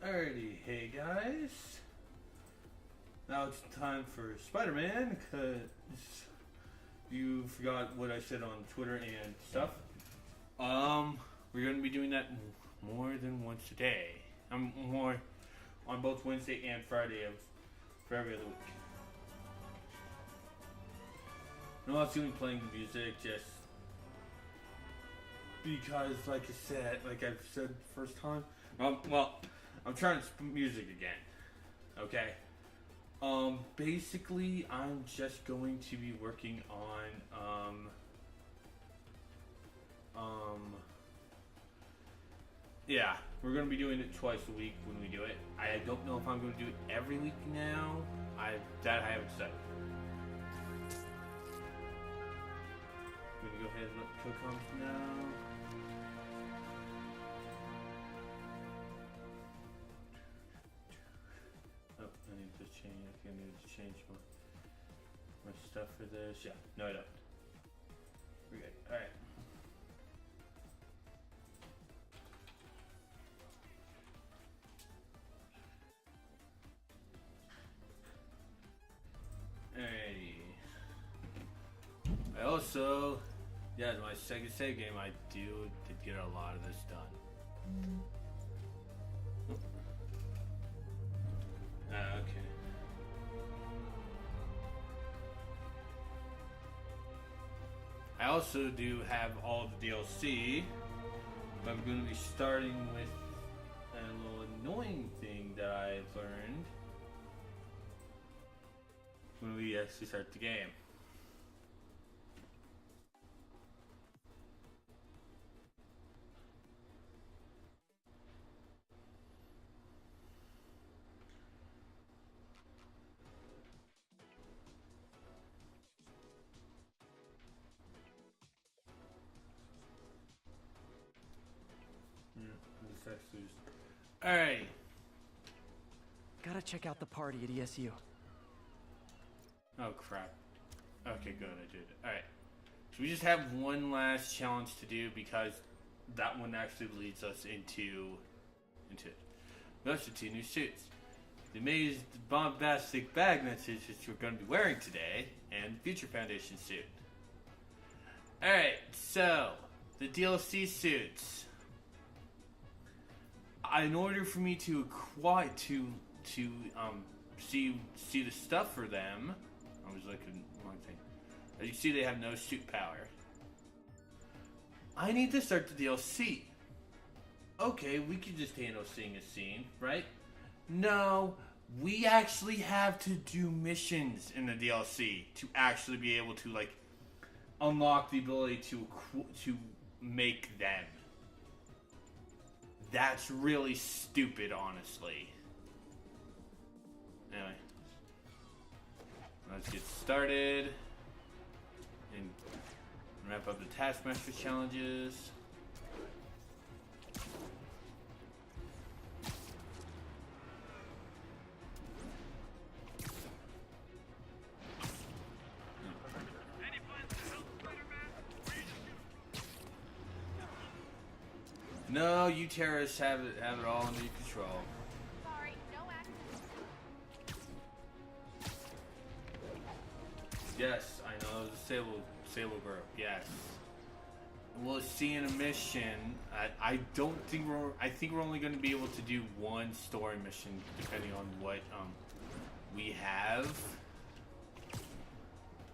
Alrighty, hey guys. Now it's time for Spider-Man, because you forgot what I said on Twitter and stuff. We're going to be doing that more than once a day. More on both Wednesday and Friday for every other week. No, I'm feeling playing the music just because, like I've said the first time. I'm trying to spin music again. Okay. Basically, I'm just going to be working on, yeah, we're going to be doing it twice a week when we do it. I don't know if I'm going to do it every week now. I haven't said. I'm going to go ahead and let the co-coms know. Oh, I need to change. I think I need to change my stuff for this. Yeah, no, I don't. We're good. All right. Alrighty. I also, yeah, my second save game, I did get a lot of this done. Okay. I also do have all the DLC, but I'm going to be starting with a little annoying thing that I've learned when we actually start the game. Alright. Gotta check out the party at ESU. Oh crap. Okay, good, I did. Alright. So we just have one last challenge to do because that one actually leads us into it. Those are two new suits. The amazing bombastic bag message that you're going to be wearing today, and Future Foundation suit. Alright, so the DLC suits. In order for me to acquire see the stuff for them, I was looking at one thing. As you see, they have no suit power. I need to start the DLC. Okay, we could just handle seeing a scene, right? No, we actually have to do missions in the DLC to actually be able to unlock the ability to make them. That's really stupid, honestly. Anyway, let's get started and wrap up the Taskmaster challenges. No, you terrorists have it all under control. Sorry, no accident. Yes, I know, Sable Girl. Yes. We'll see in a mission. I think we're only going to be able to do one story mission depending on what we have.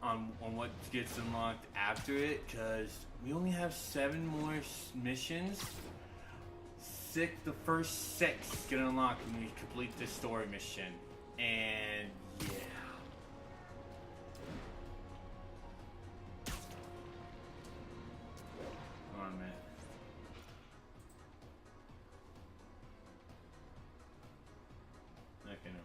On what gets unlocked after it, because we only have 7 more missions. The first 6 get unlocked when we complete this story mission, and yeah. Come on, man. Okay, never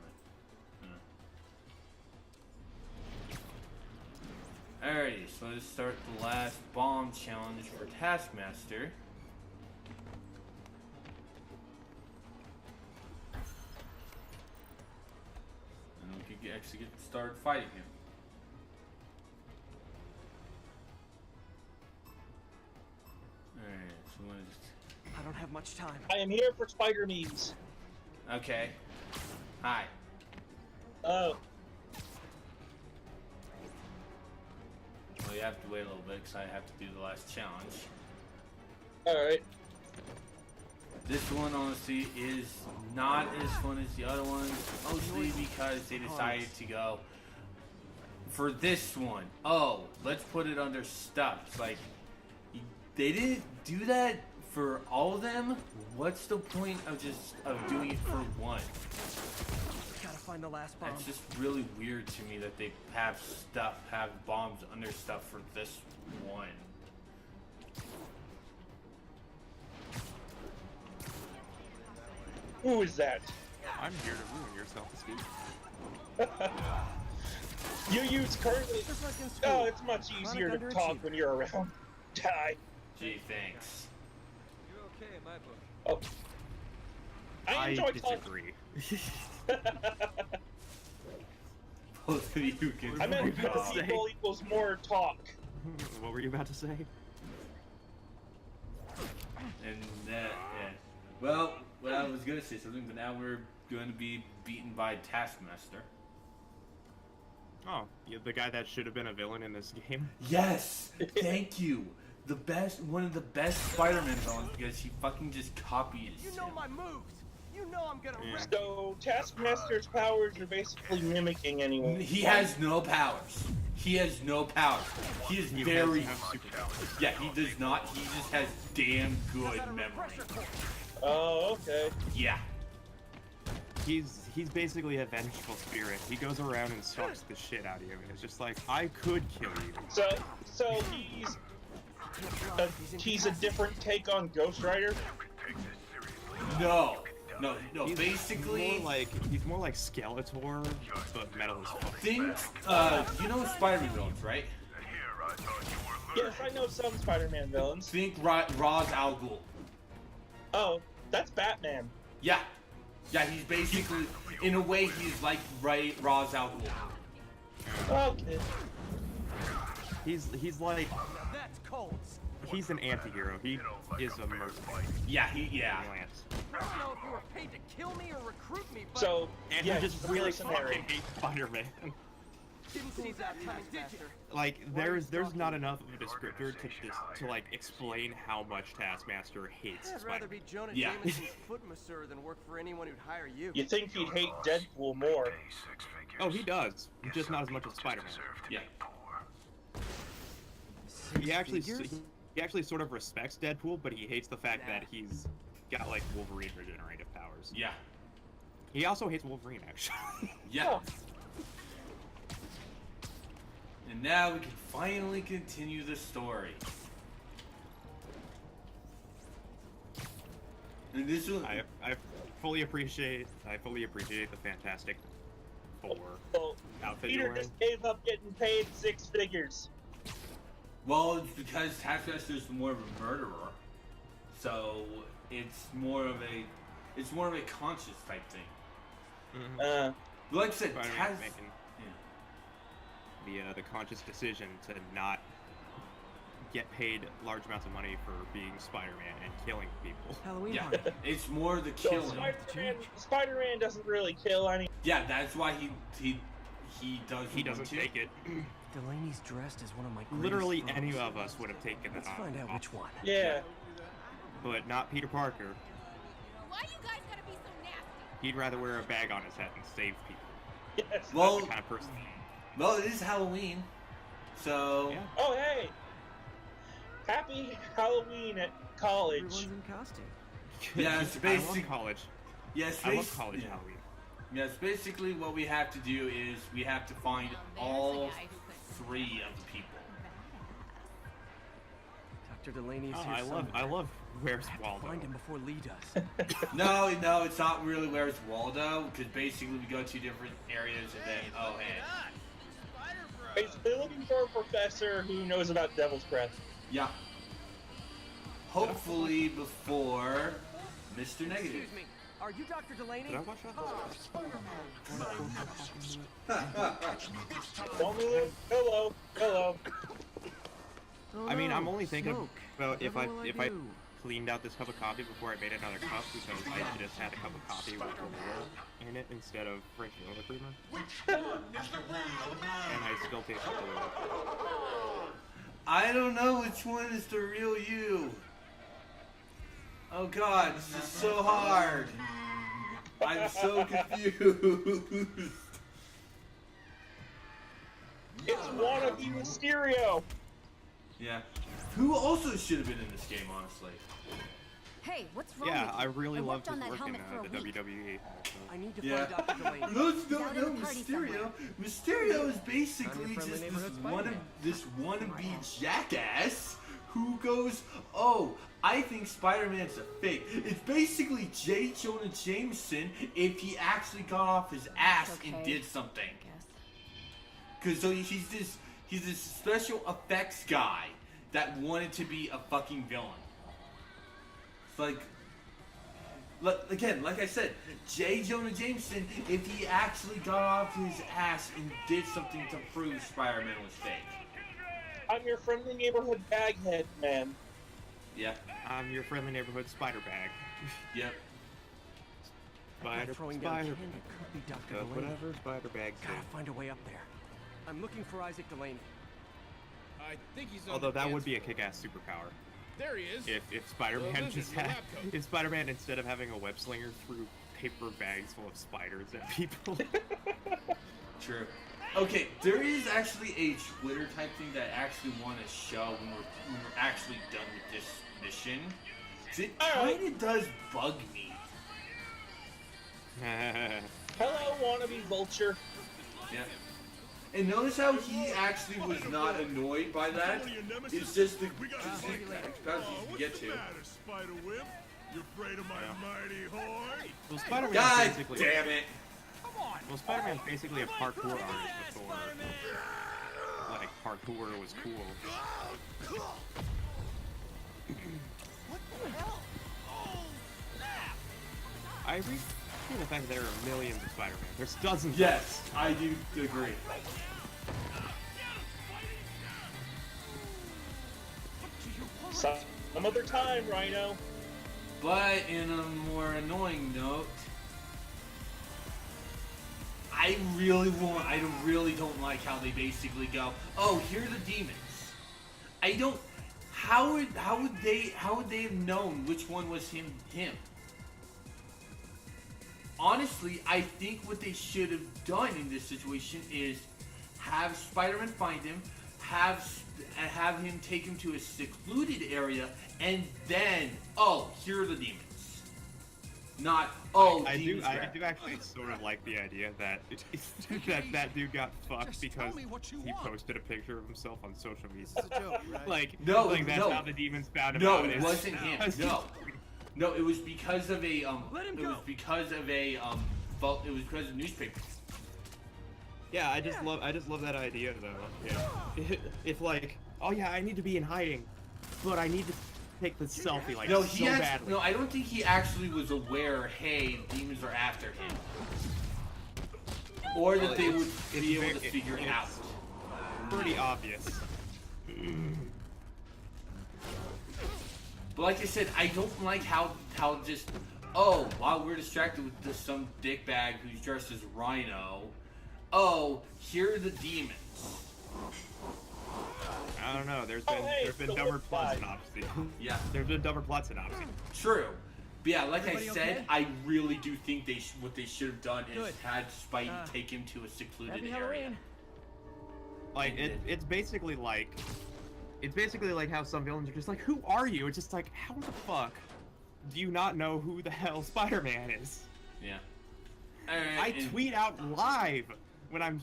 mind. Alrighty, so let's start the last bomb challenge for Taskmaster. Actually get started fighting him. Alright, so I don't have much time. I am here for spider memes. Okay. Hi. Oh, Well, you have to wait a little bit because I have to do the last challenge. alright. This one, honestly, is not as fun as the other ones, mostly because they decided to go for this one. Oh, let's put it under stuff. It's like, they didn't do that for all of them. What's the point of doing it for one? Gotta find the last bomb. It's just really weird to me that they have bombs under stuff for this one. Who is that? I'm here to ruin your self-esteem. You use currently. Just like in school. Oh, it's much easier to talk when you're around. Die. Gee, thanks. You're okay in my book. Oh. I enjoy talking. disagree. Both of you can. I meant What were you about to say? people equals more talk. What were you about to say? And yeah. Well, what I was gonna say something, but now we're going to be beaten by Taskmaster. Oh, yeah, the guy that should have been a villain in this game. Yes, thank you. One of the best Spider-Man villains because he fucking just copies. You know my moves. You know I'm gonna Yeah. wreck. So Taskmaster's powers are basically mimicking anyone. He has no powers. He has no powers. He is He very. has superpowers. Yeah, he does not. He just has damn good memory. Oh, okay. Yeah. He's basically a vengeful spirit. He goes around and stalks the shit out of you, and it's just like, I could kill you. So he's a different take on Ghost Rider. No. He's Basically, he's more like Skeletor, but metal as fuck. think. You know Spider-Man villains, right? Yes, I know some Spider-Man villains. Think Ra's al Ghul. Oh, that's Batman. Yeah. Yeah, he's basically, in a way, he's like Ra's al Ghul. Okay. He's like, That's cold. he's an anti-hero. He is a mercenary. Yeah, I don't know if you were paid to kill me or recruit me, but So And yeah, he just he's a really mercenary. fucking hates Spider-Man. didn't see that time, Master. Like, there's not enough of a descriptor to like explain how much Taskmaster hates I'd rather Spider-Man. be Jonah Yeah. Jameson's foot masseur than work for anyone who'd hire you. You think he'd hate Deadpool more? Oh, he does, just not as much as Spider-Man. Yeah. He actually Figures? he actually sort of respects Deadpool, but he hates the fact that he's got like Wolverine regenerative powers. Yeah. He also hates Wolverine, actually. Yeah. Oh. And now we can finally continue the story. And this one, I fully appreciate the Fantastic Four Well, outfit you're Peter wearing. just gave up getting paid 6 figures. well, it's because Taskmaster's more of a murderer, so it's more of a conscious type thing. Mhm. Like I said, Spider-Man making the conscious decision to not get paid large amounts of money for being Spider-Man and killing people. Halloween Yeah, party. it's more the So killing. Spider-Man doesn't really kill any. Yeah, that's why he does. He doesn't take it. Delaney's dressed as one of my greatest Literally foes. any of us would have taken Let's that find out off, which one. Yeah. but not Peter Parker. Why you guys gotta be so nasty? He'd rather wear a bag on his head and save people. Yes. Well, That's the kind of person. well, it is Halloween, so Yeah. Oh, hey. Happy Halloween at college. Everyone's in costume. Yeah, it's I basic- love college. yes, I love college yeah. Halloween. Yes, basically what we have to do is we have to find all 3 of the people. Dr. Delaney's Oh, here I love Where's Waldo. Find him before Lee does. No, it's not really Where's Waldo, because basically we go to different areas and then, oh, hey. Basically looking for a professor who knows about Devil's Breath. Yeah. Hopefully before Mr. Negative. Excuse me. Are you Dr. Delaney? Did I watch that? Only look. Hello. I mean, I'm Oh, only thinking smoke. about if Whatever will I do? cleaned out this cup of coffee before I made another cup because I just had a cup of coffee with vanilla in it instead of fresh vanilla creamer. And I still taste it really well. I don't know which one is the real you. Oh god, this is so hard. I'm so confused. It's wannabe Mysterio. Yeah. Who also should have been in this game, honestly. Hey, what's wrong Yeah, with you? I really worked loved on his that work in helmet for a the week. WWE. I need to Yeah. find Dr. Delaney. Those don't Down in know the party Mysterio. somewhere. Mysterio is I'm basically your friendly just neighborhood this wannabe jackass who goes, "Oh, I think Spider-Man's a fake." It's basically J. Jonah Jameson if he actually got off his ass and Okay. did something. Guess. Because so he's this special effects guy that wanted to be a fucking villain. It's like again, like I said, J. Jonah Jameson if he actually got off his ass and did something to prove Spider-Man was fake. I'm your friendly neighborhood baghead man. Yeah. I'm your friendly neighborhood spider bag. Yep. Spider, Throwing down spider candy could be Dr. bag. Delaney. Whatever spider bag Gotta said. find a way up there. I'm looking for Isaac Delaney. I think he's on Although the that dance would be a floor. kick-ass superpower. There he is. If Spider-Man Well, this just is your had, lab coat. if Spider-Man instead of having a web slinger threw paper bags full of spiders at people. True. Okay, there is actually a Twitter type thing that I actually want to show when we're actually done with this mission. 'Cause it Alright. kind of does bug me. Hello, wannabe vulture. Yeah. And notice how he actually was not annoyed by that. It's just the how easy to get to. Spiderweb? You afraid of my mighty horn? Well, Spider-Man's God basically, damn it! well, Spider-Man's basically a parkour artist before, like, parkour was cool. I appreciate the fact that there are millions of Spider-Man. There's dozens. Yes, I do agree. Some other time, Rhino. But in a more annoying note, I really don't like how they basically go, "Oh, here are the demons." I don't. How would they have known which one was him? Honestly, I think what they should have done in this situation is have Spider-Man find him, have him take him to a secluded area, and then, oh, here are the demons. Not, oh, I do demons are actually sort of like the idea that that dude got fucked because he posted a picture of himself on social media. It's a joke, right? Like, No, like that's no. how the demons found him No, out. it is- wasn't him. No, it was because of a It was because of a it was because of newspapers. Yeah, I just love that idea though. Yeah. If like, oh yeah, I need to be in hiding, but I need to take the selfie like No, so he badly. no, I don't think he actually was aware. Hey, demons are after him, or that they would be able to figure it out. Pretty obvious. But like I said, I don't like how just while we're distracted with some dickbag who's dressed as Rhino. Oh, here are the demons. I don't know. There's hey, been the dumber lip plots side. in Opsy. Yeah, There's been dumber plots in Opsy. true. But yeah, like Everybody I said, okay? I really do think what they should have done is Good. had Spidey take him to a secluded Happy area. Halloween. Like it's basically like how some villains are just like, who are you? It's just like, how the fuck do you not know who the hell Spider-Man is? Yeah. I tweet out live when I'm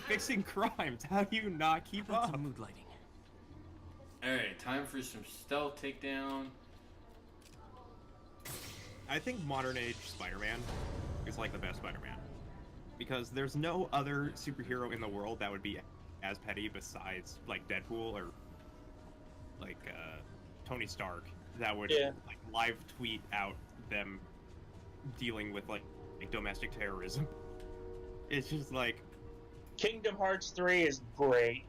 fixing crimes. How do you not keep That's up? some mood lighting. Alright, time for some stealth takedown. I think modern age Spider-Man is like the best Spider-Man because there's no other superhero in the world that would be as petty besides like Deadpool or like Tony Stark that would like live tweet out them dealing with like domestic terrorism. It's just like Kingdom Hearts 3 is great.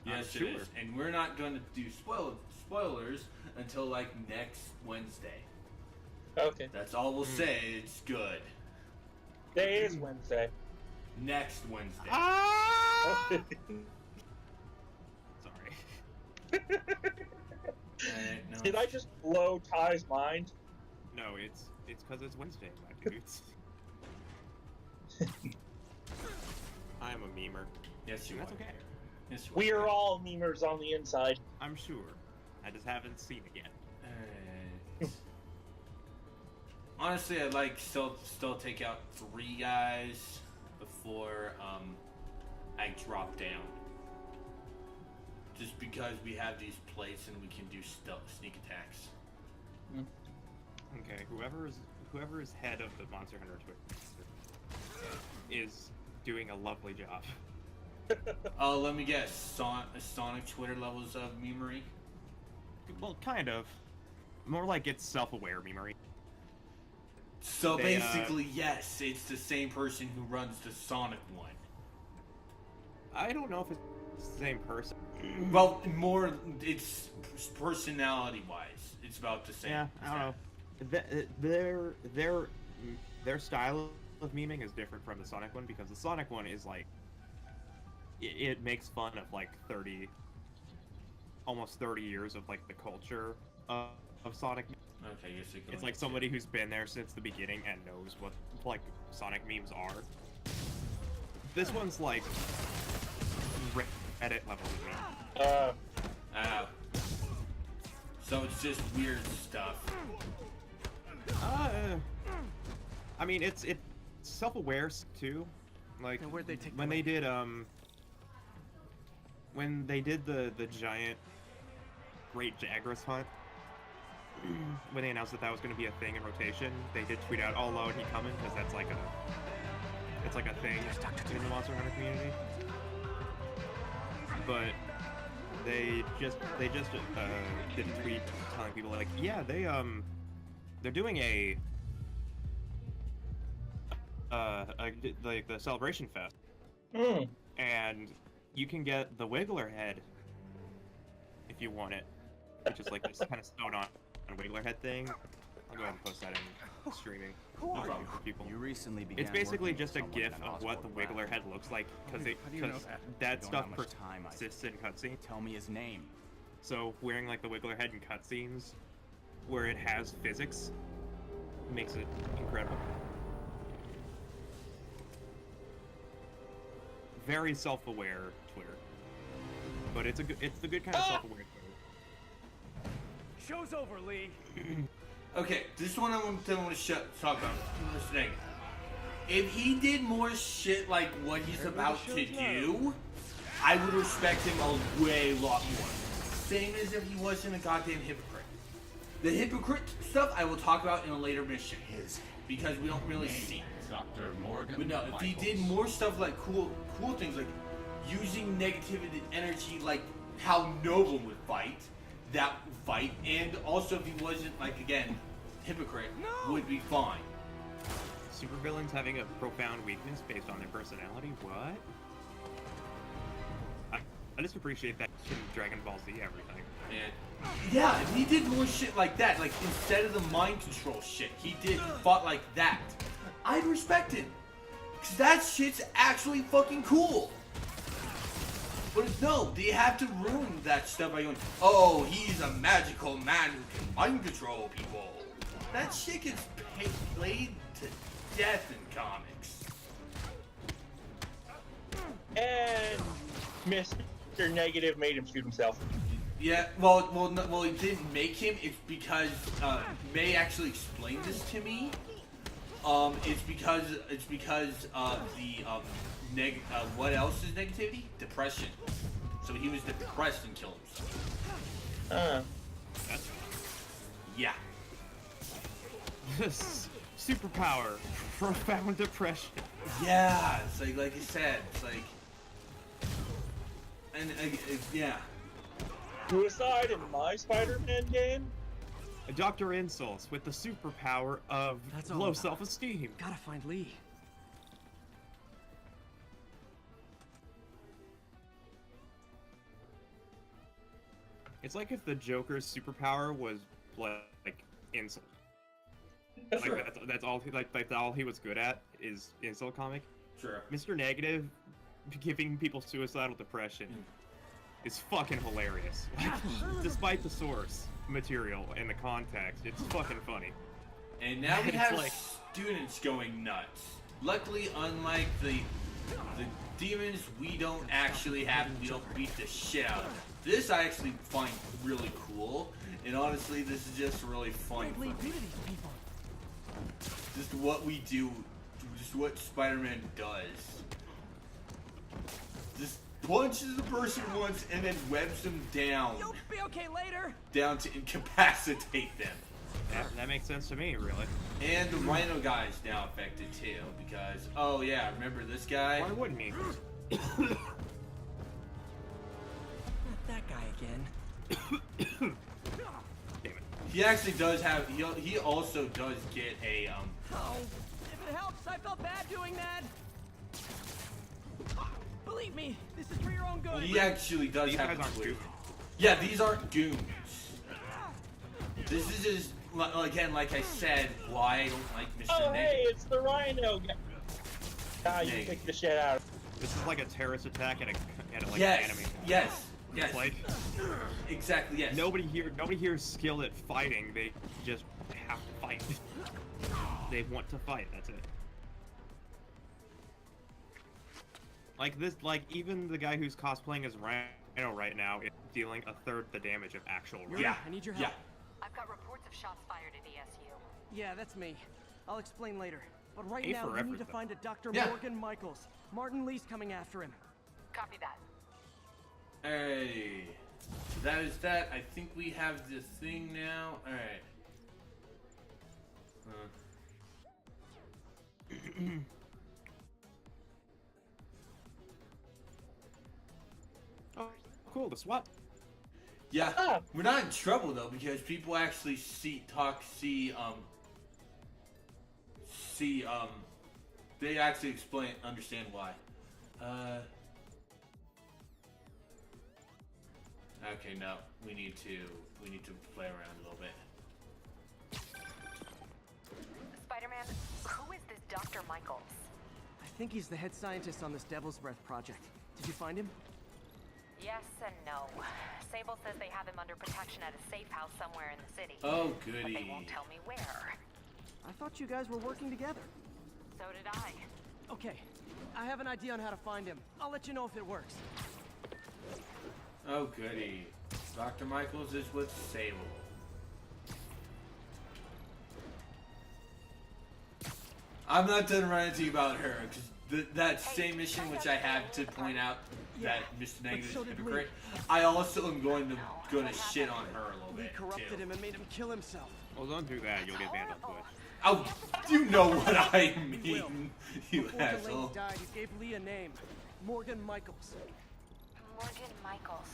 Yes, sure. it is. And we're not going to do spoilers until like next Wednesday. Okay. That's all we'll say. It's good. Today is Wednesday. Next Wednesday. Sorry. No. Did I just blow Ty's mind? No, it's because it's Wednesday, my dudes. I'm a memer. Yes, you That's are. okay. Yes, you We are all memers on the inside. I'm sure. I just haven't seen it yet. Honestly, I'd like still take out 3 guys before I drop down. Just because we have these plates and we can do sneak attacks. Okay, whoever is head of the Monster Hunter Twitter is doing a lovely job. Let me guess. Sonic Twitter levels of memory? Well, kind of. More like it's self-aware memory. So They, basically, yes, it's the same person who runs the Sonic one. I don't know if it's the same person. Well, more, it's personality-wise. It's about the same. Yeah, I don't know. Their style of memeing is different from the Sonic one because the Sonic one is like it makes fun of like almost 30 years of like the culture of Sonic. Okay, yes, It's like somebody who's been there since the beginning and knows what like Sonic memes are. This one's like Reddit level meme. So it's just weird stuff. I mean, it's self-aware too. Like Then where'd they take when the they did the giant Great Jagras hunt. When they announced that was going to be a thing in rotation, they did tweet out, "Oh, Lord, he coming," because that's like a thing in the Monster Hunter community. But they just did a tweet telling people like, yeah, they're doing like the Celebration Fest, and you can get the Wiggler head if you want it, which is like this kind of sewed on Wiggler head thing. I'll go ahead and post that in streaming. Who are you? For people. You recently began It's basically working just a with someone GIF at of what the Osborne Wiggler Lab. head looks like How do you know because that? that I don't stuff have much time, persists in cutscenes. Tell me his name. So wearing like the Wiggler head in cutscenes, where it has physics, makes it incredible. Very self-aware Twitter, but it's the good kind of self-aware Twitter. Show's over, Lee. Okay, this one I want to talk about. Listening. If he did more shit like what he's about to do, I would respect him a way lot more. Same as if he wasn't a goddamn hypocrite. The hypocrite stuff I will talk about in a later mission, because we don't really see it. Dr. Morgan. But no, if he did more stuff like cool things, like using negativity energy, like how Nova would fight, and also if he wasn't, like, again, hypocrite, would be fine. Supervillains having a profound weakness based on their personality? What? I just appreciate that in Dragon Ball Z everything. And yeah, if he did more shit like that, like instead of the mind control shit, he fought like that, I'd respect him. Cause that shit's actually fucking cool. But no, they have to ruin that stuff by going, oh, he's a magical man who can mind control people. That shit gets played to death in comics. And Mr. Negative made him shoot himself. Yeah, well, it didn't make him. It's because May actually explained this to me. It's because of the what else is negativity? Depression. So he was depressed and killed himself. That's Yeah. superpower, profound depression. Yeah, it's like you said, it's like, and yeah. Suicide in my Spider-Man game? Dr. Insults with the superpower of That's all low about. self-esteem. Gotta find Lee. It's like if the Joker's superpower was like insult. Sure. Like that's all that's all he was good at is insult comic. Sure. Mr. Negative giving people suicidal depression is fucking hilarious. Like, despite the source material and the context, it's fucking funny. And now we It's have like- students going nuts. Luckily, unlike the demons, we don't beat the shit out of them. This I actually find really cool, and honestly, this is just really fun for me. Just what we do, just what Spider-Man does. Just punches the person once and then webs them down. You'll be okay later. Down to incapacitate them. That makes sense to me, really. And the Rhino guy is now affected too, because, oh yeah, remember this guy? Why wouldn't he? Not that guy again. Damn it. He actually does have, he also does get a, Oh, if it helps, I felt bad doing that. Believe me, this is for your own good. he actually does These have guys a aren't twist. goons. Yeah, these aren't goons. This is just, again, like I said, why I don't like Mr. Oh, hey, Negative. it's the Rhino guy. Ah, you Negative. kicked the shit out. This is like a terrorist attack at a like Yes, anime. yes, yes, It's like exactly, yes. nobody here is skilled at fighting. They just have to fight. They want to fight. That's it. Like this, like even the guy who's cosplaying as Rhino right now is dealing a third the damage of actual Rhino. Yeah, I need your yeah. help. I've got reports of shots fired at ESU. Yeah, that's me. I'll explain later. But right A now, for we need effort, to though. find a Dr. Yeah. Morgan Michaels. Martin Lee's coming after him. Copy that. Hey, that is that. I think we have the thing now. All right. Oh, cool. The SWAT. Yeah, Ah. we're not in trouble though because people actually they actually understand why. Okay, no, we need to play around a little bit. Spider-Man, who is this Dr. Michaels? I think he's the head scientist on this Devil's Breath project. Did you find him? Yes and no. Sable says they have him under protection at a safe house somewhere in the city. Oh, But they goody. won't tell me where. I thought you guys were working together. So did I. Okay, I have an idea on how to find him. I'll let you know if it works. Oh, goody. Dr. Michaels is with Sable. I'm not done ranting about her, because that same mission which I had to point out that Mr. Negative so is did hypocrite, I also am going to shit on her a little Lee bit, corrupted too. him and made him kill himself. Well, don't do that. You'll get banned on Twitch. Oh, you know what I mean, you Before asshole. Delaney died, he gave Lee a name. Morgan Michaels. Morgan Michaels.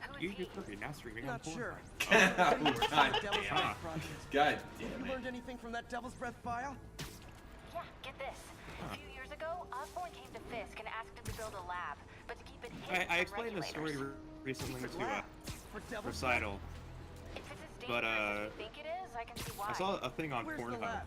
Who is You he? could be now streaming on Not Pornhub. sure. God He works on the damn Devil's it. Breath project. God You damn it. learned anything from that Devil's Breath file? Yeah, get this. A few years ago, Osborn came to Fisk and asked him to build a lab, but to keep it hidden I from explained the story regulators. recently to For Devil's Breath? Recital. If it's as But, dangerous as you think it is, I can see why. I saw a thing on Where's the Pornhub. lab?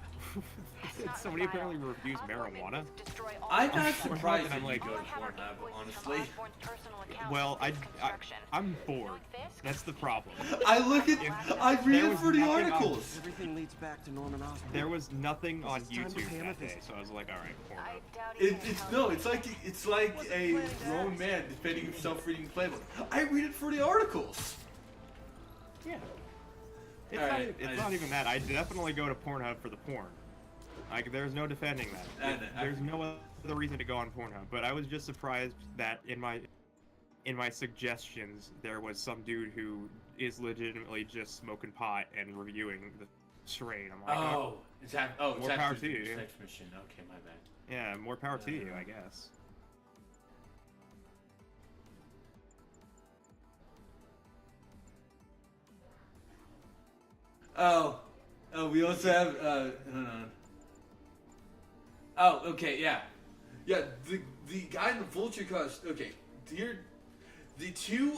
It's not Somebody the file. apparently reviews Osborn made marijuana. Fisk destroy all I'm the not files. surprised and that I'm you like, go All to I have are Pornhub, invoices honestly. from Osborn's personal accounts Well, for Fisk construction. I'm bored. Knowing Fisk, That's the problem. I look at, I read There it was for the nothing on- articles. Everything leads back to Norman Osborn. There was nothing on It's time to YouTube pay him a that day, visit. so I was like, all right, I Pornhub. doubt he can It's tell no, you. it's like a grown man defending himself reading Playboy. I read it for the articles. Yeah. It's, All not, right, it's not even that. I definitely go to Pornhub for the porn. Like, there's no defending that. There's no other reason to go on Pornhub. But I was just surprised that in my suggestions there was some dude who is legitimately just smoking pot and reviewing the strain. I'm like, Oh, it's More power actually to you, the yeah. next mission. Okay, my bad. yeah, more power to you, I guess. Oh, we also have hold on. Oh, okay, yeah. The guy in the vulture costume. Okay, here, The two,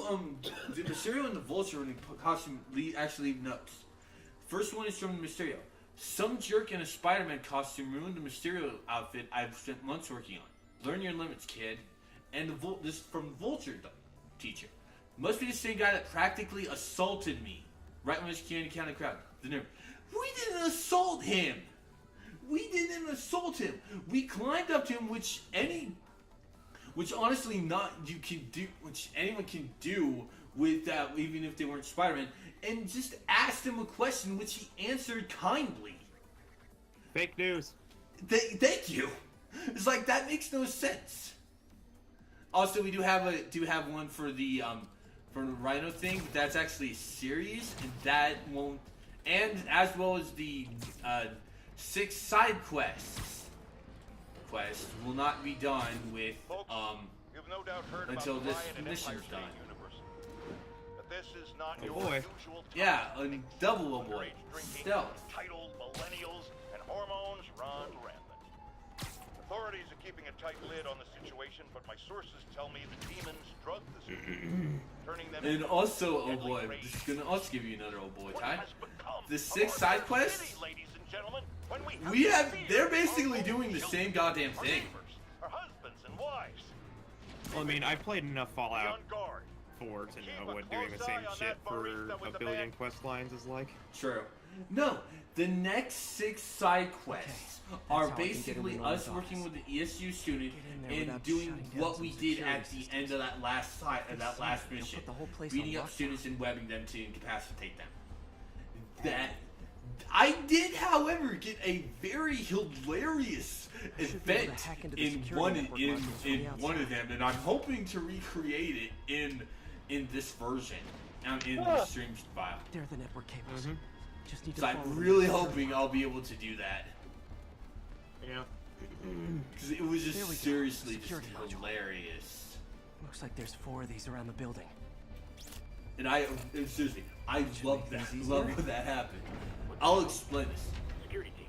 the Mysterio and the Vulture in the costume actually leave notes. First one is from Mysterio. Some jerk in a Spider-Man costume ruined the Mysterio outfit I've spent months working on. Learn your limits, kid. And this from Vulture teacher. Must be the same guy that practically assaulted me right when I was candy counting crowd. The nerve. We didn't assault him. We didn't assault him. We climbed up to him, which honestly which anyone can do with that, even if they weren't Spider-Man, and just asked him a question, which he answered kindly. Fake news. Thank you. It's like that makes no sense. Also, we do have one for the Rhino thing, but that's actually a series, and that won't, and as well as the 6 side quests will not be done with You've no doubt heard until about this Ryan and mission's Empire done. State University. But this is not Oh your boy. usual time. Yeah, a double boy. Underage drinking, Stealth. entitled millennials, and hormones run rampant. Authorities are keeping a tight lid on the situation, but my sources tell me the demons drugged the students, turning them And into also, oh deadly boy, rage. this is gonna also give you another oh boy What time. has become The of 6 our side city, quests. ladies and gentlemen, when They're basically doing the same goddamn our thing. neighbors, our husbands and wives. Well, I mean, I've played enough Be Fallout on guard. 4 to Keep know a what doing the close same eye on shit that for barista with a the billion bag. quest lines is like. True. No, the next 6 side quests are how I can get in basically the us Norman's working office. with the ESU student Get in there and without doing shutting down what some we did security at the systems. end of that last side of that last They'll mission, put the whole place beating on up lockdown. students and webbing them to incapacitate them. That I did, however, get a very hilarious should be able to event hack into the in security one network in markings from the one of outside. them, and I'm hoping to recreate it in this version, in the stream file. They're the network cables. Mhm. Just need to So I'm follow them really to the hoping I'll be able to do that. Yeah. Because it was There just we go. seriously just Security module. hilarious. Looks like there's 4 of these around the building. And seriously, I love that. make things Love easier? when that happened. I'll explain this.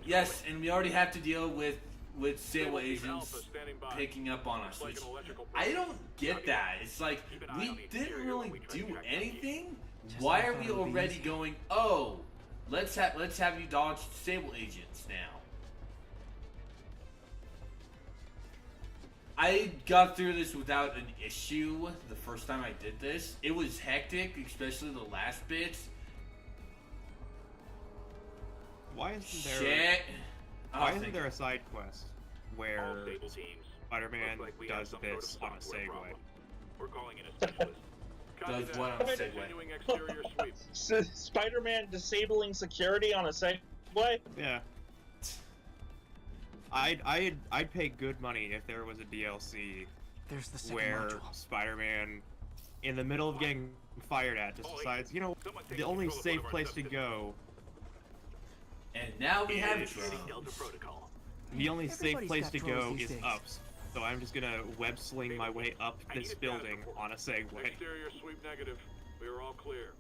Yes, and we already have to deal with Sable agents picking up on us, which I don't get that. It's like, we didn't really do anything. Why are we already going, oh, let's have you dodge Sable agents now? I got through this without an issue the first time I did this. It was hectic, especially the last bits. Why isn't there? Shit. Why isn't there a side quest where Spider-Man does this on a Segway? We're calling in a specialist. Does what on a Segway? Continuing exterior sweep. Spider-Man disabling security on a Segway? Yeah. I'd pay good money if there was a DLC There's the second where module. Spider-Man, in the middle of getting fired at, just decides, you know, the only safe place to go, And now we have drugs. the only safe Everybody's place got to drones go these is days. up. So I'm just gonna web sling my way up this building on a Segway. Exterior sweep negative. We are all clear.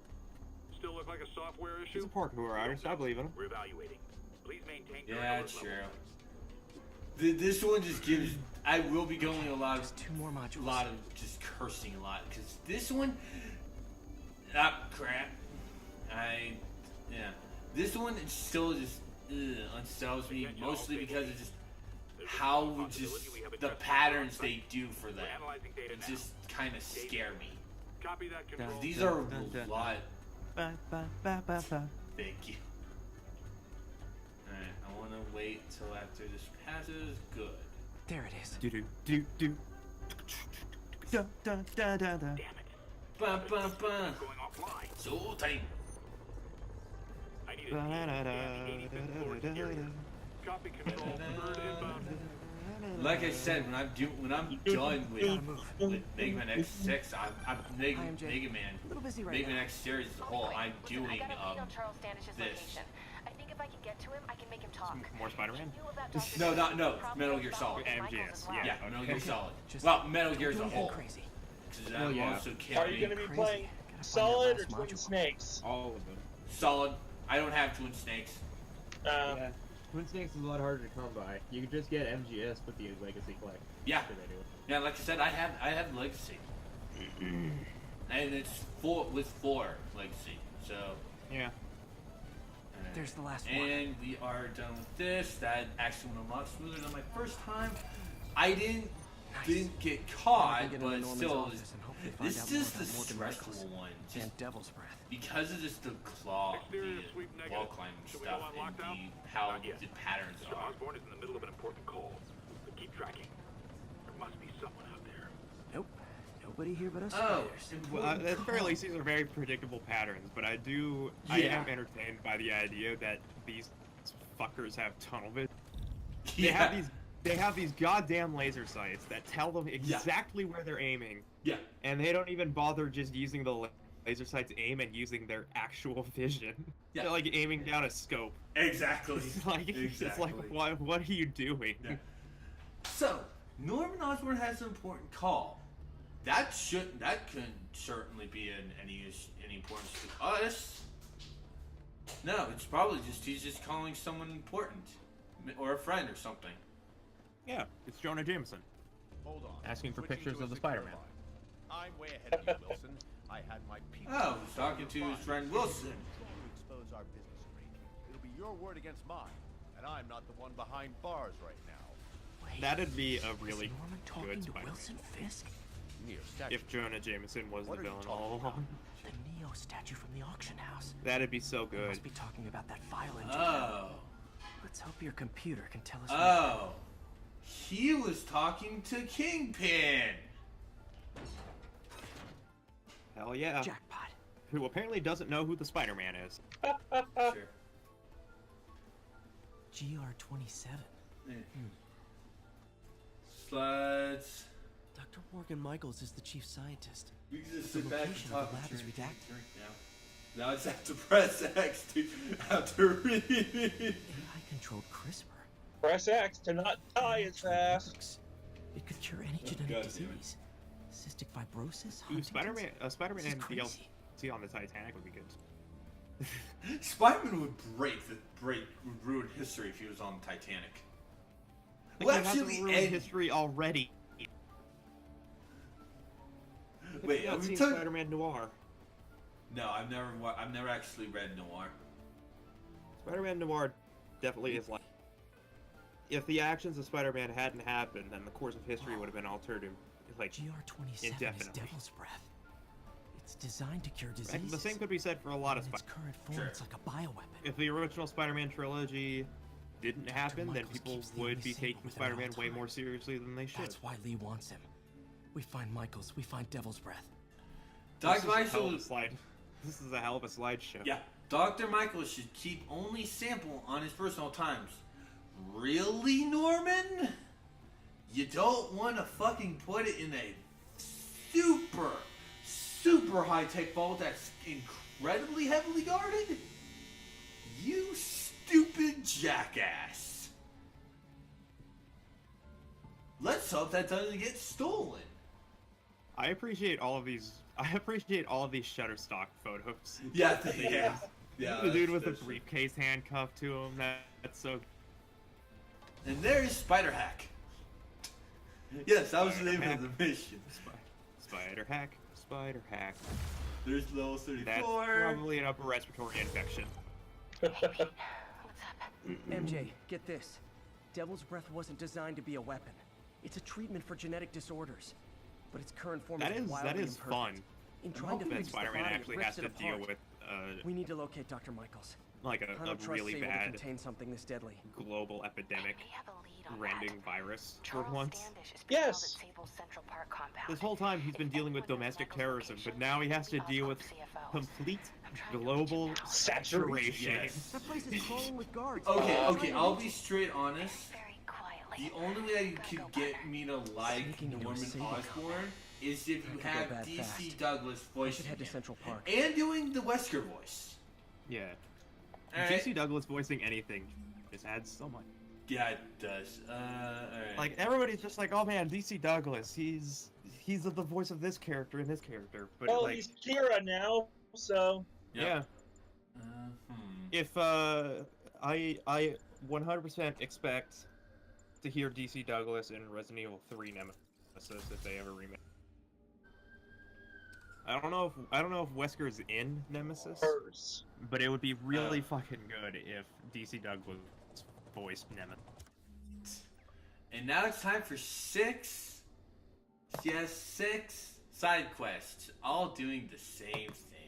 Still look like a software He's issue? a parkour artist, I believe in him. We're evaluating. Please maintain Yeah, true. This one just gives. I will be going a lot of Just 2 more modules. just cursing a lot because this one. Crap. This one it still just unsettles me mostly because it's just how just the patterns they do for them. It just kind of scare me. Copy that control. These are a lot. Thank you. Alright, I want to wait till after this passes. Good. There it is. Do do do do. Da da da da da. Bum, bum, bum. Going offline. So tight. I need Da a da da da 85th floor da exterior. da. Copy control. Third inbound. Like I said, when I'm done with Mega Man X6, I'm Mega Hi, MJ. Man, A little busy right Mega Man now. X series as a whole. I'm doing I got a lead on Charles Standish's this. location. I think if I can get to him, I can make him talk. More Spider-Man? He knew about Dr. No, Seuss, no, probably Metal knows Gear about Solid. Michaels as MGS, well. Yeah, Okay. Metal Gear Solid. Just Well, Metal Gear as a don't go whole. crazy. Because Well, I'm yeah. also Are you counting going to be Crazy. playing Gotta find that Solid or last Twin module. Snakes? All of them. Solid. I don't have Twin Snakes. Yeah. Twin Snakes is a lot harder to come by. You could just get MGS with the Legacy Collect. Yeah. That's what they do. Yeah, like I said, I have Legacy. and it's with 4 legacy. So Yeah. There's the last one. and we are done with this. That actually went a lot smoother than my first time. I didn't get caught, Get into but Norman's still, office and hopefully find this out is more the about Morgan stressful Michaels one. Just and Devil's Breath. because of just the claw, Exterior the sweep negative. wall climbing Should we stuff, go on and lockdown? how Not yet. the patterns Mr. are. Osborn is in the middle of an important call. But keep tracking. There must be someone out there. Nope. Nobody here but us Oh, spiders. Well, at the very least, these are very predictable patterns, but I Yeah. am entertained by the idea that these fuckers have tunnel vision. yeah. They have these goddamn laser sights that tell them exactly where they're aiming, Yeah. and they don't even bother just using the laser sights aim and using their actual vision. Yeah. They're like aiming down a scope. Exactly. It's like Exactly. what are you doing? Yeah. So, Norman Osborn has an important call. That could certainly be any importance to us. No, it's probably just he's just calling someone important, or a friend or something. Yeah, it's Jonah Jameson. Hold on. Asking for Switching pictures to a of the secure Spider-Man. line. I'm way ahead of you, Wilson. I had my people. Oh, he's talking to his friend Wilson. Trying to expose our business arrangement. It'll be your word against mine, and I'm not the one behind bars right now. Wait, That'd be a is really Norman talking good to Spider-Man. Wilson Fisk? Neo statue. If Jonah Jameson was What the are you villain all talking along. The Neo statue from the auction house. That'd be so He good. must be talking about that file engine. Oh. Let's hope your computer can tell us. Oh. He was talking to Kingpin. Hell yeah. Jackpot. Who apparently doesn't know who the Spider-Man is. Sure. GR27. Sluts. Dr. Morgan Michaels is the chief scientist. We can just The sit back and location talk of the lab and is drink redacted. now. Now I just have to press X to read. AI-controlled CRISPR. Press X to not die as fast. Works. It could cure any genetic God damn it. disease. Cystic fibrosis, Ooh, Huntington's. Spider-Man This is crazy. DLC on the Titanic would be good. Spider-Man would ruin history if he was on the Titanic. Like, Well, he hasn't actually, ruined history already. Wait, Have you are not we seen talking? Spider-Man Noir? No, I've never actually read Noir. Spider-Man Noir definitely is like, if the actions of Spider-Man hadn't happened, then the course of history would have been altered, like, GR27 is indefinitely. Devil's Breath. It's designed to cure diseases. And the same could be said for a lot of In its Spider. current form, Sure. it's like a bioweapon. If the original Spider-Man trilogy didn't happen, then Michaels people keeps the would only be symbol taking with him at Spider-Man all way more times. seriously than they should. That's why Lee wants him. We find Michaels, we find Devil's Breath. Dr. This is a hell of a Michaels. slide. This is a hell of a slideshow. Yeah, Dr. Michaels should keep only sample on his personal times. Really, Norman? You don't want to fucking put it in a super high-tech vault that's incredibly heavily guarded? You stupid jackass. Let's hope that doesn't get stolen. I appreciate all of these. Shutterstock photos. Yeah, yeah. The dude with the that's- briefcase handcuffed to him. That's so. And there's Spider Hack. Yes, that was the name of the mission. Spider hack. Spider hack. There's level 34. That's probably an upper respiratory infection. What's up? MJ, get this. Devil's Breath wasn't designed to be a weapon. It's a treatment for genetic disorders. But its current form That is is wildly fun. imperfect. In trying to That fix the Spider-Man body, it actually rips has it to deal apart. with We need to locate Dr. Michaels. like I a don't trust really Sable to bad contain something this deadly. global epidemic We have a lead on rending that. virus for Charles once. Standish is being held Yes. at Sable's Central Park compound. This whole time he's been If dealing with anyone knows domestic Michael's terrorism, but location, now he has to the deal with CFO. complete I'm trying to reach global him now. saturation. Yes. That place is crawling with guards. Okay, I'll be straight honest. Very quietly. The only way that you could get me to like Sneaking into a Norman Sable Osborn is if you That could go have bad DC fast. Douglas We voicing should head to him. Central Park. And doing the Wesker voice. Yeah. Alright. JC Douglas voicing anything just adds so much. Yeah, it does. Alright. Like everybody's just like, oh man, DC Douglas, he's the voice of this character and this character. But Well, like, he's Kira now, so Yep. yeah. Hmm. If I 100% expect to hear DC Douglas in Resident Evil 3 Nemesis if they ever remake. I don't know if Wesker's in Nemesis, Hers. but it would be really fucking good if DC Doug was voiced Nemesis. And now it's time for 6 side quests, all doing the same thing.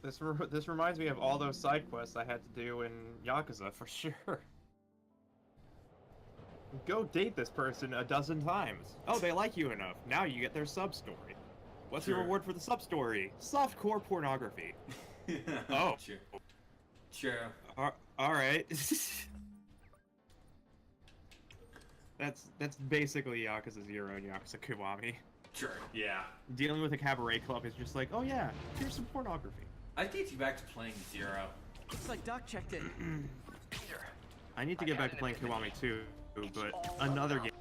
This reminds me of all those side quests I had to do in Yakuza for sure. Go date this person a dozen times. Oh, they like you enough. Now you get their sub-story. What's your reward for the sub-story? Softcore pornography. Oh. Sure. Alright. That's basically Yakuza 0 and Yakuza Kiwami. Sure, yeah. Dealing with a cabaret club is just like, oh yeah, here's some pornography. I get you back to playing 0. Looks like Doc checked in. Peter, I need to get back to playing Kiwami too, but another game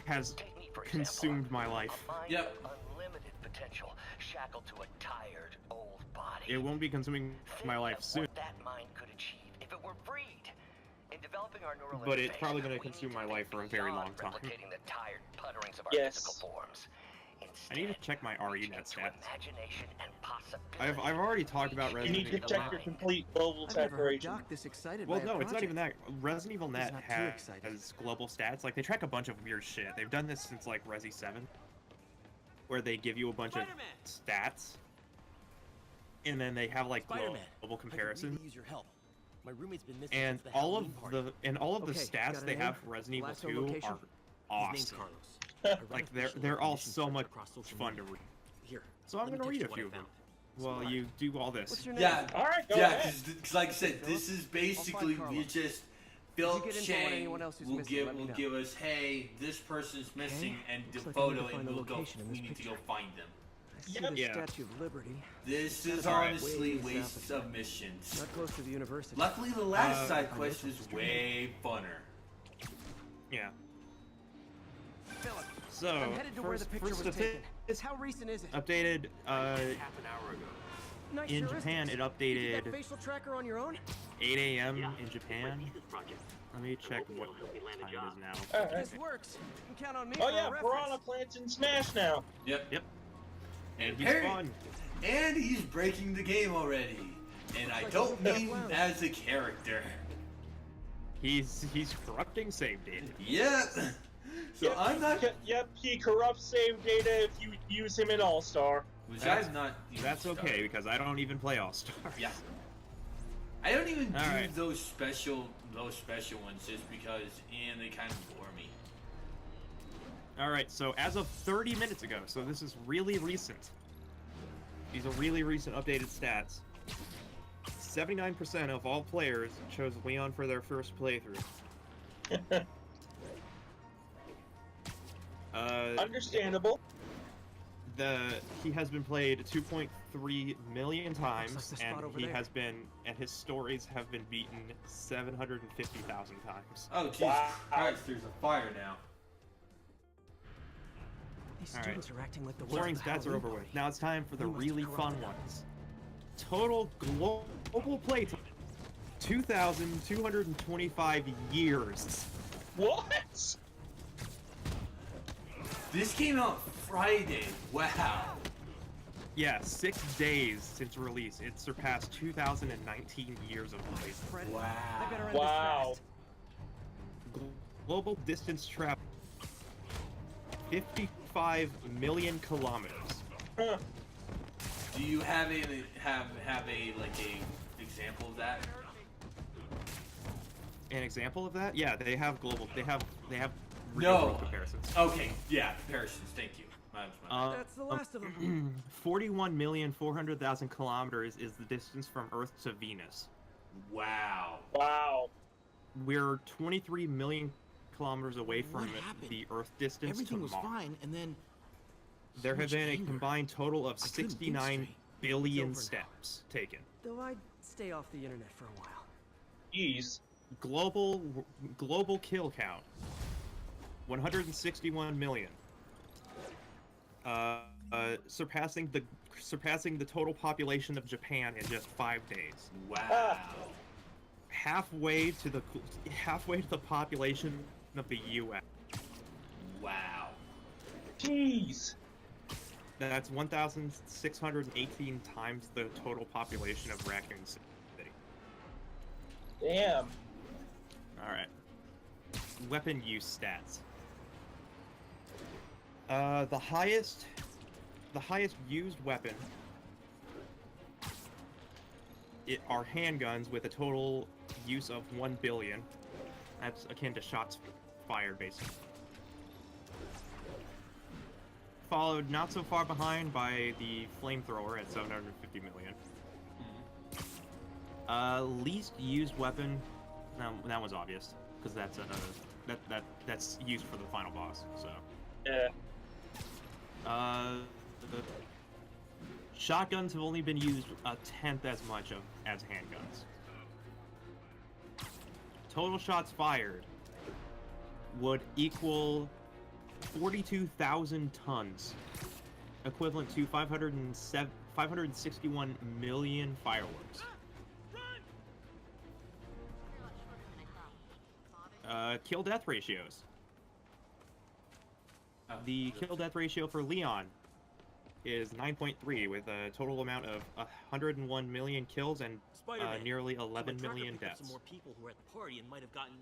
has consumed my life. Yep. Unlimited potential, shackled to a tired old body. It won't be consuming my life soon, What that mind could achieve if it were freed. In developing our neural but it's interface, probably going to we need consume to my think life for a very beyond long time. replicating the tired putterings of our Yes. physical forms. I need to Instead, check my reach RENet into stats. imagination and possibility. I've already talked about You Resident need to Evil. check your complete global I've never heard separation. Doc this excited Well, by a no, it's not project. even that. Resident Evil Net not too excited. has global stats. Like, they track a bunch of weird shit. They've done this since, like, Resi 7, where they give you a bunch of stats, and then they have, like, global I could comparison. really use your help. My roommate's been missing And since the all of Halloween party. the Okay, stats got a they name? have for Resident Evil Last known 2 location? are His name's awesome. Carlos. I ran Like, official they're all location so search much across social fun media. to read. Here, So I'm let me gonna read a text you few of what I them. found. Well, you do all this. What's your name? Yeah. All right, go Yeah, ahead. because like I said, this is basically Carlo. we just Did Phil you get info on Chang anyone else who's will missing? Let me will know. give us, hey, this person's missing, and the Looks like I need to photo, and find the we'll go. location in We this need to go picture. find them. I see Yep. the Yeah. Statue of Liberty. This is Alright. honestly Way waste south of missions. Not close to the university. Luckily, the last side I quest know was some way funner. Yeah. Philip, So, I'm headed to where the picture was taken. How recent is it? updated, Half an hour ago. Nice in heuristic. Japan, it You did that updated facial tracker on your own? 8 a.m. in Japan. Let me check what time it is now. All right. This works. You can count on me Oh for yeah, a Piranha reference. Plant's in Smash now. Yep. Yep. And He's Harry- fun. And he's breaking the game already. And I like don't a little mean clown. as a character. He's corrupting save data. Yep. So I'm not. Yep, he corrupts save data if you use him in All-Star. Which That's- I'm not. even That's okay started. because I don't even play All Stars. Yeah. I don't even do Alright. those special ones just because, and they kind of bore me. All right. So as of 30 minutes ago, so this is really recent. These are really recent updated stats. 79% of all players chose Leon for their first playthrough. Understandable. He has been played 2.3 million times, Looks like the and spot over he there. has been, and his stories have been beaten 750,000 times. Oh, Jesus Wow. Christ, there's a fire now. These All right. students are acting like the Boring worst stats are over Halloween with. Now it's time for the We must have really fun corrupted them. ones. Total global playtime: 2,225 years. What? This came out Friday. Wow. Yeah, 6 days since release. It surpassed 2,019 years of play. Fred, Wow. I better end Wow. this fast. Global distance travel: 55 million kilometers. Huh. Do you have a example of that? An example of that? Yeah, they have global. They have real No. world comparisons. Okay, yeah, comparisons. Thank you. That's the last of them. 41,400,000 kilometers is the distance from Earth to Venus. Wow. Wow. We're 23 million kilometers away from What happened? the Earth distance Everything to was Mars. fine, and then There so have much been a anger. combined total of I couldn't think 69 straight. billion It's over now. steps taken. Though I'd stay off the internet for a while. Jeez. Global kill count: 161 million. Surpassing the total population of Japan in just 5 days. Wow. Halfway to the population of the U.S. Wow. Jeez. That's 1,618 times the total population of Raccoon City. Damn. Alright. Weapon use stats. The highest used weapon are handguns with a total use of 1 billion. That's akin to shots fired, basically. Followed not so far behind by the flamethrower at 750 million. Least used weapon, that was obvious because that's that's used for the final boss. So Yeah. the shotguns have only been used a tenth as much as handguns. Total shots fired would equal 42,000 tons, equivalent to 561 million fireworks. Kill-death ratios. The kill-death ratio for Leon is 9.3, with a total amount of 101 million kills and nearly 11 million deaths. Some more people who were at the party and might have gotten,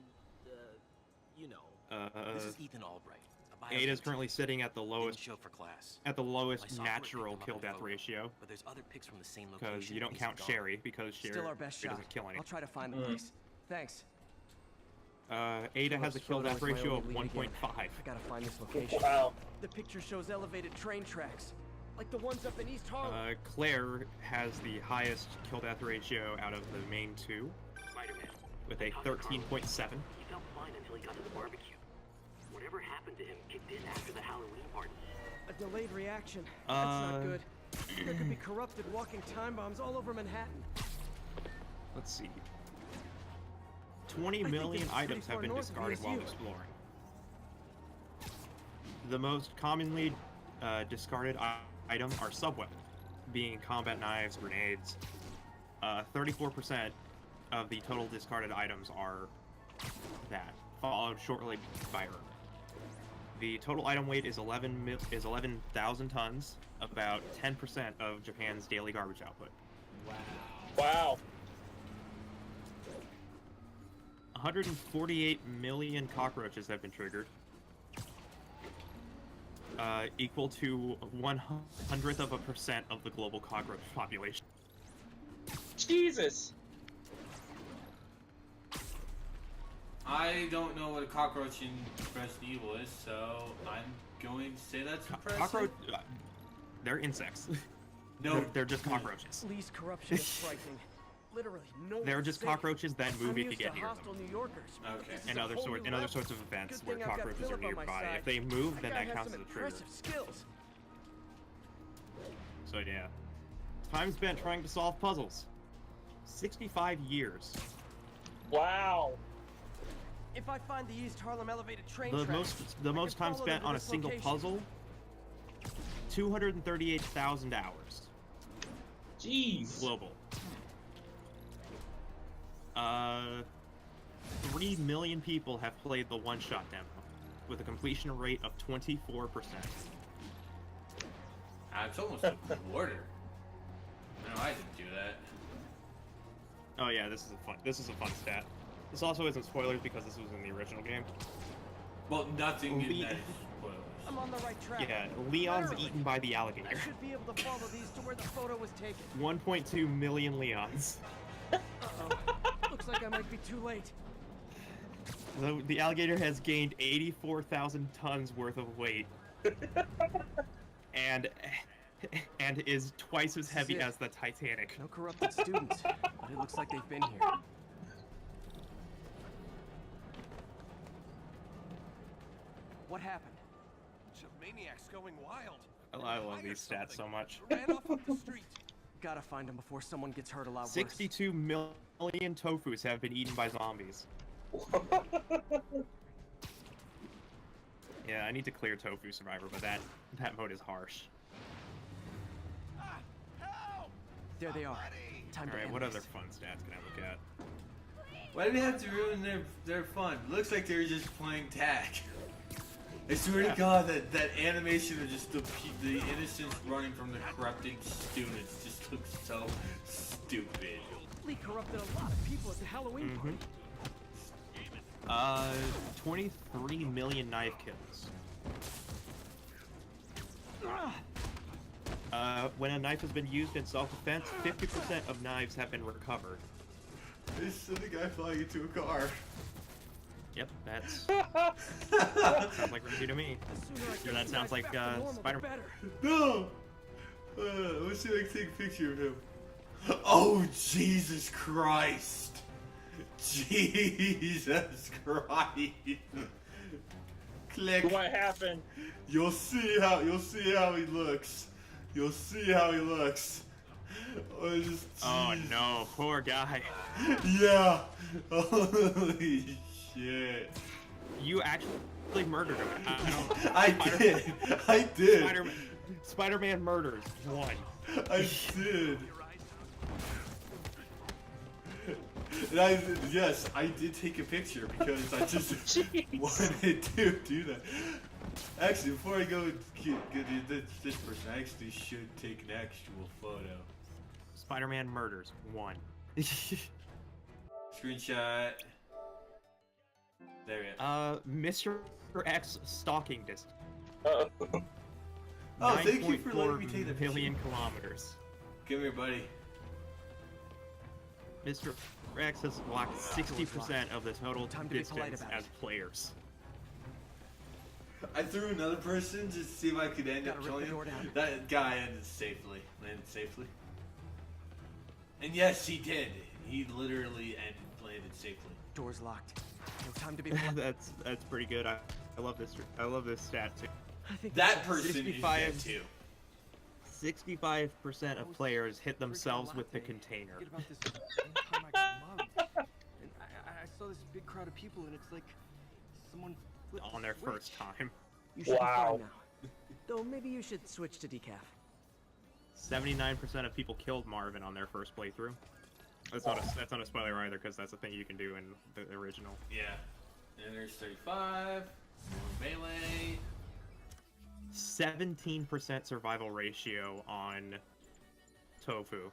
you know. This is Ethan Albright. Ada is currently sitting at the lowest show for class. at the lowest My software natural picked him up in kill-death photo, ratio. But there's other pics from the same location. Because you don't and count he's Sherry, because Sherry Still our best shot. doesn't kill anything. I'll try to find the place. Thanks. Ada has a kill-death Photo is my ratio of only lead 1.5. again. I gotta find this location. Wow. The picture shows elevated train tracks, like the ones up in East Harlem. Claire has the highest kill-death ratio out of the main two, Spider-Man. with a 13.7. He felt fine until he got to the barbecue. Whatever happened to him kicked in after the Halloween party. A delayed reaction. That's not good. There could be corrupted walking time bombs all over Manhattan. Let's see. 20 think million this is pretty items have far been north of discarded while VSU. exploring. The most commonly discarded item are sub-weapons, being combat knives, grenades. 34% of the total discarded items are that, followed shortly by Earth. The total item weight is 11,000 tons, about 10% of Japan's daily garbage output. Wow. 148 million cockroaches have been triggered, equal to 0.01% of the global cockroach population. Jesus. I don't know what a cockroach in Resident Evil is, so I'm going to say that's impressive. Cockroach, they're insects. No, they're just cockroaches. Police corruption is frightening. Literally, no. They're one's just safe. cockroaches that move I'm if you used get to near hostile them. New Yorkers. Okay. This is And a other whole sort new and other level. sorts of events Good where thing I've got cockroaches are Philip on my nearby. side. If they move, That then guy that has counts as some a trigger. impressive skills. So yeah, time spent trying to solve puzzles. 65 years. Wow. If I find the East Harlem elevated train The tracks, most I time can follow spent them to on a this single location. puzzle. 238,000 hours. Jeez. Global. 3 million people have played the one-shot demo, with a completion rate of 24%. It's almost a quarter. No, I didn't do that. Oh yeah, this is a fun stat. This also isn't spoilers because this was in the original game. Well, nothing in Le- that is spoilers. I'm on the right track. Yeah, Leon's Literally. eaten by the I alligator. should be able to follow these to where the photo was taken. 1.2 million Leons. Uh-oh. Looks like I might be too late. The alligator has gained 84,000 tons worth of weight. and is twice as heavy it. as the Titanic. No corrupted students, but it looks like they've been here. What happened? Bunch of maniacs going wild. I love these stats so much. Ran off up the street. Gotta find them before someone gets hurt a lot worse. 62 million tofus have been eaten by zombies. Yeah, I need to clear Tofu Survivor, but that mode is harsh. There they are. Time to Alright, end what this. other fun stats can I look at? Why do they have to ruin their fun? Looks like they were just playing tag. I swear to God, that animation of just the innocents running from the corrupting students just looks so stupid. Lee corrupted a lot of people at the Halloween party. 23 million knife kills. When a knife has been used in self-defense, 50% of knives have been recovered. They sent a guy flying into a car. Yep, that's sounds like review to me. Yeah, that sounds like Spider-Man. No! Let's see if I can take a picture of him. Oh, Jesus Christ! Jesus Christ! Click. What happened? You'll see how he looks. You'll see how he looks. Oh no, poor guy. Yeah. Holy shit. You actually murdered him. I did. Spider-Man murders 1. I did. And I did take a picture because I just wanted to do that. Actually, before I go get this person, I actually should take an actual photo. Spider-Man murders 1. Screenshot. There we go. Mr. X stalking distance. Oh, thank you for letting me take the picture. 9.4 million kilometers. Come here, buddy. Mr. X has walked 60% of the total distance as players. I threw another person just to see if I could end up killing him. That guy landed safely. And yes, he did. He literally landed safely. Door's locked. No time to be. That's pretty good. I love this. I love this stat too. That person is dead too. 65% of players hit themselves with the container. I saw this big crowd of people, and it's like someone On their first time. You should be fine now. Though maybe you should switch to decaf. 79% of people killed Marvin on their first playthrough. That's not a spoiler either, because that's a thing you can do in the original. Yeah. And there's 35. More melee. 17% survival ratio on Tofu.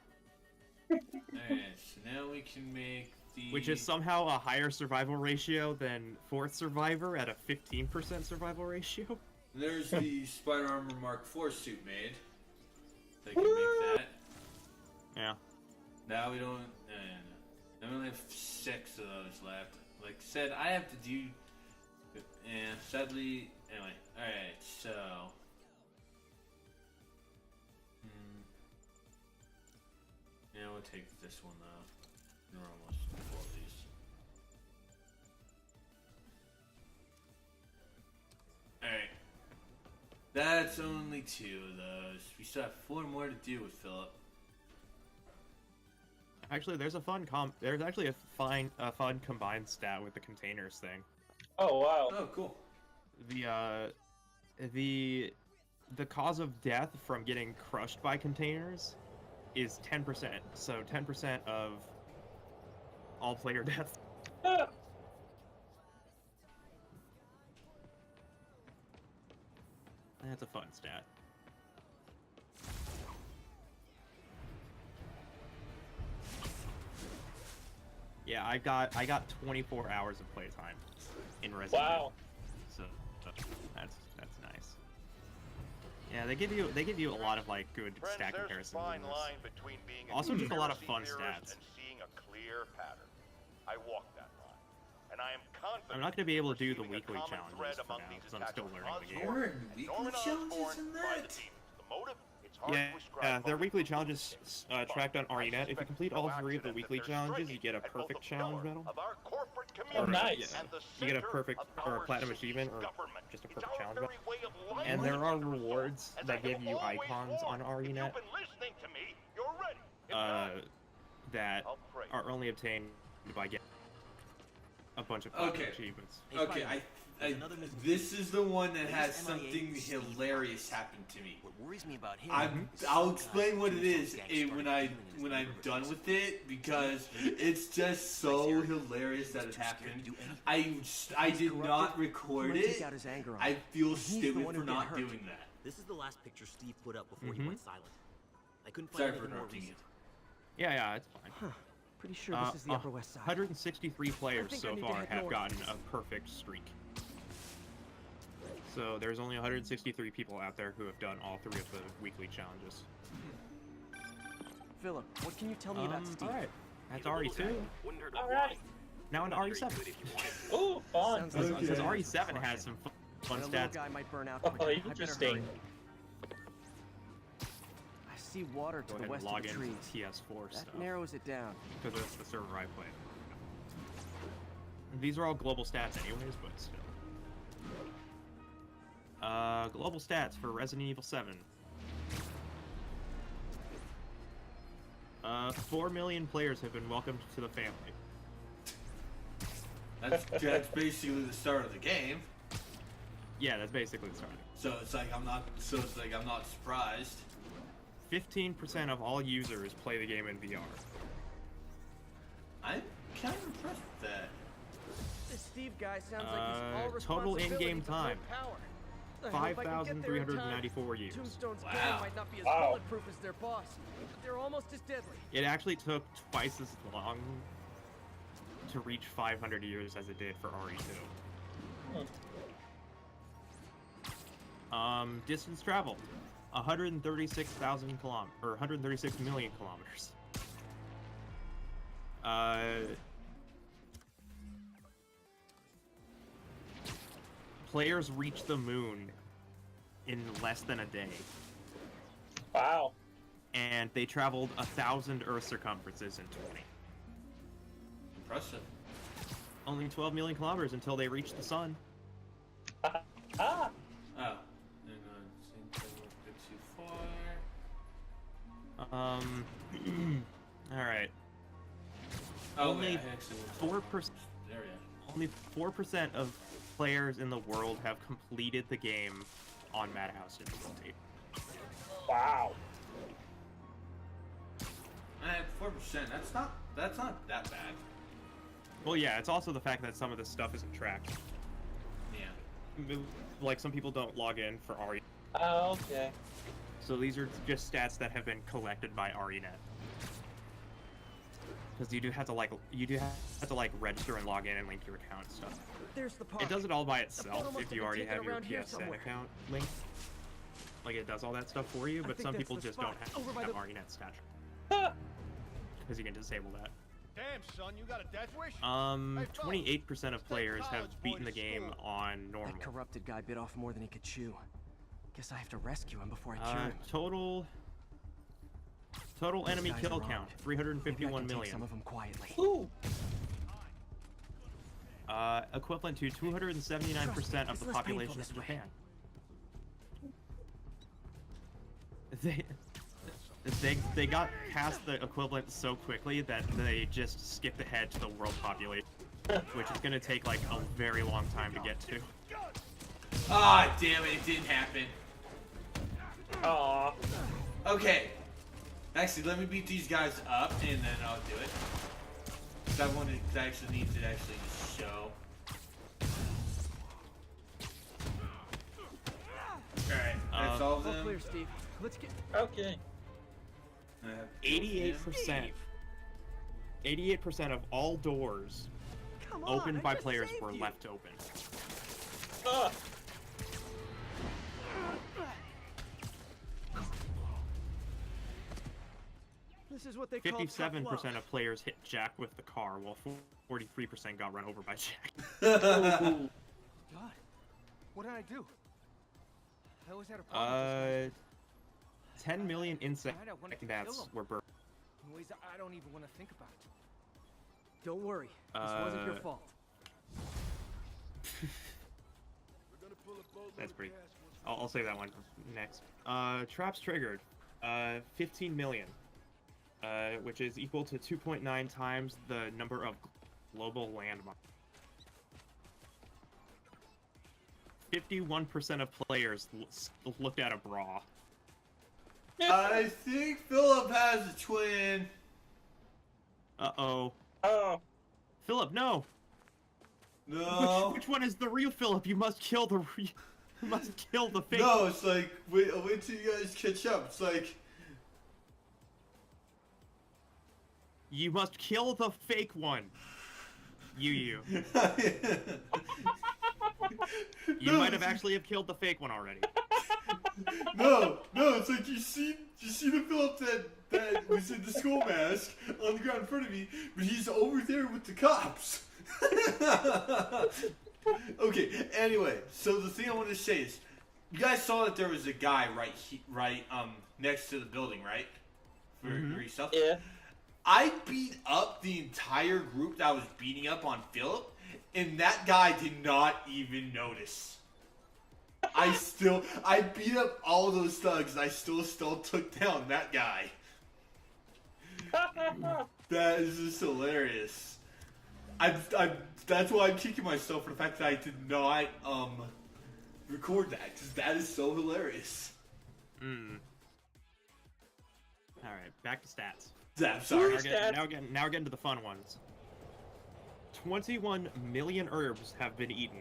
Alright, so now we can make the... Which is somehow a higher survival ratio than Fourth Survivor at a 15% survival ratio. There's the Spider Armor Mark IV suit made. They can make that. Yeah. Now we don't... No. We only have 6 of those left. Like I said, I have to do... And sadly... Anyway, alright, so... Yeah, we'll take this one though. We're almost full of these. Alright. That's only 2 of those. We still have 4 more to do with Philip. Actually, there's actually a fun combined stat with the containers thing. Oh wow. Oh cool. The cause of death from getting crushed by containers is 10%. So 10% of all player deaths. That's a fun stat. Yeah, I got 24 hours of playtime in Resident Evil. Wow. So that's nice. Yeah, they give you a lot of like good Friends, stat there's comparisons. a fine in this. line between being Also, just a lot of fun conspiracy theorist stats. and seeing a clear pattern. I walk that line, and I am confident. I'm not gonna be able to do the perceiving a weekly common challenges thread for among now these because I'm still attachments. learning the game. There were And weekly Norman challenges Osborn in by that? the demons. The motive? It's hard Yeah, to ascribe their motive weekly to challenges specific tracked on but I RENet. If you suspect complete no all 3 of the accident weekly that they're challenges, you striking get a at both perfect the challenge pillar medal. of our corporate Or, community nice. and the you get a center perfect of or a our platinum city's achievement or government. just a It's perfect our challenge very medal. way of life And there are as a result. rewards As that I give have you always icons on warned, if RENet you've been listening to me, you're ready. If not, that I'll pray. are only obtained by getting a bunch of platinum achievements. Okay, I This is the one that has This something MIA Steve hilarious happen to me. What worries me about him? I'll explain what it is when I'm done with it, because it's just so hilarious that it happened. I did not record it. I feel stupid for not doing that. This is the last picture Steve put up before he went silent. I couldn't find Sorry for anything more interrupting you. recent. Yeah, it's fine. Huh. Pretty sure this is the Upper West Side. 163 players think I so need to far head have north. gotten a perfect streak. So there's only 163 people out there who have done all 3 of the weekly challenges. Philip, what can you tell me about Steve? Alright, that's RE2. Alright. Now into RE7. Oh, fun. Sounds like Because he's RE7 has some fun That little stats. guy might burn out Oh, quickly. I better interesting. hurry. I see water to Go the ahead and west of log the into trees. TS4 That stuff. narrows it down. Because that's the server I play. These are all global stats anyways, but still. Global stats for Resident Evil 7. 4 million players have been welcomed to the family. That's basically the start of the game. Yeah, that's basically the start. So it's like I'm not surprised. 15% of all users play the game in VR. I'm kind of impressed with that. This Steve guy sounds like he's all Total responsibility in-game for no time. power. I hope I can get there in time. 5,394 years. Tombstone's Wow. gang might not be as Wow. bulletproof as their boss, but they're almost as deadly. It actually took twice as long to reach 500 years as it did for RE2. Distance traveled, 136,000 kilometers, or 136 million kilometers. Players reached the moon in less than a day, Wow. and they traveled 1,000 Earth circumferences in 20. Impressive. Only 12 million kilometers until they reached the sun. Ah. Oh. And seems like we're a bit too far. All right. Only Only 4%. There we go. Only 4% of players in the world have completed the game on Madhouse difficulty. Wow. 4%. That's not that bad. Well, yeah, it's also the fact that some of this stuff isn't tracked. Yeah. Like, some people don't log in for RE. Oh, okay. So these are just stats that have been collected by RENet. Because you do have to register and log in and link your account and stuff. There's the park. It does it all by The itself photo must if have you been already taken have your around here PSN somewhere. account linked. Like, it does all that stuff for you, I but think some that's people the just spot, don't over by have the- RENet stats. Because you can disable that. Damn, son, you got a death wish? Hey, fellas, 28% of players have college boy beaten the to game school. on normal. That corrupted guy bit off more than he could chew. Guess I have to rescue him before I cure him. Total These enemy guys kill are count, armed. 351 Maybe I can take million. some of them quietly. Ooh. Equivalent to 279% of It's the less population painful of this way. Japan. They got past the equivalent so quickly that they just skipped ahead to the world population, which is going to take like a very long time to get to. Ah, damn it! It didn't happen. Aw. Okay. Actually, let me beat these guys up, and then I'll do it. 'Cause I actually need to actually just show. Alright, that's all of All them. clear, Steve. Let's get. Okay. 88%. 88% of all doors Come on, opened I by just players saved were you. left open. Ah. This is what they call 57% of players hit Jack with the car, while 43% got run over by Jack. God, what did I do? I always had a problem. 10 million insect Tonight I wanted to bats kill 'em. were burned. In ways I don't even want to think about. Don't worry, this wasn't your fault. That's pretty. I'll say that one next. Traps triggered. 15 million. Which is equal to 2.9 times the number of global landmarks. 51% of players looked at a bra. I think Philip has a twin. Uh-oh. Oh. Philip, no! No. Which one is the real Philip? You must kill the you must kill the fake. No, it's like, wait till you guys catch up. It's like... You must kill the fake one. You. You might have actually killed the fake one already. No, it's like you see the Philip that was in the school mask on the ground in front of me, but he's over there with the cops. Okay, anyway, so the thing I want to say is, you guys saw that there was a guy right next to the building, right? For yourself? Yeah. I beat up the entire group that was beating up on Philip, and that guy did not even notice. I beat up all those thugs, and I still took down that guy. That is just hilarious. That's why I'm kicking myself for the fact that I did not record that, because that is so hilarious. All right, back to stats. I'm sorry. Now getting to the fun ones. 21 million herbs have been eaten.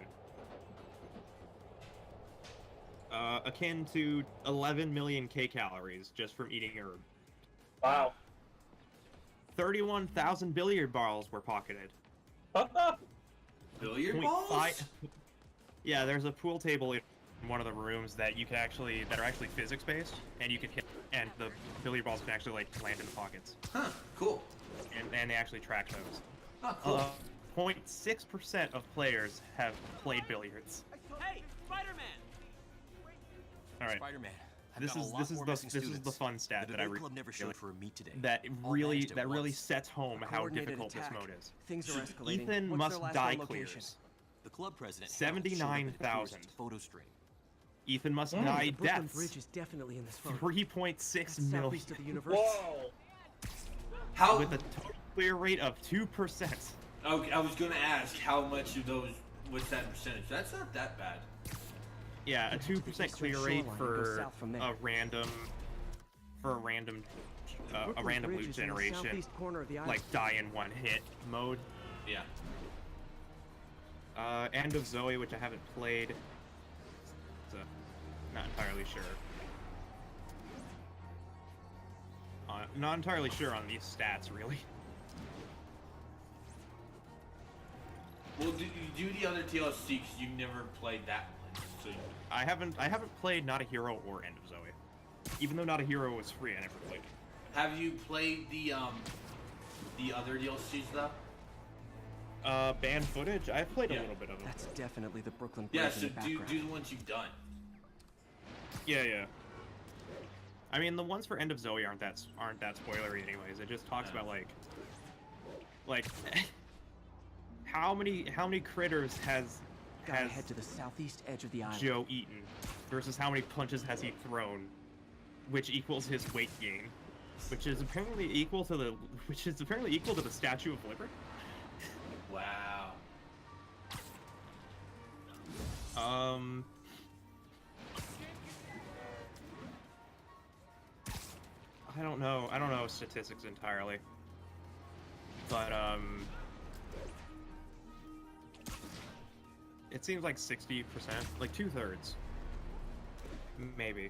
Akin to 11 million kcals just from eating herb. Wow. 31,000 billiard balls were pocketed. Billiard balls? Yeah, there's a pool table in one of the rooms that you can that are actually physics based, and you can hit, and the billiard balls can actually like land in the pockets. Huh, cool. And they actually track those. Oh, cool. 0.6% of players have played billiards. Hey, Spider-Man! All right. Spider-Man. This is the fun stat that I club never showed for a meet today. that really sets home how difficult this mode is. Things are escalating. Ethan What's must their last die known location? clears. The club president 79,000. photo stream. Ethan must die The Brooklyn deaths. Bridge is definitely in this photo. 3.6 million. Southeast of the universe. Whoa. How? With a total clear rate of 2%. Okay, I was gonna ask how much of those. What's that percentage? That's not that bad. Yeah, a 2% clear rate shoreline for goes south from there. a random Brooklyn Bridge loot is in the generation, southeast corner of the island. like die in one hit mode. Yeah. End of Zoe, which I haven't played. So, not entirely sure. Not entirely sure on these stats, really. Well, do you do the other DLC because you never played that one? So I haven't played Not a Hero or End of Zoe. Even though Not a Hero was free, I never played it. have you played the other DLCs though? Banned footage? I've played a Yeah. little bit of them. That's definitely the Brooklyn Bridge Yeah, in so the do background. the ones you've done. Yeah. I mean, the ones for End of Zoe aren't that spoilery, anyways. It just talks about like how many critters has Gotta head to the southeast edge of the island. Joe eaten versus how many punches has he thrown, which equals his weight gain, which is apparently equal to the Statue of Liberty. Wow. I don't know statistics entirely, but it seems like 60%, like 2/3, maybe.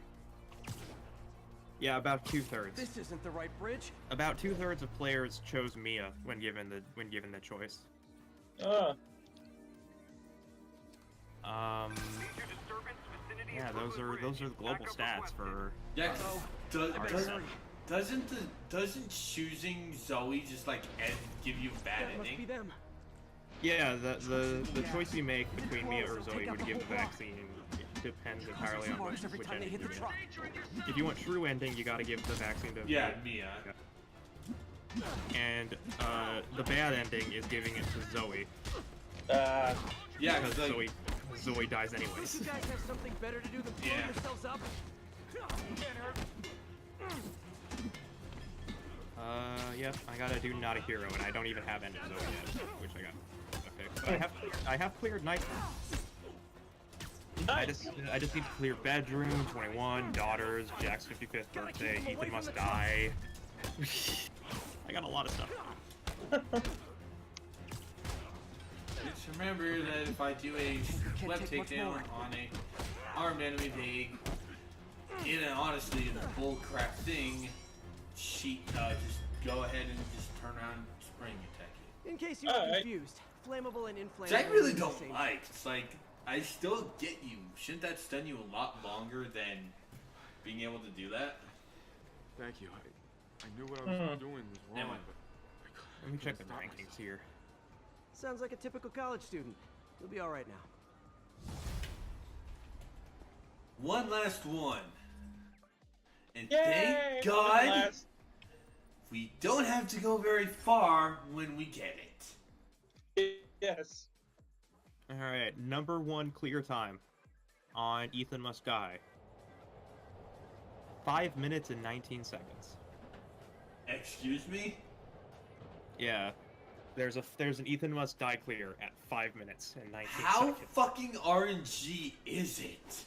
Yeah, about 2/3. This isn't the right bridge. About 2/3 of players chose Mia when given the choice. Yeah, those are the global stats for. Yeah. Doesn't choosing Zoe just like give you a bad That must be ending? them. Yeah, the choice you make between Mia or Zoe would give the vaccine. It depends entirely on which ending you get. If you want true ending, you gotta give the vaccine to Mia. And the bad ending is giving it to Zoe. Yeah, because like, Zoe dies anyways. You guys have something better to do than blow yourselves up? Yep, I gotta do Not a Hero, and I don't even have End of Zoe yet, which I got fixed. But I have cleared Nightfall. I just need to clear bedroom, 21, daughters, Jack's 55th birthday, Ethan must die. I got a lot of stuff. Just remember that if I do a web takedown on a armed enemy, they, honestly, in a bullcrap thing, just go ahead and just turn around and spring attack you. In case you were confused, flammable and inflammable. Which I really don't like. It's like, I still get you. Shouldn't that stun you a lot longer than being able to do that? Thank you. I knew what I was doing was wrong, but let me check the rankings here. Sounds like a typical college student. You'll be all right now. One last one. And Yay! thank God we don't have to go very far when we get it. Yes. Alright, number 1 clear time on Ethan Must Die. 5 minutes and 19 seconds. Excuse me? Yeah. There's an Ethan Must Die clear at 5 minutes and 19 How seconds. fucking RNG is it?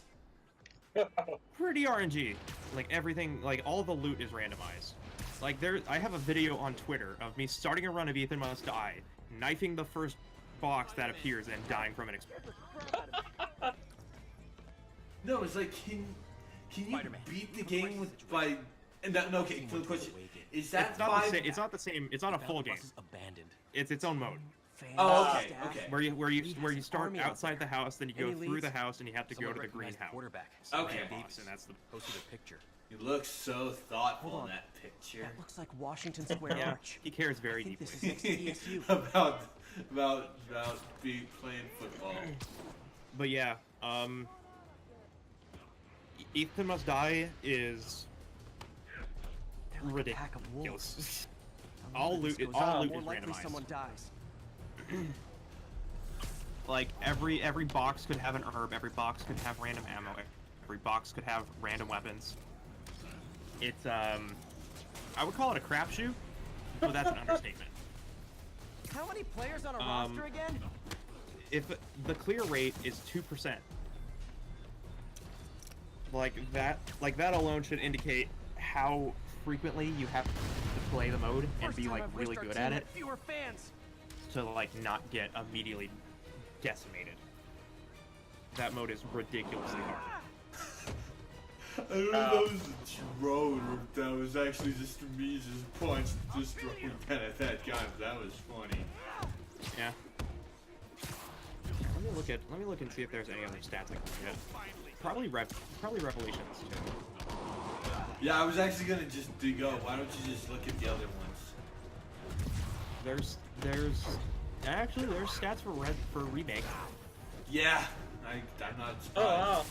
Pretty RNG. Like everything, like all the loot is randomized. Like I have a video on Twitter of me starting a run of Ethan Must Die, knifing the first box that appears and dying from an explosion. No, it's like, can you beat the game by... And that, no, okay, so the question, is that it's not the same, it's not a full game. It's its own mode. Oh, okay, okay. Where you start outside the house, then you go through the house, and you have to go to the greenhouse. Okay, boss, and that's the posted a picture. You look so thoughtful in that picture. That looks like Washington Square yeah, Arch. he cares very I think deeply. this is next to ESU. about playing football. But yeah, Ethan Must Die is ridiculous. all loot is randomized. Someone dies. Like every box could have an herb, every box could have random ammo, every box could have random weapons. It's I would call it a crapshoot, but that's an understatement. How many players on a roster again? If the clear rate is 2%, like that alone should indicate how frequently you have to play the mode and be like really good at it. Fewer fans. To like not get immediately decimated. That mode is ridiculously hard. I don't know if that was a drone or if that was actually just me just throwing that at that guy, but that was funny. Yeah. Let me look and see if there's any other stats I can get. Probably Revelations too. Yeah, I was actually gonna just dig up. Why don't you just look at the other ones? There's stats for remake. Yeah, I'm not surprised. Oh, wow.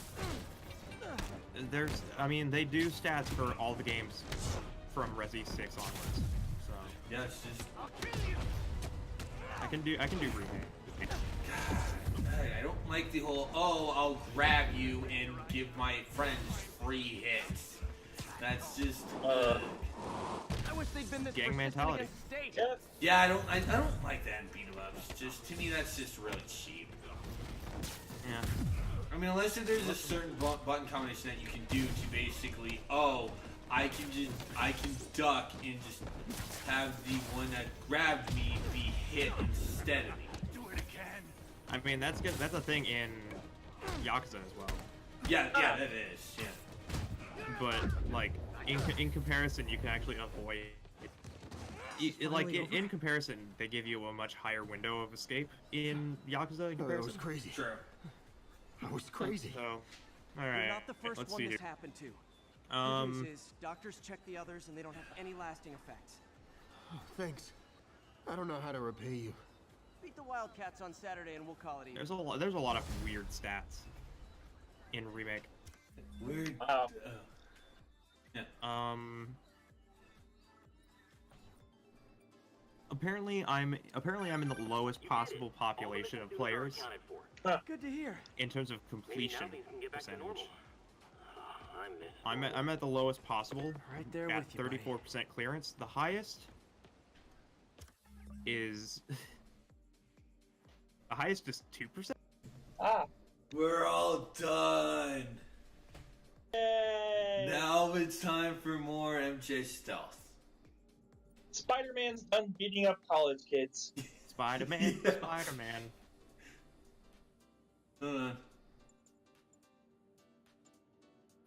They do stats for all the games from Resi 6 onwards. So yeah, it's just I can do remake. I don't like the whole I'll grab you and give my friends free hits. That's just I wish they'd been this gang mentality. Yeah, I don't like that in beat 'em ups. Just to me, that's just really cheap. Yeah. I mean, unless there's a certain button combination that you can do to basically, I can duck and just have the one that grabbed me be hit instead of me. Do it again. I mean, that's good. That's a thing in Yakuza as well. Yeah, that is. Yeah. But like in comparison, you can actually avoid. In comparison, they give you a much higher window of escape in Yakuza. In comparison, That was crazy. Sure. That was crazy. So, all You're right. not the first Let's one see this here. happened to. Good news is, doctors check the others and they don't have any lasting effects. Oh, thanks. I don't know how to repay you. Beat the Wildcats on Saturday and we'll call it even. There's a lot of weird stats in remake. Weird. Wow. Apparently I'm in the lowest possible population of players Good to hear. in terms of completion percentage. I miss I'm at the lowest possible Right there at with you, 34% clearance. The highest is 2%. We're all done. Yay! Now it's time for more MJ Stealth. Spider-Man's done beating up college kids. Spider-Man, Yeah. Spider-Man. Hold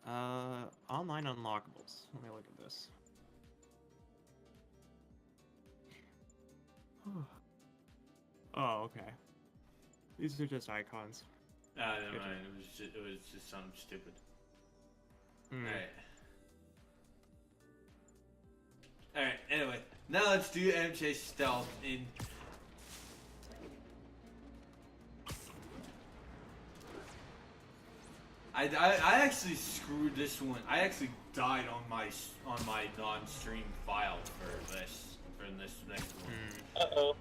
on. Online unlockables. Let me look at this. Oh, okay. These are just icons. Ah, never mind. It was just something stupid. Alright. Alright, anyway. Now let's do MJ Stealth in... I actually screwed this one. I actually died on my non-stream file for this next one. Uh-oh.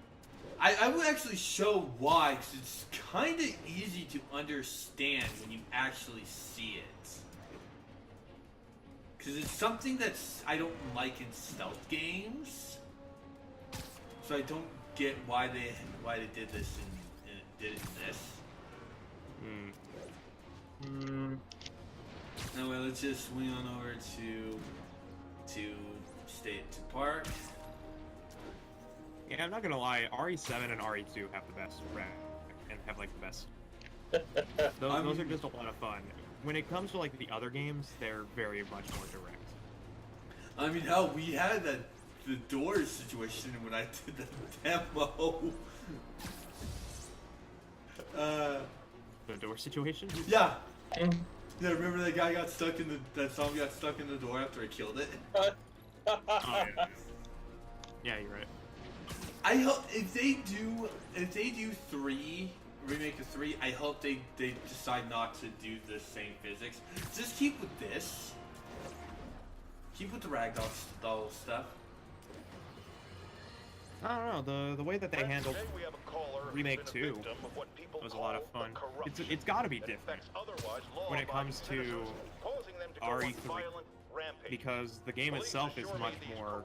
I would actually show why, because it's kind of easy to understand when you actually see it. Because it's something that's I don't like in stealth games, so I don't get why they did this and did it in this. Anyway, let's just swing on over to State Park. Yeah, I'm not gonna lie, RE7 and RE2 have the best rec and have like the best. Those are just a lot of fun. When it comes to like the other games, they're very much more direct. I mean, hell, we had the Doors situation when I did the demo. The door situation? Yeah. Yeah, remember that guy got stuck in that zombie got stuck in the door after I killed it? Oh, yeah. Yeah, you're right. I hope if they do remake of 3, I hope they decide not to do the same physics. Just keep with this. Keep with the ragdoll stuff. I don't know, the way that they handled Remake 2 was a lot of fun. It's gotta be different when it comes to RE3, because the game itself is much more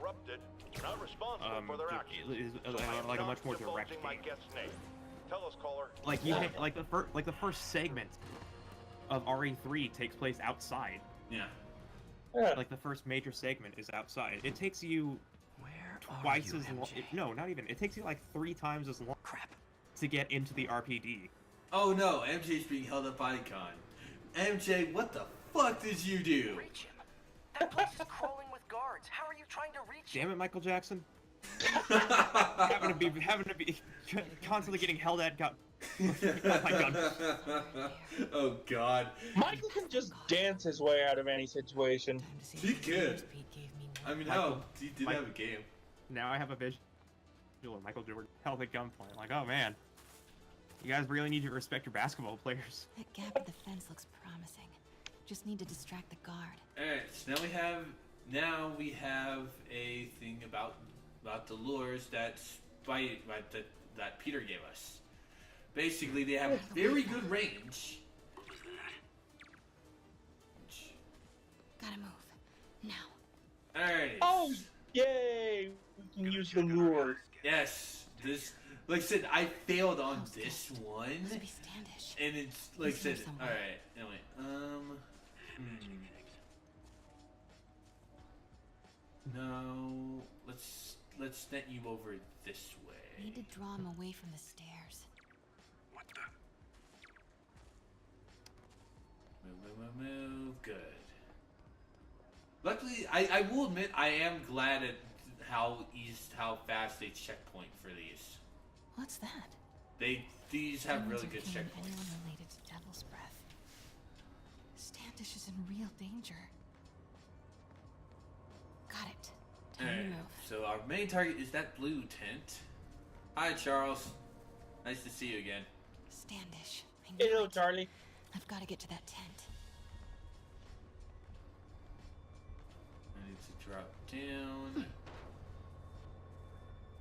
like a much more direct game. Like you hit, like the first segment of RE3 takes place outside. Yeah. Like the first major segment is outside. It takes you twice as long. No, not even. It takes you like 3 times as long. Crap. To get into the RPD. Oh no, MJ's being held up by Con. MJ, what the fuck did you do? Reach him. That place is crawling with guards. How are you trying to reach him? Damn it, Michael Jackson. having to be constantly getting held at gun. Oh my god. Oh god. Michael can just dance his way out of any situation. He could. I mean, hell, he did have a game. Now I have a visual of Michael Jordan held at gunpoint. Like, oh man, you guys really need to respect your basketball players. That gap in the fence looks promising. Just need to distract the guard. Alright, so now we have a thing about the lures that Peter gave us. Basically, they have very good range. Gotta move. Now. Alright. Oh, yay! We can use the lure. Yes. This, like I said, I failed on this one. Must be Standish. And it's, like I said, alright. Anyway, No, let's send you over this way. Need to draw him away from the stairs. What the? Move. Good. Luckily, I will admit I am glad at how fast they checkpoint for these. What's that? These have really good Anyone checkpoints. Anyone related to Devil's Breath. Standish is in real danger. Got it. Time to Alright, move. so our main target is that blue tent. Hi, Charles. Nice to see you again. Standish. I knew Hello, it. Charlie. I've got to get to that tent. I need to drop down.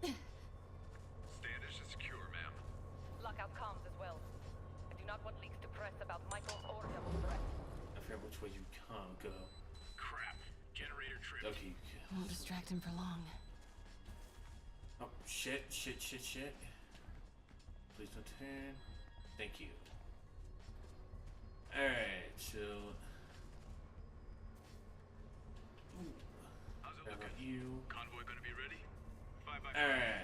Standish is secure, ma'am. Lockout comms as well. I do not want leaks to press about Michael or Devil's Breath. I forget which way you can't go. Crap. Generator tripped. Okay. Won't distract him for long. Oh, shit. Please don't turn. Thank you.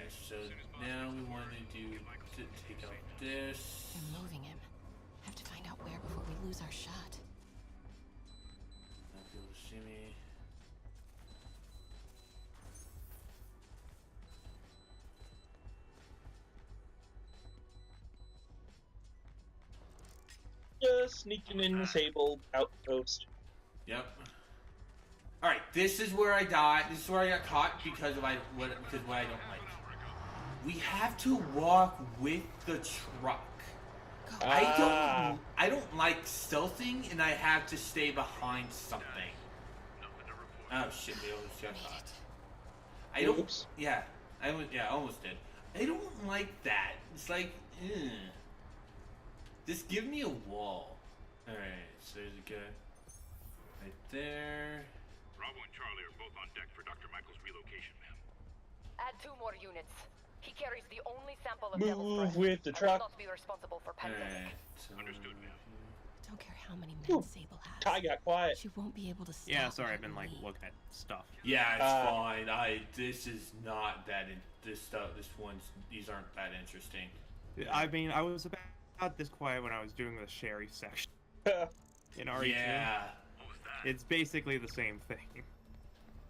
Alright, so now we want to take out this. They're moving him. Have to find out where before we lose our shot. Not be able to see me. Just sneaking in Sable outpost. Yep. Alright, this is where I died. This is where I got caught because of what I don't like. We have to walk with the truck. I don't like stealthing, and I have to stay behind something. Oh shit, they almost got caught. I don't. Oops. Yeah, I almost did. I don't like that. It's like, just give me a wall. All right, so there's a guy right there. Bravo and Charlie are both on deck for Dr. Michael's relocation, ma'am. Add 2 more units. He carries the only sample of Move Devil's Breath. with the I truck. will not be responsible for pandemic. Alright, so Understood, ma'am. Don't care how many men Sable has. Ty got quiet. She won't be able to stop. Yeah, sorry, I've what been like we- looking at stuff. yeah, it's fine. This is not that. This stuff. These aren't that interesting. I mean, I was about this quiet when I was doing the Sherry section in RE2. Yeah. It's basically the same thing.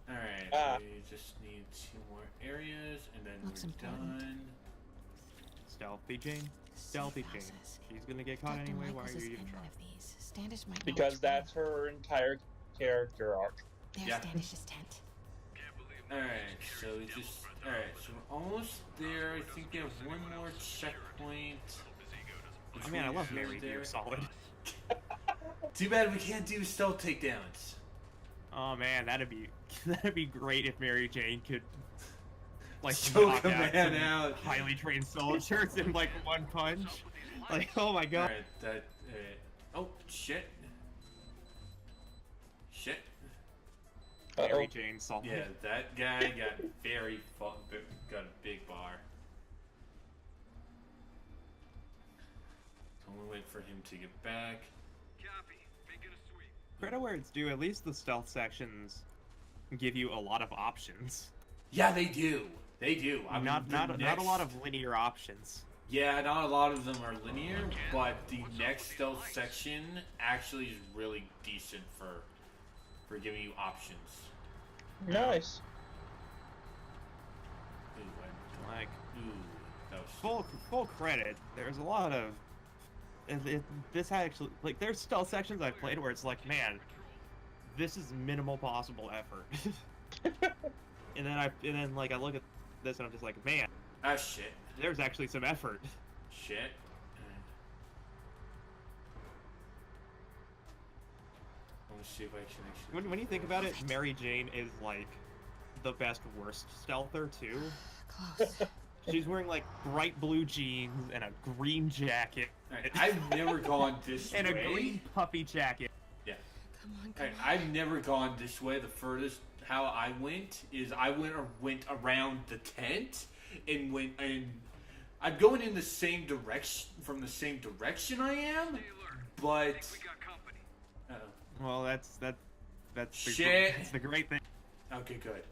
All right. We just need 2 more areas, and then Looks we're important. done. Stealthy Jane. Stealthy Jane. houses. She's gonna get caught Dr. anyway. Why Michaels are is you even in trying? one of these. Standish might know Because which that's her entire character arc. There's Yeah. Standish's tent. Alright, so we just. Alright, so we're almost there. I think we have one more checkpoint. I mean, I love Usually Mary there. Dear Solid. Too bad we can't do stealth takedowns. Oh man, that'd be great if Mary Jane could like Choke knock a man some out. highly trained soldiers in like one punch. Like, oh my god. Alright, oh, shit. Shit. Mary Jane Solid. Yeah, that guy got got a big bar. So I'm gonna wait for him to get back. Credit where it's due, at least the stealth sections give you a lot of options. Yeah, they do. They do. I mean, Not a next- lot of linear options. Yeah, not a lot of them are linear, but the next stealth section actually is really decent for giving you options. Nice. Ooh, Like, that was full credit. There's a lot of this actually, like, there's stealth sections I've played where it's like, man, this is minimal possible effort. and then like I look at this and I'm just like, man, shit. There's actually some effort. Shit. Let me see if I can actually. When you think about it, Mary Jane is like the best worst stealther too. Close. She's wearing like bright blue jeans and a green jacket. Right, I've never gone this and way. a green puffy jacket. Yeah. Come on, Alright, I've never gone this way. The furthest how I went is I went around the tent and I'm going in the same direction from the same direction I am, but Well, that's Shit. That's the great thing. Okay, good.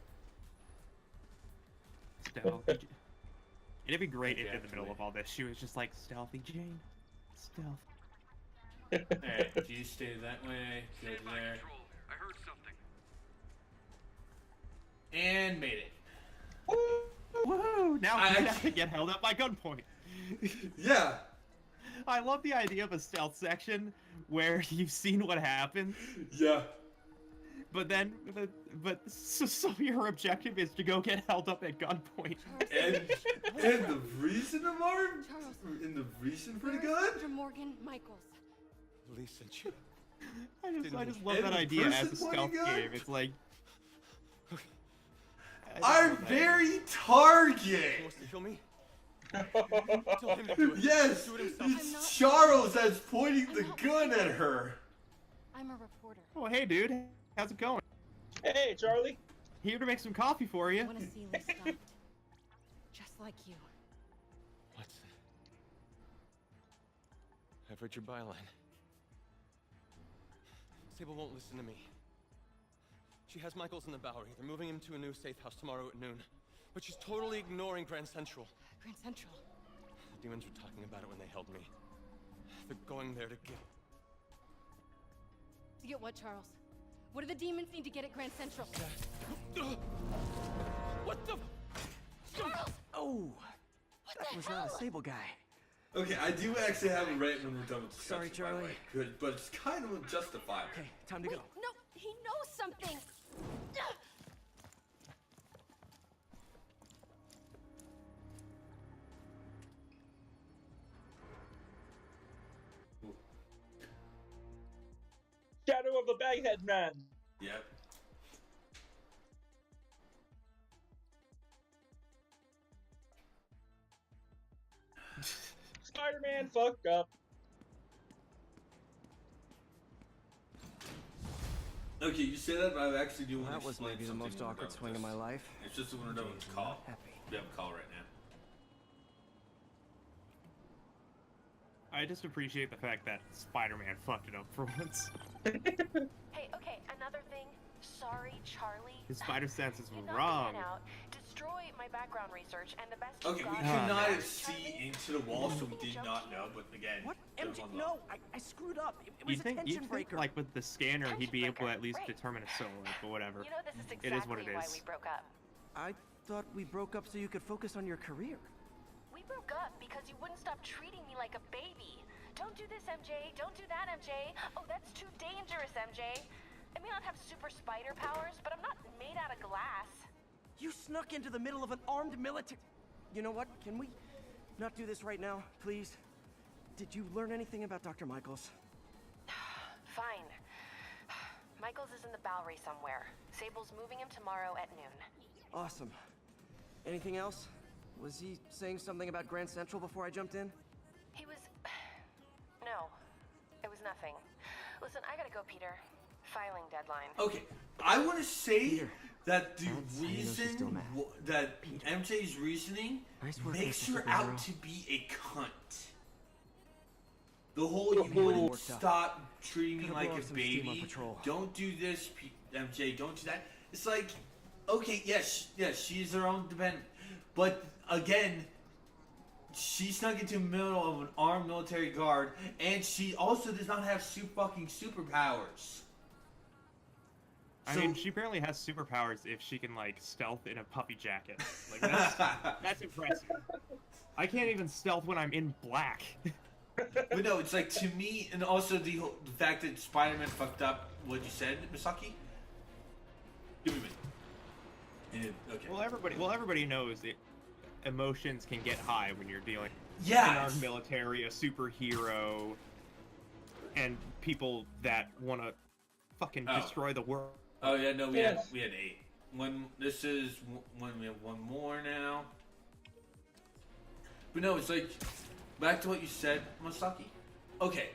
Stealthy. It'd be great if Okay, in the middle of all this she was just like, Stealthy Jane, stealth. Alright, if you stay that way, go there. I heard something. And made it. Woohoo! Now I have to get held up by gunpoint. Yeah. I love the idea of a stealth section where you've seen what happens. Yeah. But then, so your objective is to go get held up at gunpoint. And the reason of our the reason for the gun? Dr. Morgan Michaels. Lee sent you. I just love that idea as a stealth game. It's like Our very target. He wants to kill me? Tell him to do it. Yes, Do it himself. it's Charles that's pointing the gun at her. I'm a reporter. Oh, hey, dude. How's it going? Hey, Charlie. Here to make some coffee for you. I want to see Lee stopped. Just like you. Watson. I've read your byline. Sable won't listen to me. She has Michaels in the Bowery. They're moving him to a new safe house tomorrow at noon. But she's totally ignoring Grand Central. Grand Central. The demons were talking about it when they held me. They're going there to get... To get what, Charles? What do the demons need to get at Grand Central? What the... Charles! Oh! That was not a Sable guy. Okay, I do actually have a rate when we're done with discussion. Sorry, Charlie. by the way. Good, but it's kind of justifiable. Okay, time to Wait, go. no, he knows something! Shadow of the Baghead Man. Yep. Spider-Man fucked up. Okay, you say that, but I actually do want to That was explain maybe the something most when we're awkward done swing with of my this. life. It's just when we're done with the call. Happy. We have a call right now. I just appreciate the fact that Spider-Man fucked it up for once. Hey, okay, another thing. Sorry, Charlie. His spider sense is Did not wrong. pan out, destroy my background research, and the best Okay, you've we got could is not Charlie. see into the wall, so we did not know. But again, What? good MJ, one, no! I screwed up. It was You'd a think, tension breaker. like with the scanner, he'd be able to at least Right. determine a silhouette, but whatever. You know, this is It is what exactly it why is. we broke up. I thought we broke up so you could focus on your career. We broke up because you wouldn't stop treating me like a baby. Don't do this, MJ. Don't do that, MJ. Oh, that's too dangerous, MJ. I may not have super spider powers, but I'm not made out of glass. You snuck into the middle of an armed military... You know what? Can we not do this right now, please? Did you learn anything about Dr. Michaels? Fine. Michaels is in the Bowery somewhere. Sable's moving him tomorrow at noon. Awesome. Anything else? Was he saying something about Grand Central before I jumped in? He was... No. It was nothing. Listen, I gotta go, Peter. Filing deadline. Okay, I want to say Peter, that the that's how you know she's still reason mad. that MJ's reasoning Nice work, makes Mr. her Superhero. out to be a cunt. The whole Oh, you man, wouldn't worked up. stop treating me Gotta like blow a off some steam on baby. patrol. Don't do this, MJ. Don't do that. It's like, okay, yes, she's her own dependent, but again, she snuck into the middle of an armed military guard, and she also does not have fucking superpowers. I So- mean, she apparently has superpowers if she can, like, stealth in a puffy jacket. Like, that's, that's impressive. I can't even stealth when I'm in black. But no, it's like, to me, and also the fact that Spider-Man fucked up what you said, Misaki. Give me a minute. Okay. Well, everybody knows that emotions can get high when you're dealing with Yeah. an armed military, a superhero, and people that want to fucking Oh. destroy the world. Oh yeah, no, we Yes. had 8. This is when we have one more now. But no, it's like back to what you said, Masaki. Okay,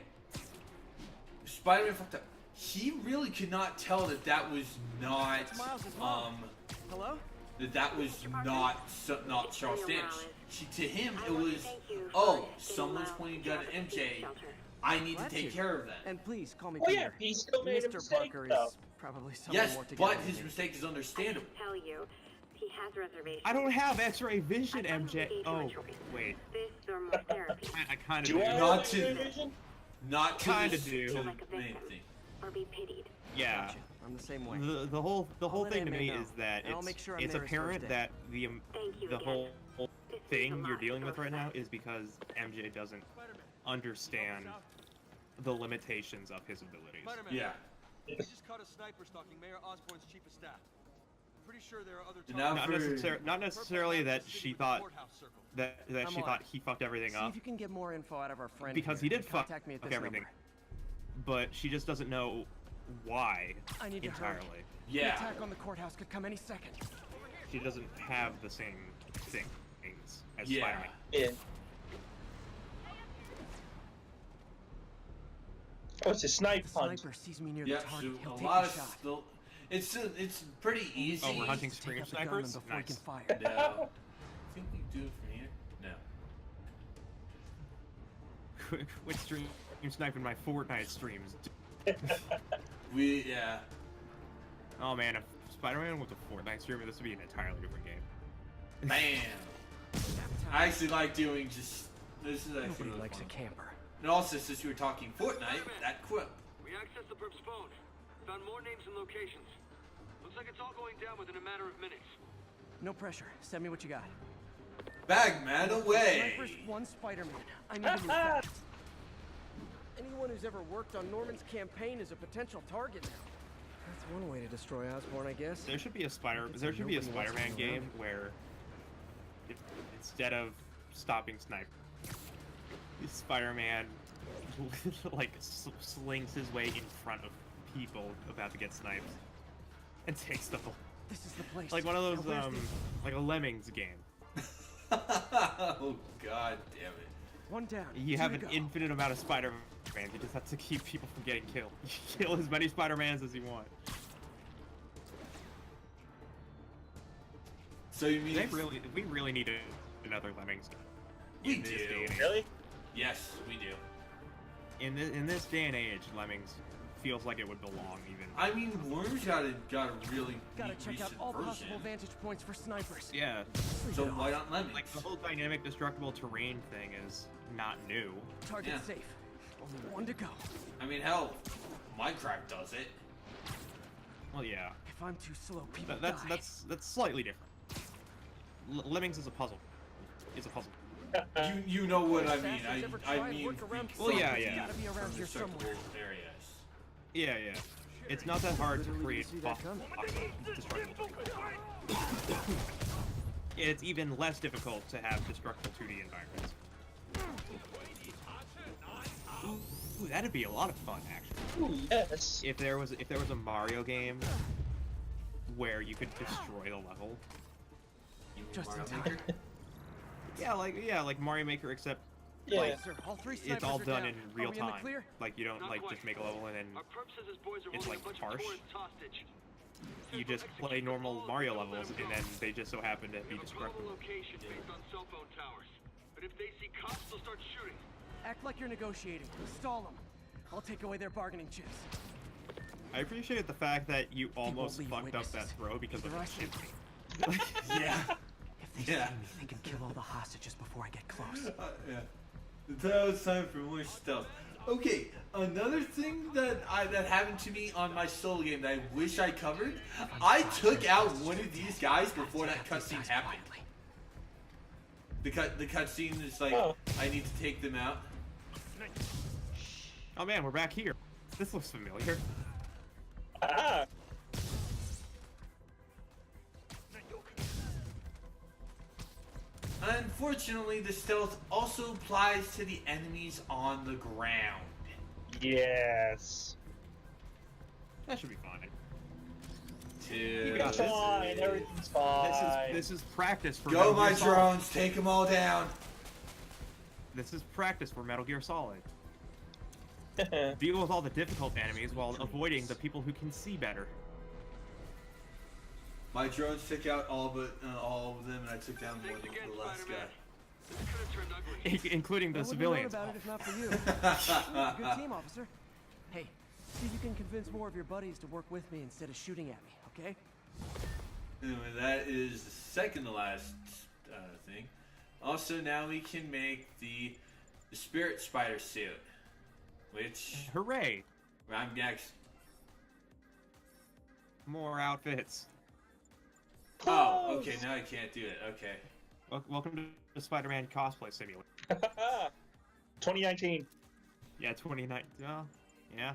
Spider-Man fucked up. He really could not tell that that was not It's Miles' mom. Hello? that was not Charles Dance. To him, it was, oh, someone's pointing a gun at MJ. I need to Glad take to. care of that. And please call me Oh Peter. yeah, he still made a Mr. mistake Parker though. is probably someone Yes, more together but than his me. mistake is understandable. Tell you, he has reservations. I don't have X-ray vision, I don't MJ. engage Oh, my choice. wait. This or more therapy. I kind Do of I do. Not have to- X-ray vision? Not to Kinda this- do. to Like a the main victim. thing. Or be pitied. Yeah. Gotcha. I'm the same way. The whole I'll let thing to Aunt me May know, is that and I'll make sure I'm it's there his apparent first day. that Thank you the again. whole This means a thing you're lot, dealing with both right of now us. is because MJ doesn't understand the limitations of his abilities. Spider-Man. Yeah. We just caught a sniper stalking Mayor Osborn's chief of staff. I'm pretty sure there are other Now targets. for- Not necessarily that she thought Courthouse circle. that I'm she on. thought he fucked everything See up, if you can get more info out of our friend because here he did and fuck contact me at up this everything. number. But she just doesn't know why I need to hurry. entirely. The Yeah. attack on the courthouse could come any second. She doesn't have the same things as Yeah. Spider-Man. Yeah. Oh, it's a snipe The hunt. sniper sees me near Yeah, the target. so He'll a take lot the of shot. still. It's pretty easy. Oh, we're hunting Take screen out the gunman snipers? before he can Nice. fire. No. I think we can do it from here. No. Which stream sniping my Fortnite streams? Yeah. Oh man, if Spider-Man was a Fortnite streamer, this would be an entirely different game. Bam. I actually like doing just. This is actually Nobody really likes fun. a camper. And also, since you were talking Fortnite, that quip. We accessed the perp's phone. Found more names and locations. Looks like it's all going down within a matter of minutes. No pressure. Send me what you got. Bagman away. Snipers, one Spider-Man. I need to move fast. Anyone who's ever worked on Norman's campaign is a potential target now. That's one way to destroy Osborn, I guess. There should be a Spider-Man game where instead of stopping Sniper, Spider-Man like slings his way in front of people about to get sniped and takes the whole. This is the place. Like one of those Now, where's like a Lemmings game. Oh god damn it. One down. You have an infinite amount of Spider-Man. You just have to keep people from getting killed. You kill as many Spider-Mans as you want. So you mean we really need another Lemmings game. We in this do. day and age. Really? Yes, we do. In this day and age, Lemmings feels like it would belong even. I mean, Worms got a really Gotta check out recent all version. possible vantage points for snipers. Yeah. So why not Lemmings? Like the whole dynamic destructible terrain thing is not new. Target Yeah. safe. Only one to go. I mean, hell, Minecraft does it. Well, yeah. If I'm too slow, people That's die. that's slightly different. Lemmings is a puzzle. It's a puzzle. You know what I mean? Assassins ever I try and mean, work around Well, yeah, something? yeah. Gotta be around here somewhere. areas. Yeah, yeah. It's not that hard to Literally create didn't see that coming. destructible. It's even less difficult to have destructible 2D environments. Ooh, that'd be a lot of fun, actually. Ooh, yes. If there was a Mario game where you could destroy the level. Just in Mario time. Maker? Yeah, like Mario Maker, except Yeah. Right, sir. All three it's snipers all are done down. in Are real we in the time. clear? Like you don't Not like quite. just make a level and then Our perp says his boys are it's holding like a bunch harsh. of tourists hostage. You just play normal Mario levels and then they just so happen to be We have a destructible. probable location based on cell phone towers. But if they see cops, they'll start shooting. Act like you're negotiating. Stall them. I'll take away their bargaining chips. I appreciate the fact that you almost leave fucked up that witnesses. throw because of Either I that shit. Yeah. If they Yeah. see me, they can kill all the hostages before I get close. Yeah. Now it's time for more stuff. Okay, another thing that happened to me on my solo game that I wish I covered. I took out one of these guys before that cutscene happened. The cutscene is like, I need to take them out. Oh man, we're back here. This looks familiar. Ah. Unfortunately, the stealth also applies to the enemies on the ground. Yes. That should be fine. Dude. got It's this. fine. Everything's fine. This is practice for Go, Metal my Gear Solid. drones, take them all down. This is practice for Metal Gear Solid. Deal with all the difficult enemies while avoiding the people who can see better. My drones took out all of them, and I took down more than the last guy. This could have turned ugly. Including the I wouldn't have known civilians. about it if not for you. Good team, officer. Hey, see if you can convince more of your buddies to work with me instead of shooting at me, okay? Anyway, that is the second to last thing. Also, now we can make the Spirit Spider suit, which Hooray! I'm next. More outfits. Oh, okay. Now I can't do it. Okay. Welcome to the Spider-Man cosplay simulator. 2019. Yeah, 29. Oh, yeah.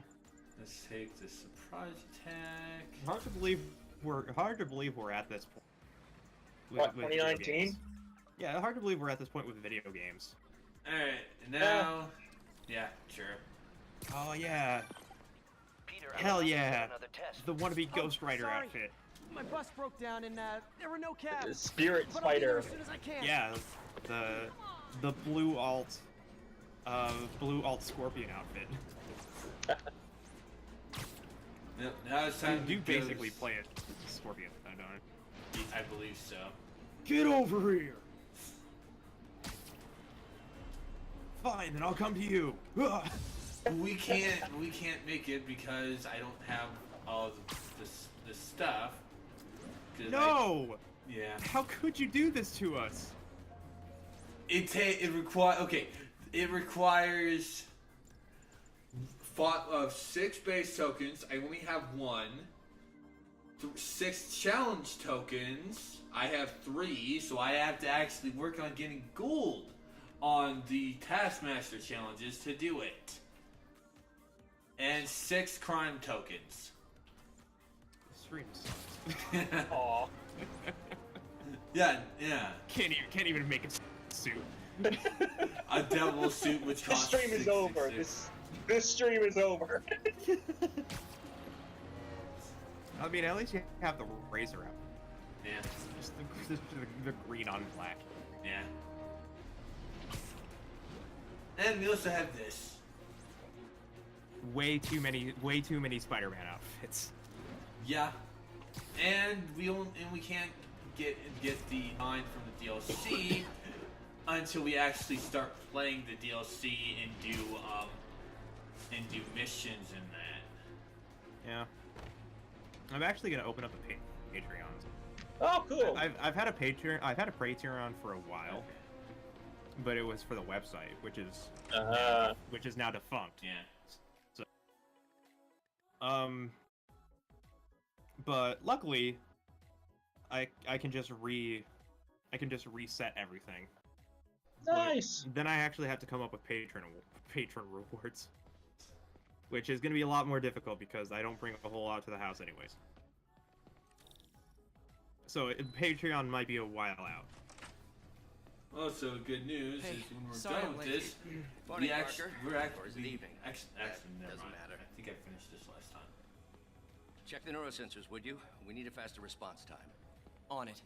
Let's take the surprise attack. Hard to believe we're at this point. What, with video 2019? games. Yeah, hard to believe we're at this point with video games. All right, now, yeah, sure. Oh yeah. Peter, Hell yeah. another test. The wannabe Ghost Rider sorry. outfit. My bus broke down and there were no cabs. Spirit But I'll be there Spider. as soon as I can. Yeah, the blue alt Scorpion outfit. Yep, now it's time You to basically go- play it Scorpion, don't I? I believe so. Get over here! Fine, then I'll come to you. Ugh. we can't make it because I don't have all the stuff. 'Cause No! Yeah. How could you do this to us? It requires 6 base tokens. I only have 1. 6 challenge tokens. I have 3, so I have to actually work on getting gold on the Taskmaster challenges to do it. And 6 crime tokens. Streams. Aw. Yeah. Can't even make a suit. A devil suit which This costs stream is over. This stream is over. I mean, at least you have the razor out. Yeah. Just the green on black. Yeah. And we also have this. Way too many Spider-Man outfits. Yeah. And we can't get the 9 from the DLC until we actually start playing the DLC and do missions in that. Yeah. I'm actually gonna open up a Patreon. Oh, cool. I've had a Patreon for a while, but it was for the website, which is now defunct. Yeah. So, but luckily, I can just reset everything. Nice. But then I actually have to come up with patron rewards, which is going to be a lot more difficult because I don't bring a whole lot to the house anyways. So Patreon might be a while out. Also, good news is when we're done with this, we're actually never mind. I think I finished this last time. Check the neurosensors, would you? We need a faster response time. On it.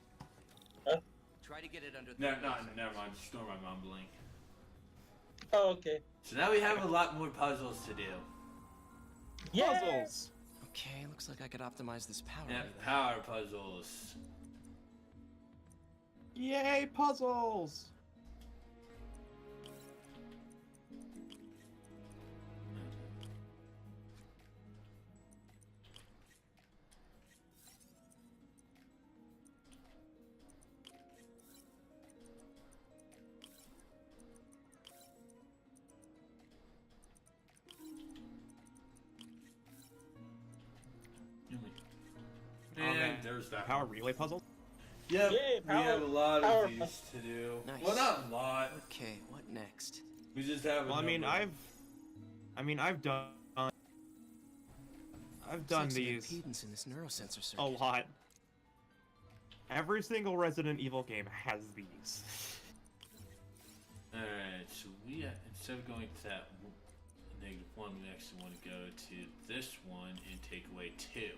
Huh? Try to get it under. Never mind. Just ignore my mumbling. Oh, okay. So now we have a lot more puzzles to do. Puzzles. Okay, looks like I could optimize this power. Yeah, power puzzles. Yay, puzzles! And there's that power relay puzzle. Yep, Yay, we have a lot of these to do. Nice. Well, not a lot. Okay, what next? We just have. Well, I've done these impedance in this neurosensor circuit. a lot. Every single Resident Evil game has these. Alright, so we instead of going to that -1, we actually want to go to this one and take away 2.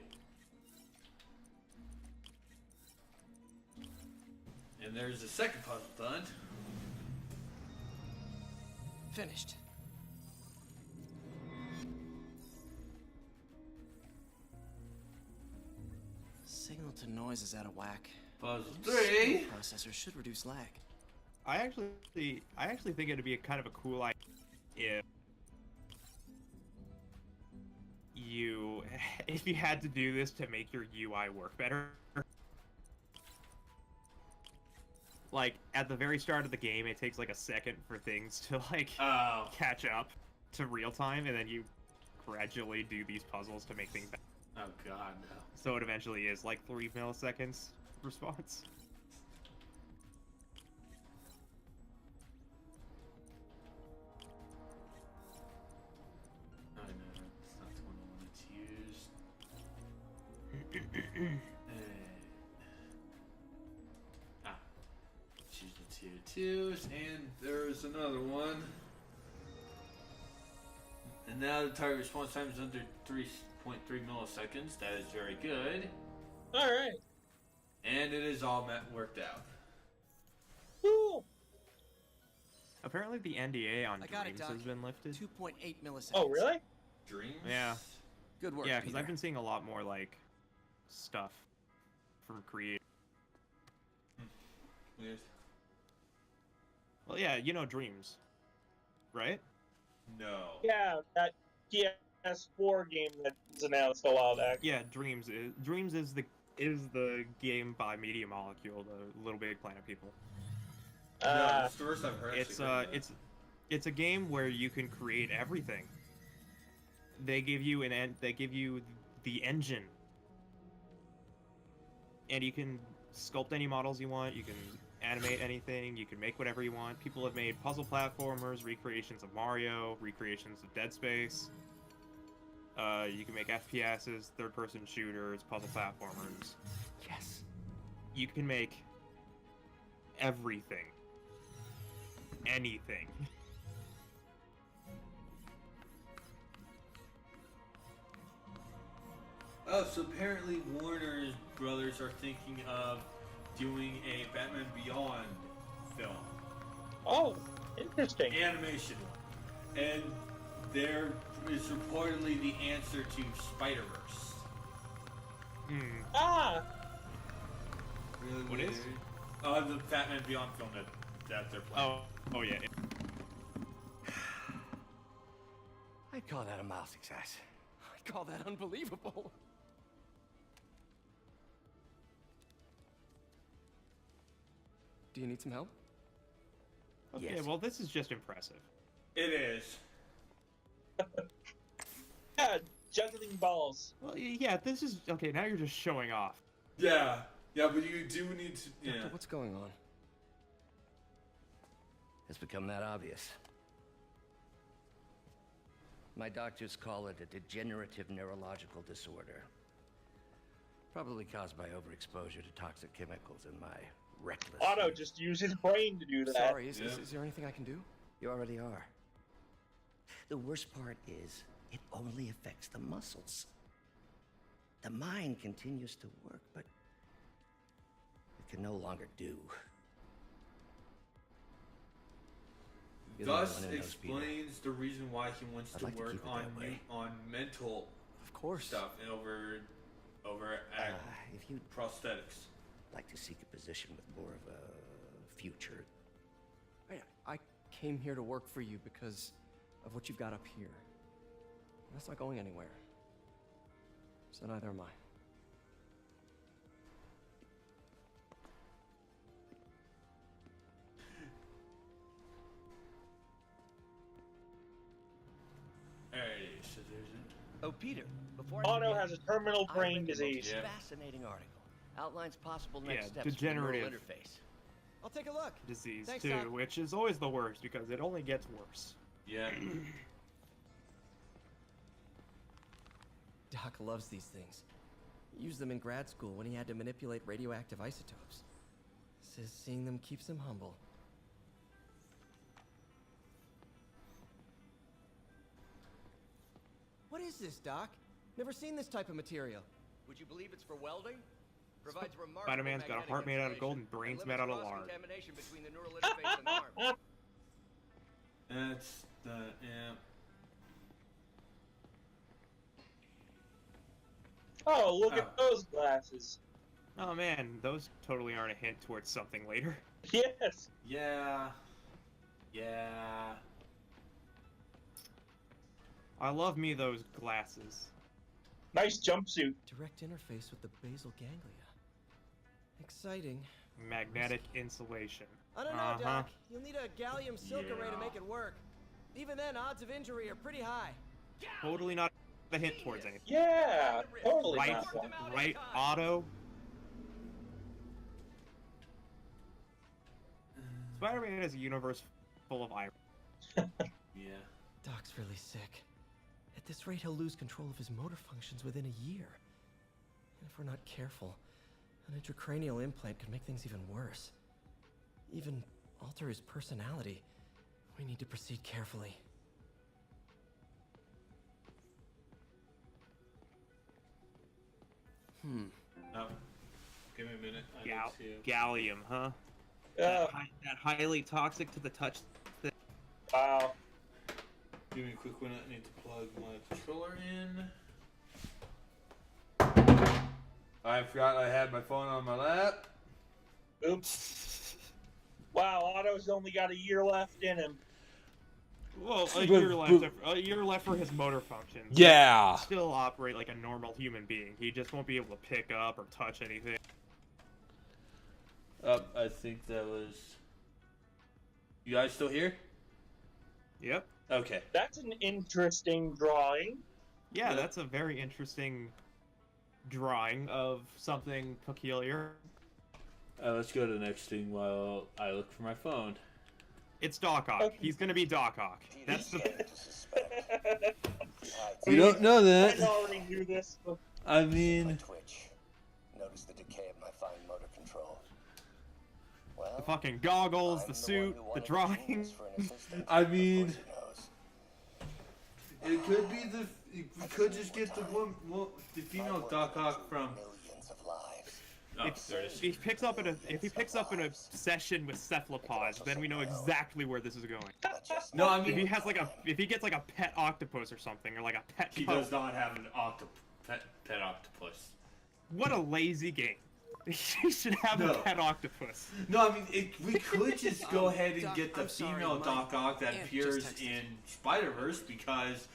And there's the second puzzle done. Finished. Signal to noise is out of whack. Puzzle 3. Processor should reduce lag. I actually think it'd be a kind of a cool idea if you had to do this to make your UI work better. Like, at the very start of the game, it takes like a second for things to catch up to real time, and then you gradually do these puzzles to make things better. Oh god, no. So it eventually is like 3 milliseconds response. Oh no, that's not the one I wanted to use. Choose the tier 2s, and there's another one. And now the target response time is under 3.3 milliseconds. That is very good. Alright. And it is all worked out. Cool. Apparently the NDA on I got Dreams it, Doc. has been lifted. 2.8 milliseconds. Oh, really? Dreams? Yeah. Good work. Yeah, because Peter. I've been seeing a lot more like stuff from creators. Weird. Well, yeah, you know Dreams, right? No. Yeah, that PS4 game that was announced a while back. Yeah, Dreams is is the game by Media Molecule, the Little Big Planet people. No, it's the first I've heard. It's a game where you can create everything. They give you the engine, and you can sculpt any models you want. You can animate anything. You can make whatever you want. People have made puzzle platformers, recreations of Mario, recreations of Dead Space. You can make FPSs, third-person shooters, puzzle platformers. Yes. You can make everything. Anything. Oh, so apparently Warner Brothers are thinking of doing a Batman Beyond film. Oh, interesting. Animation one. And there is reportedly the answer to Spider-Verse. Ah! Really What weird. is? The Batman Beyond film that they're playing. Oh yeah. I'd call that a mild success. I'd call that unbelievable. Do you need some help? Okay, well this is just impressive. It is. Yeah, juggling balls. Well, yeah, this is okay. Now you're just showing off. Yeah, but you do need to. Yeah. Doctor, what's going on? It's become that obvious. My doctors call it a degenerative neurological disorder. Probably caused by overexposure to toxic chemicals in my reckless... Otto just used his brain to do that. Sorry, is there anything I can do? You already are. The worst part is, it only affects the muscles. The mind continues to work, but it can no longer do. You're the only Thus one who knows, Peter. explains the reason why he wants I'd to like to work keep it on that way. on mental stuff and over if you'd prosthetics. like to seek a position with more of a future. I came here to work for you because of what you've got up here. That's not going anywhere. So neither am I. Alright, so there's it. Oh, Peter, before I Otto forget, has a terminal I brain read the most disease. Fascinating article. Outlines possible next Yeah, steps for neural degenerative. interface. I'll take a look. Disease Thanks, too, Doc. which is always the worst because it only gets worse. Yeah. Doc loves these things. He used them in grad school when he had to manipulate radioactive isotopes. Says seeing them keeps him humble. What is this, Doc? Never seen this type of material. Would you believe it's for welding? Provides remarkable Spider-Man's got a magnetic heart made out of insulation gold and brains and made out of limits lard. cross-contamination between the neural interface and the arm. That's the Oh, look at those glasses. Oh man, those totally aren't a hint towards something later. Yes. Yeah. I love me those glasses. Nice jumpsuit. Direct interface with the basal ganglia. Exciting. Magnetic insulation. I don't know, Doc. You'll need a gallium silk array to make it work. Even then, odds of injury are pretty high. Totally not a hint towards anything. Yeah, totally Right, not. right, Otto. Spider-Man is a universe full of irony. Yeah. Doc's really sick. At this rate, he'll lose control of his motor functions within a year. And if we're not careful, an intracranial implant could make things even worse. Even alter his personality. We need to proceed carefully. Oh, give me a minute. I need to... Gallium, huh? Yeah. That highly toxic to the touch thing. Wow. Give me a quick one. I need to plug my controller in. I forgot I had my phone on my lap. Oops. Wow, Otto's only got a year left in him. Well, a year left for his motor functions. Yeah. He'll still operate like a normal human being. He just won't be able to pick up or touch anything. I think that was... You guys still here? Yep. Okay. That's an interesting drawing. Yeah, that's a very interesting drawing of something peculiar. Let's go to the next thing while I look for my phone. It's Doc Ock. Okay. He's gonna be Doc Ock. That's the... You don't know that. I already knew this. I mean... Twitch. Notice the decay of my fine motor control. Well, the fucking goggles, the suit, the drawing. I mean... It could be the... We could just get the female Doc Ock from... If he picks up in a session with cephalopods, then we know exactly where this is going. No, I mean, if he gets like a pet octopus or something, or like a pet. He does not have an pet octopus. What a lazy game. He should have a pet octopus. No, I mean, we could just go ahead and get the female Doc Ock that appears in Spider-Verse because,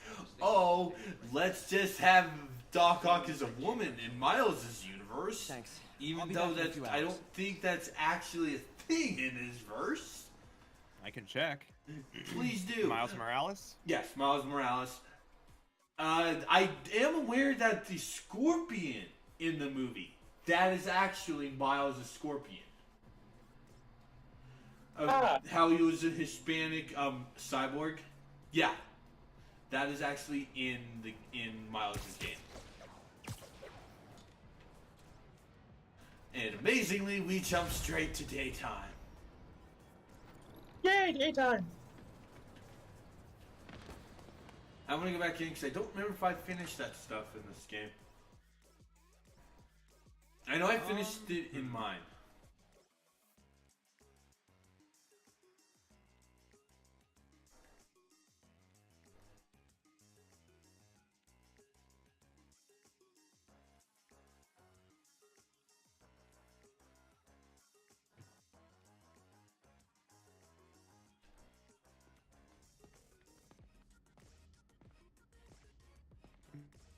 let's just have Doc Ock as a woman in Miles' universe. Thanks. Even though I don't think that's actually a thing in his verse. I can check. Please do. Miles Morales? Yes, Miles Morales. I am aware that the Scorpion in the movie, that is actually Miles' Scorpion. How he was a Hispanic cyborg. Yeah. That is actually in Miles' game. And amazingly, we jump straight to daytime. Yay, daytime! I'm gonna go back in because I don't remember if I finished that stuff in this game. I know I finished it in mine.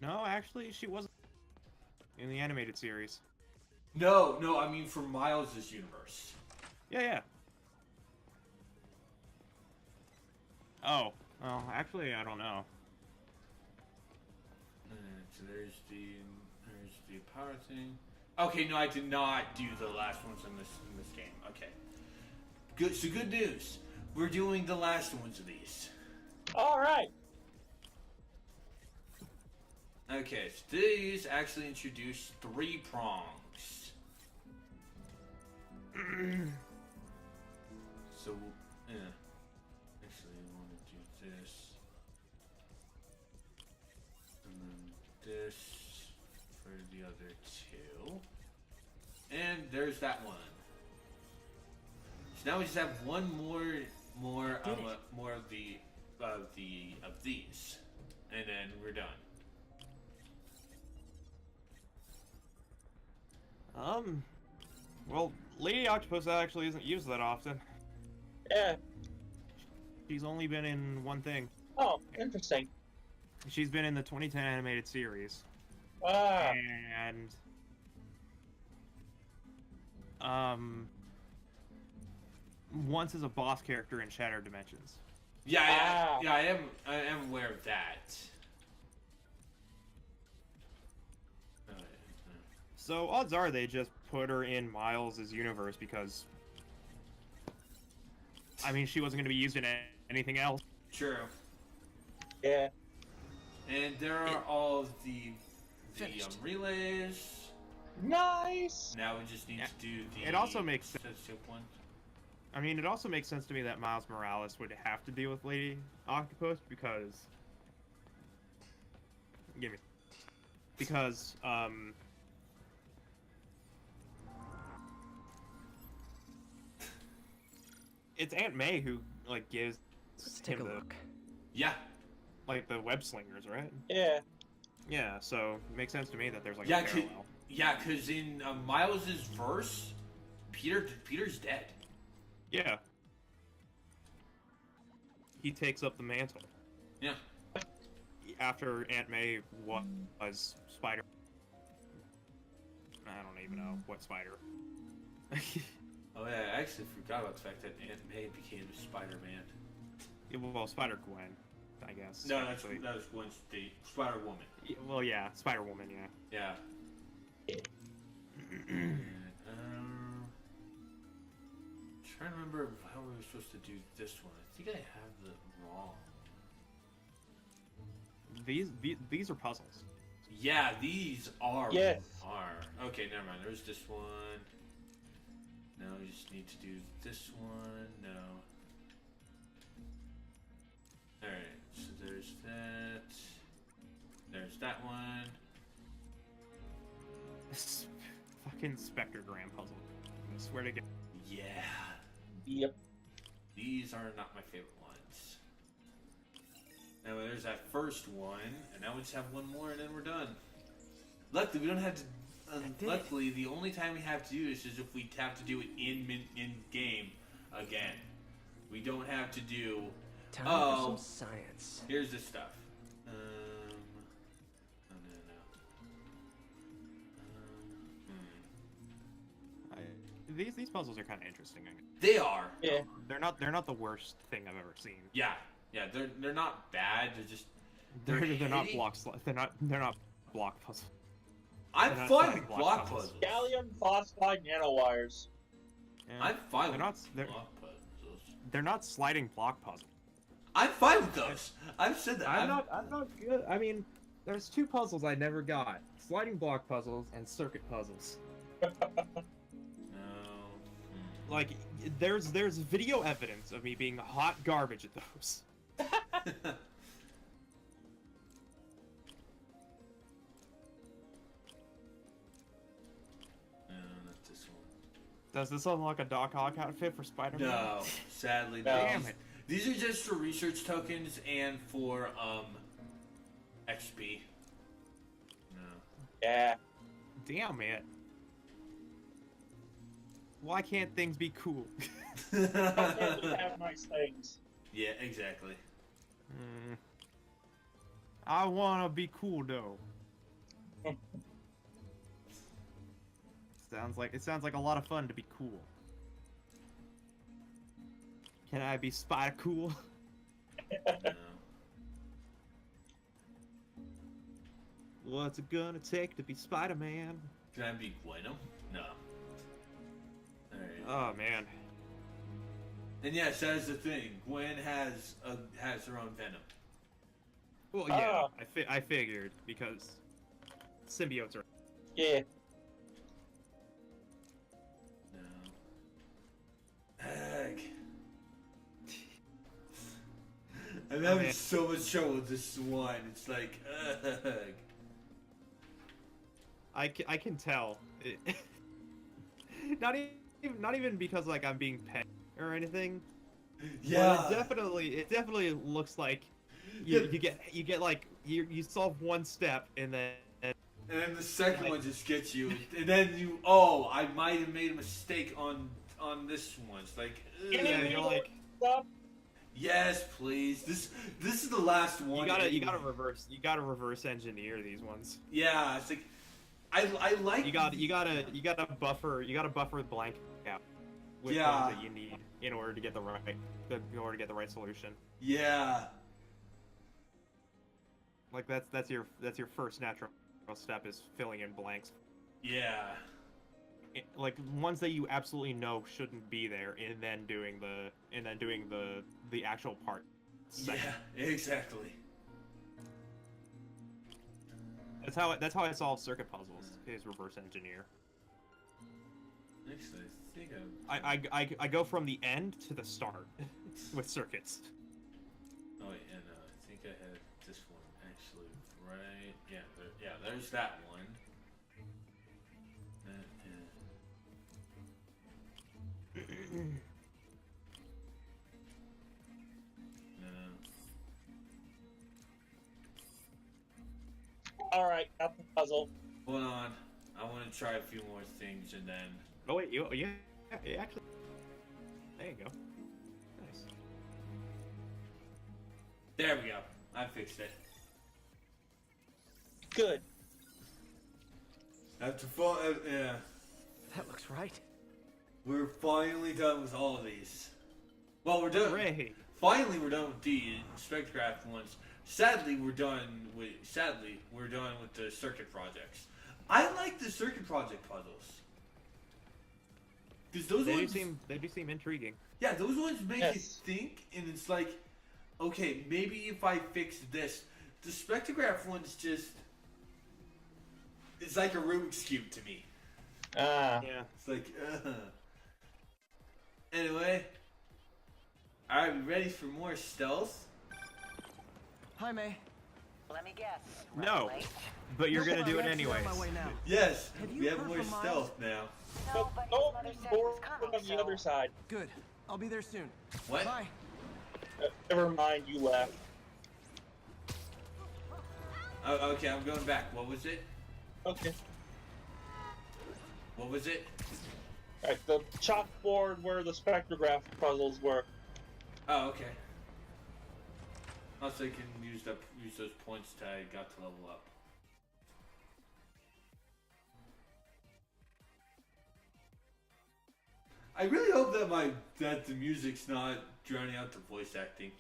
No, actually, she wasn't in the animated series. No, I mean for Miles' universe. Yeah. Oh, well, actually, I don't know. So there's the power thing. Okay, no, I did not do the last ones in this game. Okay. Good. So good news. We're doing the last ones of these. All right. Okay, so these actually introduce 3 prongs. So, actually, I want to do this. And then this for the other 2. And there's that one. So now we just have one more of these. And then we're done. Well, Lady Octopus actually isn't used that often. Yeah. She's only been in one thing. Oh, interesting. She's been in the 2010 animated series. Ah. And once as a boss character in Shattered Dimensions. Yeah, I am aware of that. So odds are they just put her in Miles' universe because, I mean, she wasn't going to be used in anything else. True. Yeah. And there are all the relays. Nice. Now we just need to do the. It also makes sense. One. I mean, it also makes sense to me that Miles Morales would have to deal with Lady Octopus because. It's Aunt May who gives Take a look. Yeah. Like the web slingers, right? Yeah. Yeah, so it makes sense to me that there's a Yeah, parallel. because in Miles' verse, Peter's dead. Yeah. he takes up the mantle. Yeah. After Aunt May was Spider. I don't even know what Spider. Oh yeah, I actually forgot about the fact that Aunt May became Spider-Man. Yeah, well, Spider-Gwen, I guess. No, that was Gwen Stacy. Spider-Woman. Yeah, well, yeah, Spider-Woman, yeah. Yeah. Trying to remember how we were supposed to do this one. I think I have it wrong. These are puzzles. Yeah, these are. Yes. Okay, never mind. There's this one. No, we just need to do this one. No. Alright, so there's that. There's that one. Fucking spectrogram puzzle. I swear to God. Yeah. Yep. These are not my favorite ones. Now there's that first one, and now we just have one more, and then we're done. Luckily, we don't have to. Luckily, the only time we have to do this is if we have to do it in game again. We don't have to do. Time for some science. Here's the stuff. No. These puzzles are kind of interesting. They are. Yeah. They're not the worst thing I've ever seen. Yeah. They're not bad. They're just they're not blocks. They're not block puzzles. I'm fine with block puzzles. Gallium phosphide nanowires. Yeah. I'm fine with block puzzles. They're not sliding block puzzles. I'm fine with those. I've said that. I'm not good. I mean, there's two puzzles I never got: sliding block puzzles and circuit puzzles. Like, there's video evidence of me being hot garbage at those. Not this one. Does this unlock a Doc Ock outfit for Spider-Man? No, sadly, No. no. Damn it. These are just for research tokens and for XP. No. Yeah. Damn it. Why can't things be cool? Why can't we have nice things? Yeah, exactly. I wanna be cool though. Sounds like a lot of fun to be cool. Can I be Spider cool? No. What's it gonna take to be Spider-Man? Can I be Gwenum? No. Alright. Oh man. And yes, that is the thing. Gwen has her own venom. Well, yeah, I figured because symbiotes are. Yeah. No. Heck. I'm having so much trouble with this one. It's like, ugh. I can tell. Not even because like I'm being petty or anything. Yeah. But it definitely looks like you get like you solve one step and then the second one just gets you, and then I might have made a mistake on this one. It's like, yeah, you're like, yes, please. This is the last one. You gotta reverse engineer these ones. Yeah, it's like I like you gotta buffer the blank out with things that you need in order to get the right solution. Yeah. Like that's your first natural step is filling in blanks. Yeah. Like ones that you absolutely know shouldn't be there, and then doing the actual part. Second. Yeah, exactly. That's how I solve circuit puzzles. Is reverse engineer. Actually, I think I go from the end to the start with circuits. Oh wait, yeah, no, I think I had this one actually right. Yeah, there's that one. All right, got the puzzle. Hold on, I want to try a few more things and then. Oh wait, yeah, actually. There you go. Nice. There we go. I fixed it. Good. After yeah. That looks right. We're finally done with all of these. Well, we're done. Hooray. Finally, we're done with the spectrograph ones. Sadly, we're done with the circuit projects. I like the circuit project puzzles. Because those ones they do seem intriguing. Yeah, those ones make you think, and it's like, okay, maybe if I fix this. The spectrograph ones just, it's like a Rubik's Cube to me. Yeah. It's like, Anyway, alright, we ready for more stealth? Hi, May. Let me guess. No, but you're gonna do it anyways. Yes, we have more stealth now. No, more on the other side. Good. I'll be there soon. What? Bye. Never mind, you left. Oh, okay, I'm going back. What was it? Okay. What was it? Alright, the chalkboard where the spectrograph puzzles were. Oh, okay. Also, I can use those points that I got to level up. I really hope that the music's not drowning out the voice acting.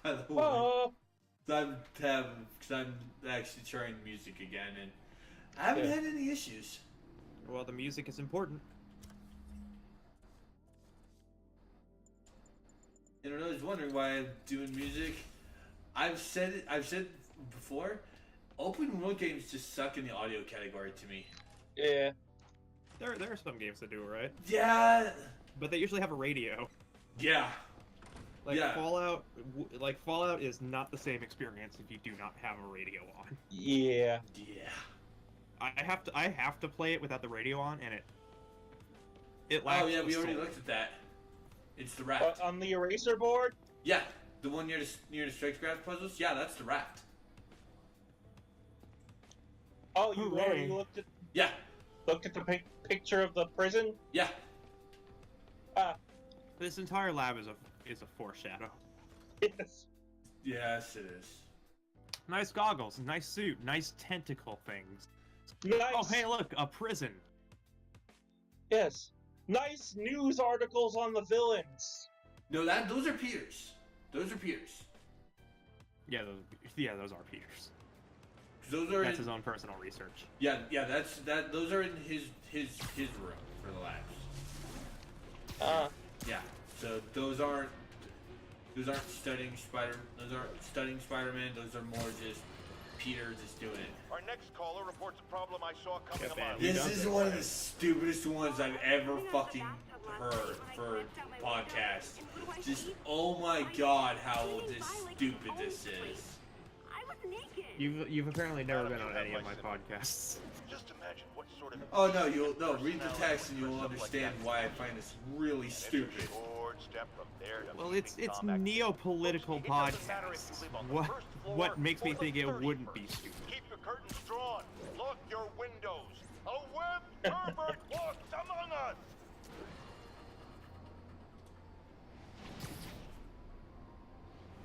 By the way, because I'm actually trying music again, and I haven't had any issues. Well, the music is important. And I was wondering why I'm doing music. I've said before, open world games just suck in the audio category to me. Yeah. There are some games that do it right. Yeah. But they usually have a radio. Yeah. Like yeah. Fallout is not the same experience if you do not have a radio on. Yeah. Yeah. I have to play it without the radio on, and it lacks. Oh yeah, we already soul. looked at that. It's the raft. On the eraser board? Yeah, the one near the spectrograph puzzles. Yeah, that's the raft. Oh, you already looked at? Yeah. Looked at the picture of the prison? Yeah. This entire lab is a foreshadow. Yes. Yes, it is. Nice goggles, nice suit, nice tentacle things. Nice. Oh, hey, look, a prison. Yes. Nice news articles on the villains. No, those are Peters. Those are Peters. Yeah, those are Peters. That's his own personal research. Yeah, those are in his room for the labs. Yeah. So those aren't studying Spider-Man. Those are more just Peter just doing it. Our next caller reports a problem I saw coming a mile. This is one of the stupidest ones I've ever fucking heard for podcasts. Just, oh my god, how stupid this is. You've apparently never been on any of my podcasts. Just imagine what sort of... Oh no, read the text and you'll understand why I find this really stupid. Well, it's neo-political podcast. What makes me think it wouldn't be stupid? Keep your curtains drawn. Lock your windows. A web pervert walks among us.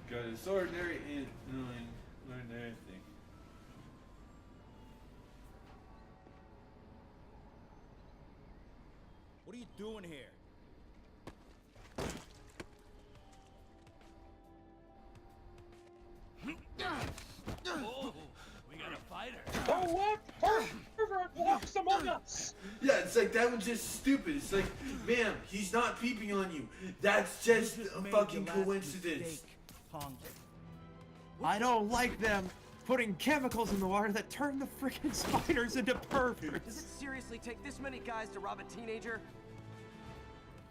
Got this ordinary and ordinary thing. What are you doing here? Oh, we got a fighter. Oh, what? Pervert walks among us. Yeah, it's like that one's just stupid. It's like, ma'am, he's not peeping on you. That's just a fucking coincidence. I don't like them putting chemicals in the water that turn the freaking spiders into perverts. Does it seriously take this many guys to rob a teenager?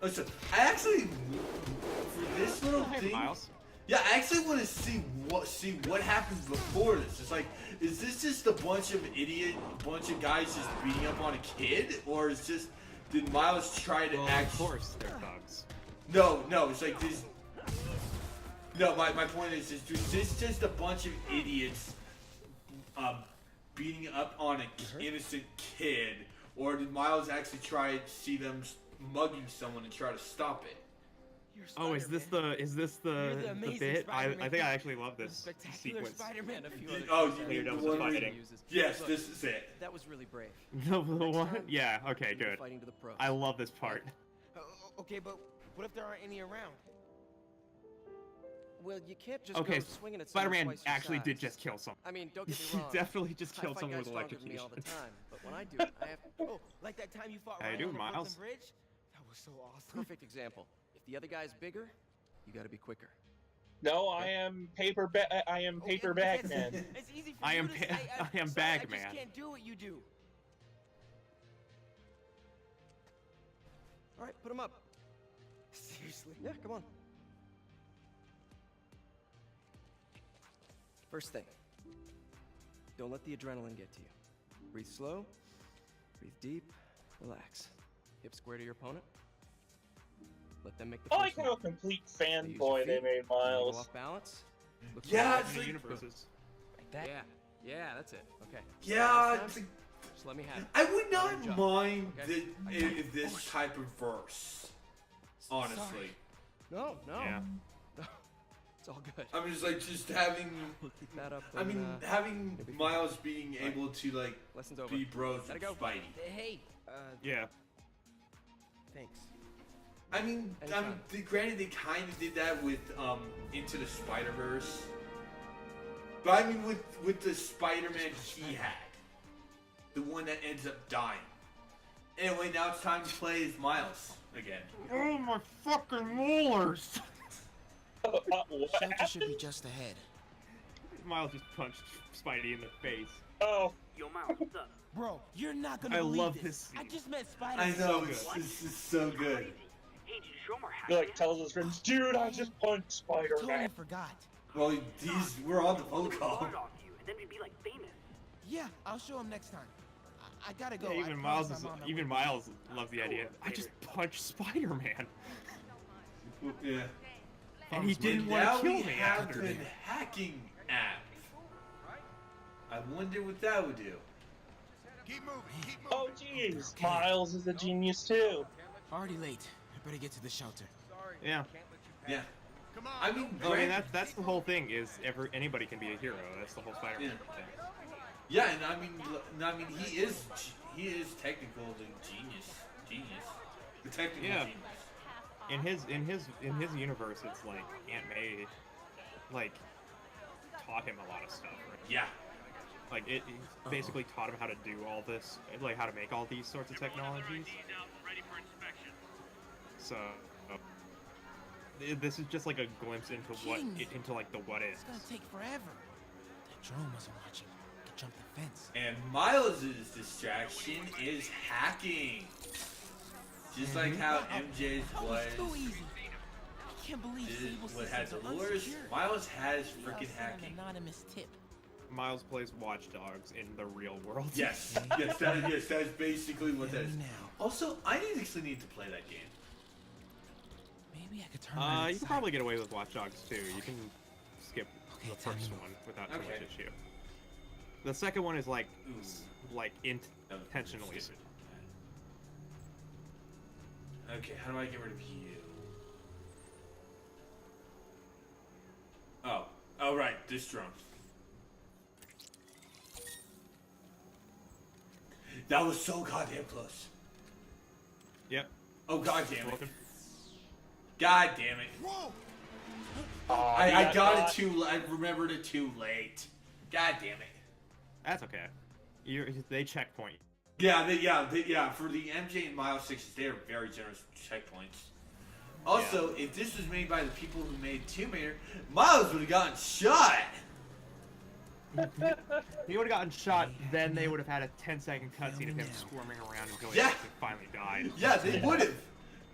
Listen, I actually, for this little thing, yeah, I actually want to see what happens before this. It's like, is this just a bunch of guys just beating up on a kid, or is just did Miles try to Of course, they're thugs. No, it's like this. No, my point is this just a bunch of idiots beating up on an innocent kid, or did Miles actually try to see them mugging someone and try to stop it? Oh, is this the the amazing bit? I Spider-Man. think I actually love this Spectacular sequence. Spider-Man. A few other Oh, tricks you that mean the Peter one Davidson where- uses. Yes, Look, this is it. That was really brave. The Next one? time, Yeah. Okay. you'll be Good. fighting to the pros. I love this part. Okay, but what if there aren't any around? Well, you can't just Okay, go swinging at someone Spider-Man twice your actually did size. just kill someone. I mean, don't get He me wrong. definitely just I killed fight someone guys with stronger than me all electrocution. the time, but when I do it, I have. Oh, like that time you fought How you Ryan doing, on the Miles? Brooklyn Bridge? That was so awesome. Perfect example. If the other guy's bigger, you got to be quicker. No, I am paper bag man. It's easy for I you am to pa- say. I am sorry, bag I just man. can't do what you do. All right, put him up. Seriously? Yeah, come on. First thing, don't let the adrenaline get to you. Breathe slow, breathe deep, relax. Hip square to your opponent. Let them make the I first like how move. complete Use your fanboy they feet. made When you go Miles. off balance. Look for Yeah, the it's like- universes. like that. Yeah, that's it. Okay. Yeah, Last it's time, just let me have it. I would Let not him jump. mind Okay? if this type of verse. Honestly. No, no. Yeah. It's all good. I mean, it's like just having. Keep that up. I mean, having it'll be fine. Miles being able to like Lesson's over. be bros Gotta with go. Spidey. Hey. Yeah. Thanks. I mean, granted, they kind of did that with Into the Spider-Verse, but I mean, with the Spider-Man he had, the one that ends up dying. Anyway, now it's time to play as Miles again. Oh my fucking molars! Shelter should be just ahead. Miles just punched Spidey in the face. Oh. Yo, Miles, what's up? Bro, you're not gonna I believe love this. this scene. I just met Spider. I know, this is so good. Hey, did you show him our He like tells his friends, dude, I just punched Spider-Man. Totally forgot. Well, we're on the phone call. Blood off you, and then we'd be like famous. Yeah, I'll show him next time. I gotta go. Yeah, I even promise Miles I'm on my even way. Miles loves the idea. I just punched Spider-Man, Yeah. and he didn't Now want to kill we me have after. the hacking app. I wonder what that would do. Keep moving, keep moving. Oh jeez, Miles is a genius too. Already late. I better get to the shelter. Yeah. Yeah. Come on. I mean, I mean that's the whole thing. Is anybody can be a hero. That's the whole Spider-Man thing. Yeah, and I mean, he is technical the genius, the technical Yeah. genius. In his universe, it's like Aunt May, like, taught him a lot of stuff. Right? Yeah. Like it basically taught him how to do all this, like how to make all these sorts of technologies. So this is just like a glimpse into into like the what It's ifs. gonna take forever. That drone wasn't watching. I could jump the fence. And Miles' distraction is hacking. Just like how MJ's That was too was. easy. I can't believe Sable What had systems are Dolores, unsecured. Miles has We freaking also have an hacking. anonymous tip. Miles plays Watch Dogs in the real world. Yes, that is basically what that is. Now, Also, I actually need to play that game. maybe I could turn my You can probably get away with Watch Dogs too. You can skip the time first to move. one without too Okay. much issue. The second one is like Ooh. intentionally. Okay, how do I get rid of you? Oh right, this drone. That was so goddamn close. Yep. Oh god damn it. Welcome. God damn it. Whoa! I got it too. I remembered it too late. God damn it. That's okay. They checkpoint. Yeah, for the MJ and Miles 6s, they are very generous checkpoints. Also, if this was made by the people who made Tomb Raider, Miles would have gotten shot. He would have gotten shot, then they would have had a 10-second cutscene of him squirming around until he Yeah. actually finally died. Yeah, they would have.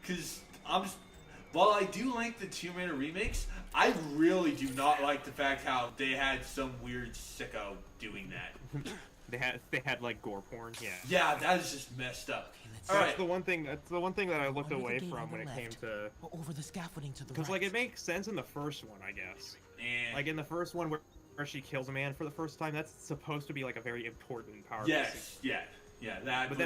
Because while I do like the Tomb Raider remakes, I really do not like the fact how they had some weird sicko doing that. They had like gore porn. Yeah. Yeah, that is just messed up. That's Alright. the one thing. That's the one thing that I looked Under the away gate from on when the it came left, to. or over the scaffolding to the Because right. like it makes sense in the first one, I guess. And Like in the first one where she kills a man for the first time, that's supposed to be like a very important power. Yes, yeah, that. But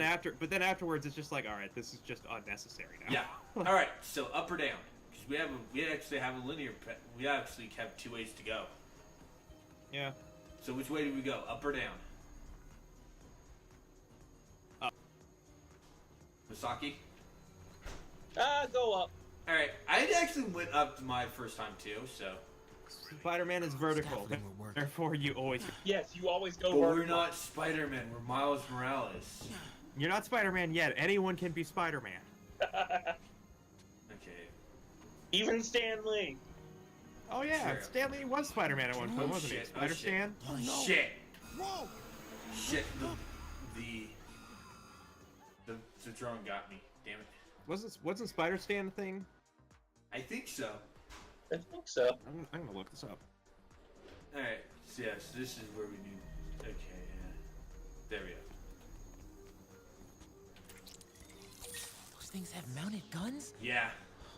then afterwards, it's just like, all right, this is just unnecessary now. Yeah. All right. So up or down? Because we actually have a linear. We actually have 2 ways to go. Yeah. So which way do we go? Up or down? Up. Misaki? Go up. All right, I actually went up my first time too, so. Spider-Man is vertical, therefore you always. Yes, you always go. But we're not Spider-Man. We're Miles Morales. You're not Spider-Man yet. Anyone can be Spider-Man. Okay. Even Stan Lee. Oh yeah, Sure. Stan Lee was Spider-Man at one point, wasn't he? shit, Spider-Stan? Oh, no. Shit. Shit. The drone got me. Damn it. Wasn't Spider-Stan a thing? I think so. I think so. I'm gonna look this up. All right. So yeah. So this is where we need. Okay. There we go. Those things have mounted guns? Yeah.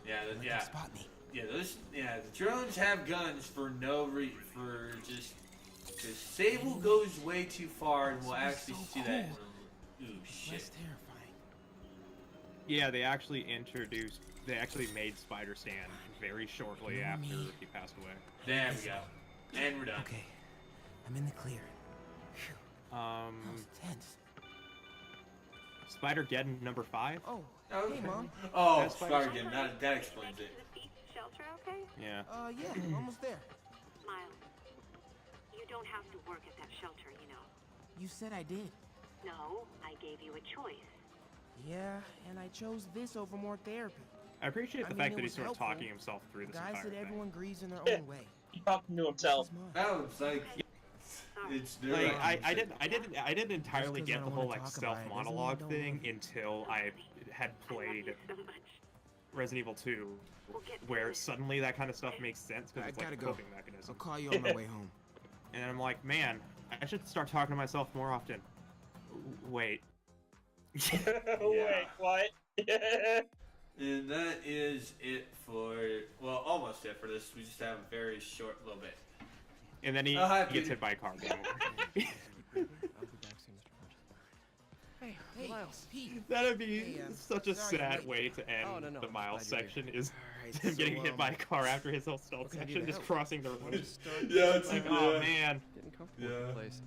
Yeah. Yeah. Spot me. Yeah. The drones have guns for no for just. Because Sable goes way too far, and we'll actually see that. Ooh shit. Less terrifying. Yeah, they actually made Spider-Stan very shortly after he passed away. There we go. And we're done. Okay, I'm in the clear. Um. That was tense. Spider-Geddon number 5. Oh, okay. hey, Mom. Oh, That's Spider-Geddon. That explains it. Shelter, okay? Yeah. Yeah, almost there. Miles, you don't have to work at that shelter, you know. You said I did. No, I gave you a choice. Yeah, and I chose this over more therapy. I appreciate the I fact mean, that it he's sort was of talking helpful. himself through this Guy entire said thing. everyone grieves in their own way. He's talking to himself. Oh, it's like it's Like, I didn't entirely Just 'cause I get the don't whole wanna like talk stealth about it doesn't mean I monologue don't thing love you. until I had played So much. Resident Evil 2, where suddenly that kind of stuff makes sense because I it's like a gotta go. coping mechanism. I'll call you on my way home. And I'm like, man, I should start talking to myself more often. Wait. Wait, what? And that is it for, well, almost it for this. We just have a very short little bit. And then he Hi, gets Peter. hit by a car. Game over. I'll be back soon, Mr. Burgess. Hey, Miles. Pete. That'd be Hey, such a sorry, sad wait. way to end Oh, no, the I'm Miles glad you're section is Alright, him getting so, hit by a car after his whole stealth what can I do section, to just help? crossing the road. Yeah, it's like, like, oh yeah. man. Getting comfortable with the place.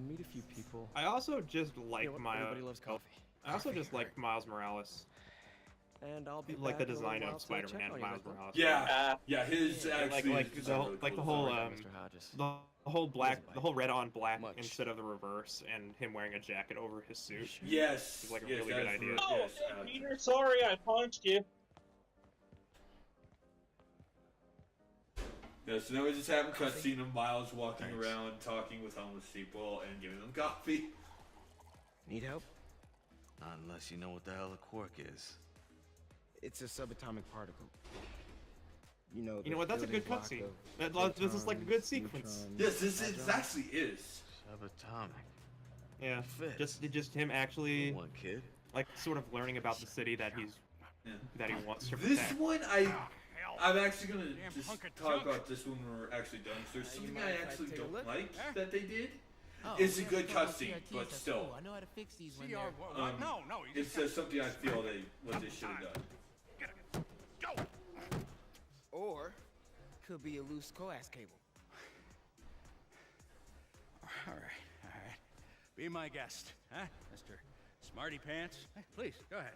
Meet a few people. I also just like You know what? Everybody loves coffee. I also just like Miles Morales. And I'll be Like the back in a design little of while to check Spider-Man, on you, Miles Michael. Morales. Yeah, his Yeah, actually like is the a whole, really like the cool whole design. Mr. Hodges. the whole black, the whole red on black Much. instead of the reverse, and him wearing a jacket over his suit. Yes, It's like a yes, really that good is idea. really- Oh, yes, hey, Peter, sorry I punched you. Yeah, so now we just have a cutscene of Miles walking around, talking with homeless people, and giving them coffee. Need help? Unless you know what the hell a quark is. It's a subatomic particle. You know what? That's a good cutscene. This is like a good sequence. Yes, this actually is. Subatomic. Yeah, just him actually, One kid. like, sort of learning about the city that he wants to This protect. one, I'm actually gonna just talk about this one when we're actually done. So there's something I actually don't like that they did. It's a good cutscene, but still, I know how to fix these when No, it's something I feel what they should have done. Or could be a loose coax cable. All right. Be my guest, huh, Mr. Smarty Pants? Hey, please, go ahead.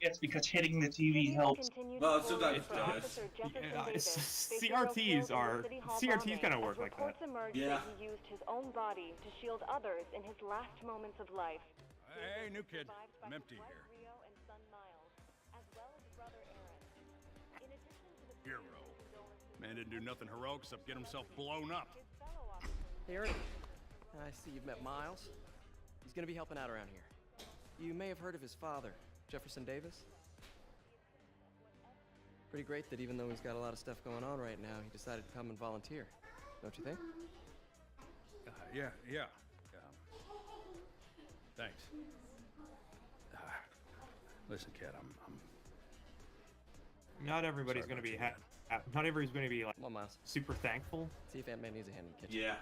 It's because hitting the TV helps. Well, sometimes it does. CRTs kind of work like that. Yeah. He used his own body to shield others in his last moments of life. Hey, new kid, I'm empty here. Hero. Man didn't do nothing heroic except get himself blown up. Hey, Ernie. I see you've met Miles. He's gonna be helping out around here. You may have heard of his father, Jefferson Davis. Pretty great that even though he's got a lot of stuff going on right now, he decided to come and volunteer. Don't you think? Yeah. Thanks. Listen, kid, I'm Not everybody's Sorry gonna be about not everybody's gonna be like Come on, Miles. super thankful. See if Aunt May needs a hand in the kitchen. Yeah.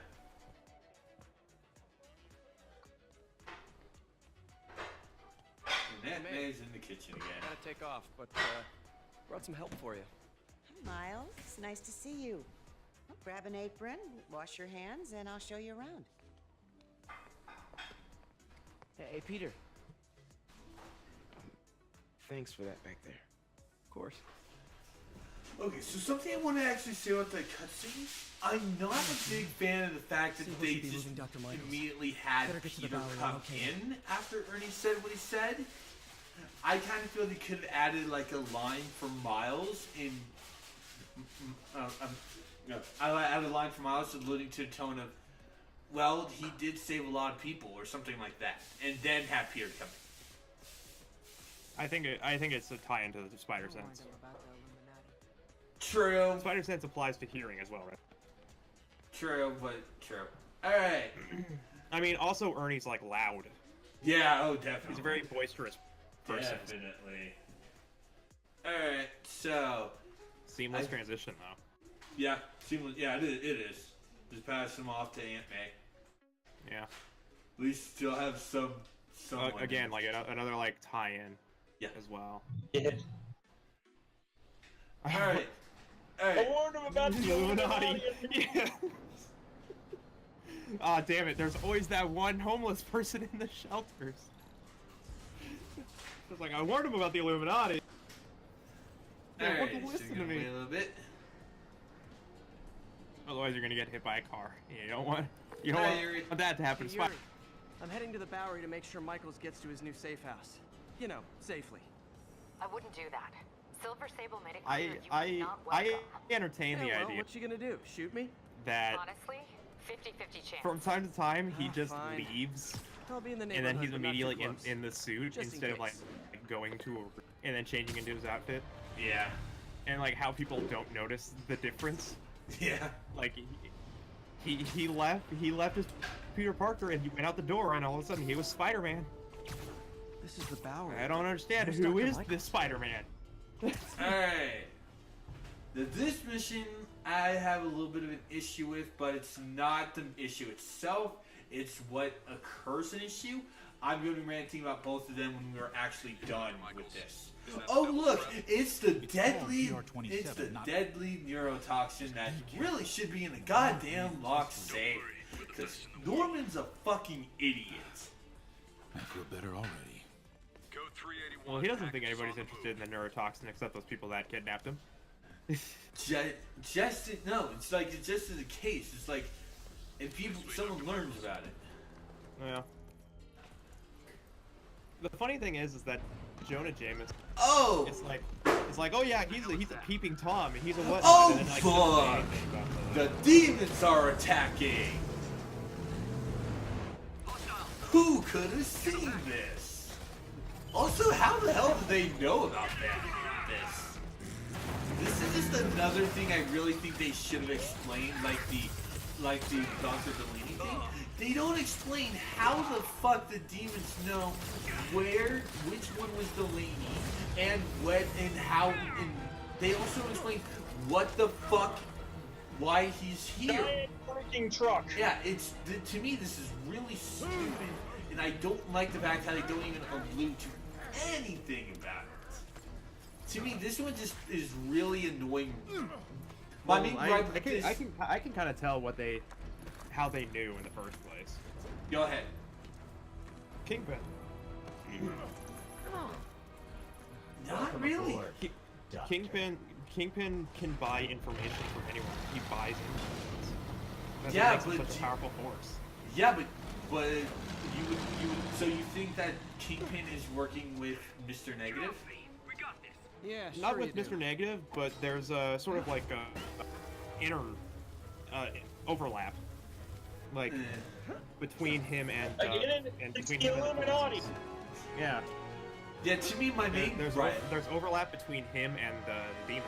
Aunt May's in the kitchen again. Gotta take off, but brought some help for you. Miles, it's nice to see you. Grab an apron, wash your hands, and I'll show you around. Hey, Peter. Thanks for that back there. Of course. Okay, so something I want to actually say about the cutscene. I'm not a big fan of the fact that they just immediately had Peter come in after Ernie said what he said. I kind of feel they could have added like a line for Miles in. I added a line for Miles alluding to the tone of, well, he did save a lot of people or something like that, and then have Peter come in. I think it's a tie into the spider sense. True. Spider sense applies to hearing as well, right? True, but true. Alright. I mean, also Ernie's like loud. Yeah, oh definitely. He's a very boisterous person. Definitely. Alright, so... Seamless transition, though. Yeah, seamless. Yeah, it is. Just pass him off to Aunt May. Yeah. We still have some... again, like another like tie-in. Yeah. As well. Yeah. Alright. I warned him about the Illuminati. Yeah. Aw, damn it. There's always that one homeless person in the shelters. It's like, I warned him about the Illuminati. Alright, listen so to me. wait a little bit. Otherwise, you're gonna get hit by a car. You don't want that to happen. Hey, Yuri, I'm heading to the Bowery to make sure Michaels gets to his new safe house. You know, safely. I wouldn't do that. Silver Sable made it clear you were not I welcome. entertain the idea What's she gonna do? Shoot me? that Honestly, 50-50 chance. from time to time he just fine. leaves, I'll be in the and neighborhood, then he's but not too immediately close. in the suit Just in instead of like case. going to a, and then changing into his outfit. Yeah. And like how people don't notice the difference. Yeah. Like he left his Peter Parker and he went out the door and all of a sudden he was Spider-Man. This is the Bowery. I don't understand Who's who Dr. is Michaels? this Spider-Man. Alright. This mission I have a little bit of an issue with, but it's not the issue itself. It's what occurs an issue. I'm going to be ranting about both of them when we're actually done with this. Oh look, it's the deadly neurotoxin that really should be in a goddamn locked safe. Because Norman's a fucking idiot. I feel better already. Well, he doesn't think anybody's interested in the neurotoxin except those people that kidnapped him. No, it's like it's just as a case. It's like if someone learns about it. Yeah. The funny thing is that Jonah Jameson. Oh. It's like oh yeah, he's a peeping tom and he's a what? Oh and then, like, fuck! The demons are attacking. Who could have seen this? Also, how the hell do they know about this? This is just another thing I really think they should have explained, like the Dr. Delaney thing. They don't explain how the fuck the demons know which one was Delaney, and how, and they also explain what the fuck, why he's here. Giant freaking truck. Yeah, to me this is really stupid, and I don't like the fact how they don't even allude to anything about it. To me, this one just is really annoying. Well, I can kind of tell how they knew in the first place. Go ahead. Kingpin. Not really. Kingpin can buy information from anyone. He buys information. That's Yeah, what makes him but such a powerful force. Yeah, but so you think that Kingpin is working with Mr. Negative? Yeah, sure. Not with Mr. Negative, but there's a sort of like a inner overlap, like between him and between him and Illuminati. Yeah. Yeah, to me, my main there's overlap between him and the demons.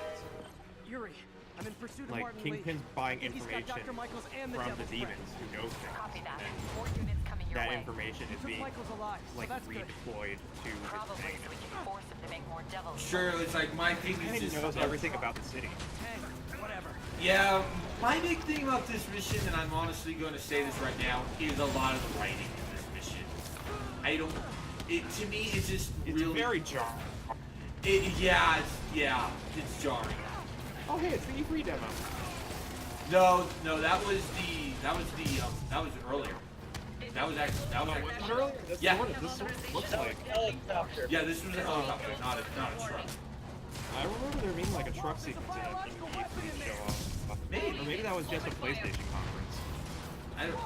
Yuri, I'm in pursuit of Like Martin Kingpin's Lee. buying He's got information Dr. Michaels and the from the Devil's demons Friend. who know things. Copy that. And More units coming your that way. information is Took being Michaels alive, so like that's good. redeployed to his Probably so we can force him to make more devils. Sure, it's like my thing And is he just knows everything about the city. Whatever. Yeah, my big thing about this mission, and I'm honestly going to say this right now, is a lot of the writing in this mission. to me, it's just It's really very jarring. Yeah, it's jarring. Oh hey, it's the E3 demo. No, that was earlier. That was earlier. That's Yeah. what this looks like. Helicopter. Yeah, this was a helicopter, not a truck. I remember there being like a truck sequence in that in the E3 show off. Maybe. Or maybe that was just a PlayStation conference. I don't.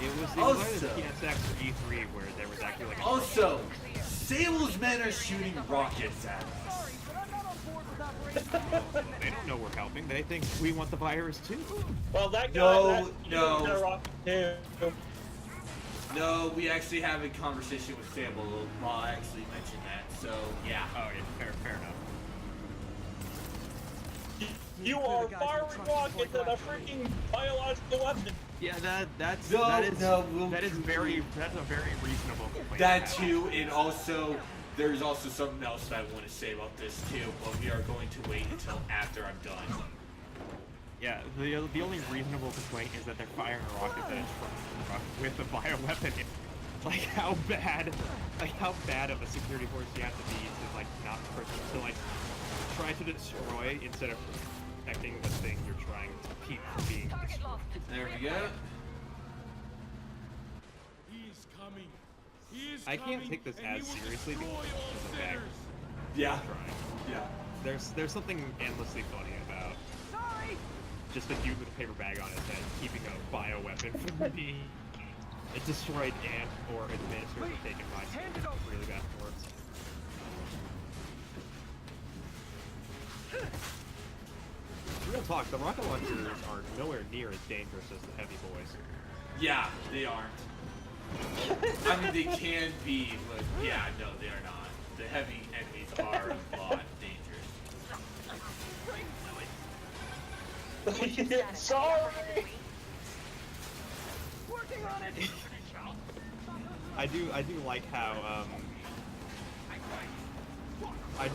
It was Also- the PSX or E3 where there was actually like a Also, salesmen are shooting rockets at us. They don't know we're helping. They think we want the virus too. Well, that guy. No, that got a rocket too. No, we actually have a conversation with Sam while I actually mentioned that. So yeah. Oh yeah, fair enough. You are firing rockets at a freaking biological weapon. Yeah, that's No, that is no, we'll- that's a very reasonable complaint. That too, and also there's also something else that I want to say about this too, but we are going to wait until after I'm done. Yeah, the only reasonable complaint is that they're firing rockets at a truck with a bioweapon. Like how bad of a security force you have to be to like not to like try to destroy instead of protecting the thing you're trying to keep from being destroyed. There we go. He's coming. He's I can't coming, take this and as he will seriously destroy because all of the fact sinners. Yeah. Yeah. There's something endlessly funny about just a dude with a paper bag on his head keeping a bioweapon from being destroyed and or administered or taken by really bad force. Real talk, the rocket launchers are nowhere near as dangerous as the heavy boys. Yeah, they aren't. I mean, they can be, but yeah, no, they are not. The heavy enemies are a lot dangerous. Sorry. Working on it. I do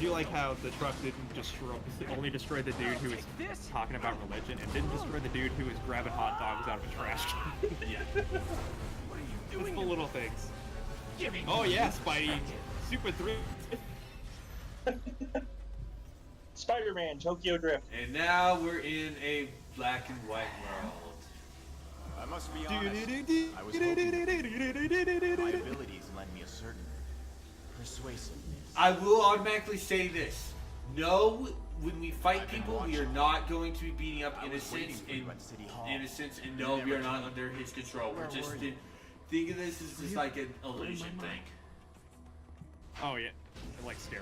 like how the truck didn't only destroy the dude who was talking about religion and didn't destroy the dude who was grabbing hot dogs out of a trash can. Yeah. It was the little things. Oh yeah, Spidey, super thrill. Spider-Man, Tokyo Drift. And now we're in a black and white world. I must be honest. I was hoping my abilities lend me a certain persuasiveness. I will automatically say this. No, when we fight people, we are not going to be beating up innocents and no, we are not under his control. We're just think of this as just like an illusion thing. Oh yeah, like scare.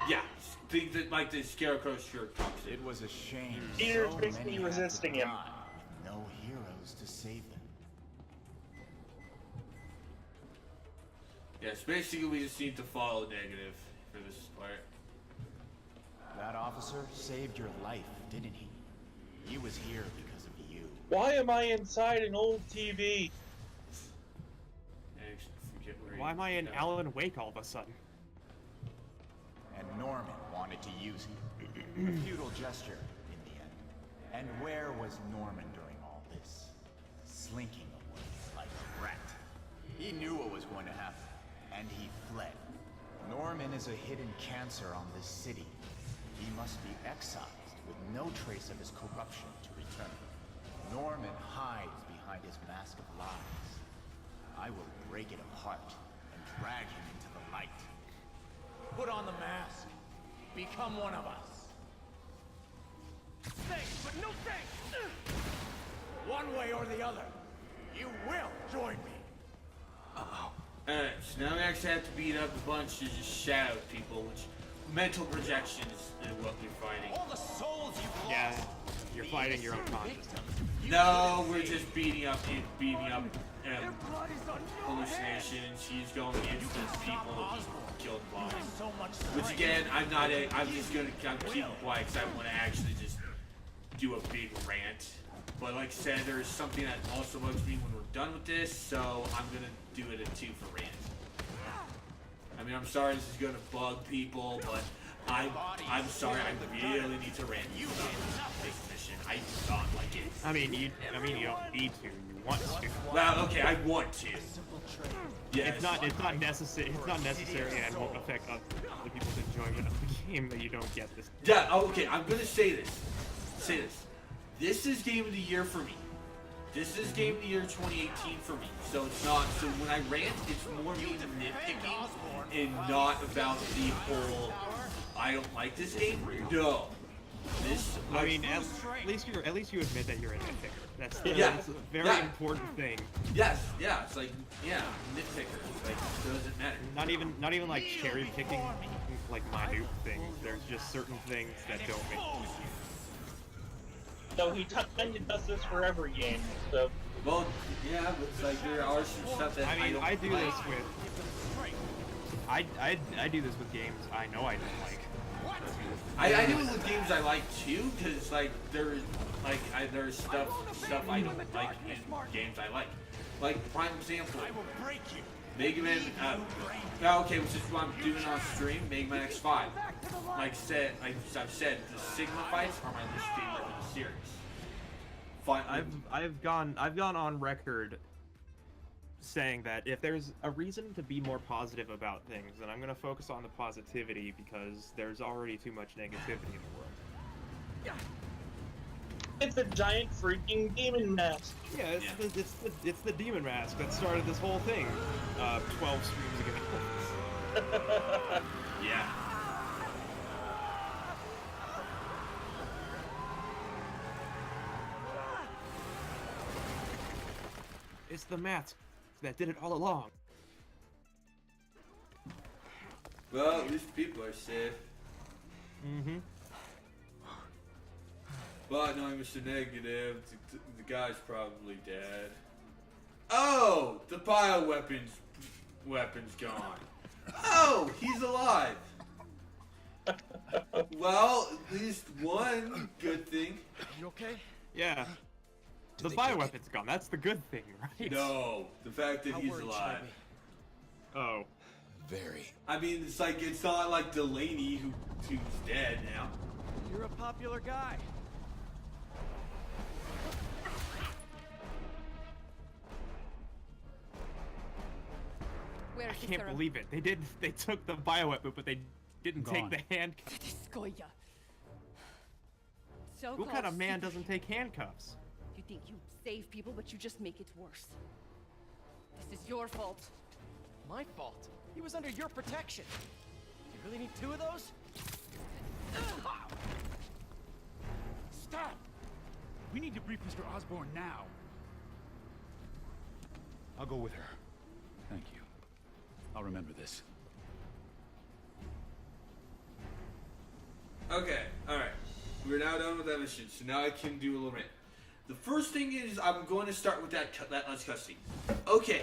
Yeah, think that like the Scarecrow shirt talks. It was a shame. Peter's so basically many had to resisting him. die. No heroes to save them. Yes, basically we just need to follow negative for this part. That officer saved your life, didn't he? He was here because of you. Why am I inside an old TV? Why am I in Alan Wake all of a sudden? And Norman wanted to use him. A futile gesture, in the end. And where was Norman during all this? Slinking away like a rat. He knew what was going to happen, and he fled. Norman is a hidden cancer on this city. He must be excised with no trace of his corruption to return. Norman hides behind his mask of lies. I will break it apart and drag him into the light. Put on the mask. Become one of us. Thanks, but no thanks! One way or the other, you will join me. Alright, so now we actually have to beat up a bunch of just shadow people, which mental projections is what we're fighting. All the souls you've lost. Yeah, you're fighting your own consciousness. No, we're just beating up hallucinations. She's going against people who killed bodies. Which again, I'm just gonna keep quiet because I want to actually just do a big rant. But like I said, there's something that also bugs me when we're done with this, so I'm gonna do it at 2 for rant. I mean, I'm sorry this is gonna bug people, but I'm sorry, I really need to rant about this mission. I do not like it. I mean, you don't need to. You want to. Well, okay, I want to. Yeah, It's not necessary. It's not necessary, and won't affect other people's enjoyment of the game that you don't get this. Yeah. Okay, I'm gonna say this. This is game of the year for me. This is game of the year 2018 for me. So it's not. So when I rant, it's more me nitpicking and not about the whole. I don't like this game. No. This. I mean, at least you admit that you're a nitpicker. That's a very important thing. Yes. Yeah. It's like nitpicker. Like it doesn't matter. Not even like cherry picking like minute things. There's just certain things that don't make sense. So he kind of does this for every game. So. Well, yeah, but it's like there are some stuff that I do this with. I do this with games I know I don't like. I do it with games I like too, because like there's stuff I don't like in games I like. Like prime example, Mega Man. Okay, which is what I'm doing on stream. Mega Man X5. Like I've said, the Sigma fights are my least favorite in the series. I've gone on record saying that if there's a reason to be more positive about things, then I'm going to focus on the positivity because there's already too much negativity in the world. Yeah. It's a giant freaking demon mask. Yeah, it's the demon mask that started this whole thing 12 streams ago. Yeah. It's the mask that did it all along. Well, at least people are safe. Mm-hmm. But knowing Mr. Negative, the guy's probably dead. Oh, the bioweapons gone. Oh, he's alive. Well, at least one good thing. You okay? Yeah. The bioweapon's gone. That's the good thing, right? No, the fact that he's alive. Oh. Very. I mean, it's not like Delaney who's dead now. You're a popular guy. Where I is the can't serum? believe it. They took the bioweapon, but they didn't take the handcuffs. Skoya. What kind of man doesn't take handcuffs? You think you save people, but you just make it worse. This is your fault. My fault. He was under your protection. Do you really need two of those? Stop! We need to brief Mr. Osborn now. I'll go with her. Thank you. I'll remember this. Okay, alright. We're now done with that mission, so now I can do a little rant. The first thing is I'm going to start with that last cutscene. Okay,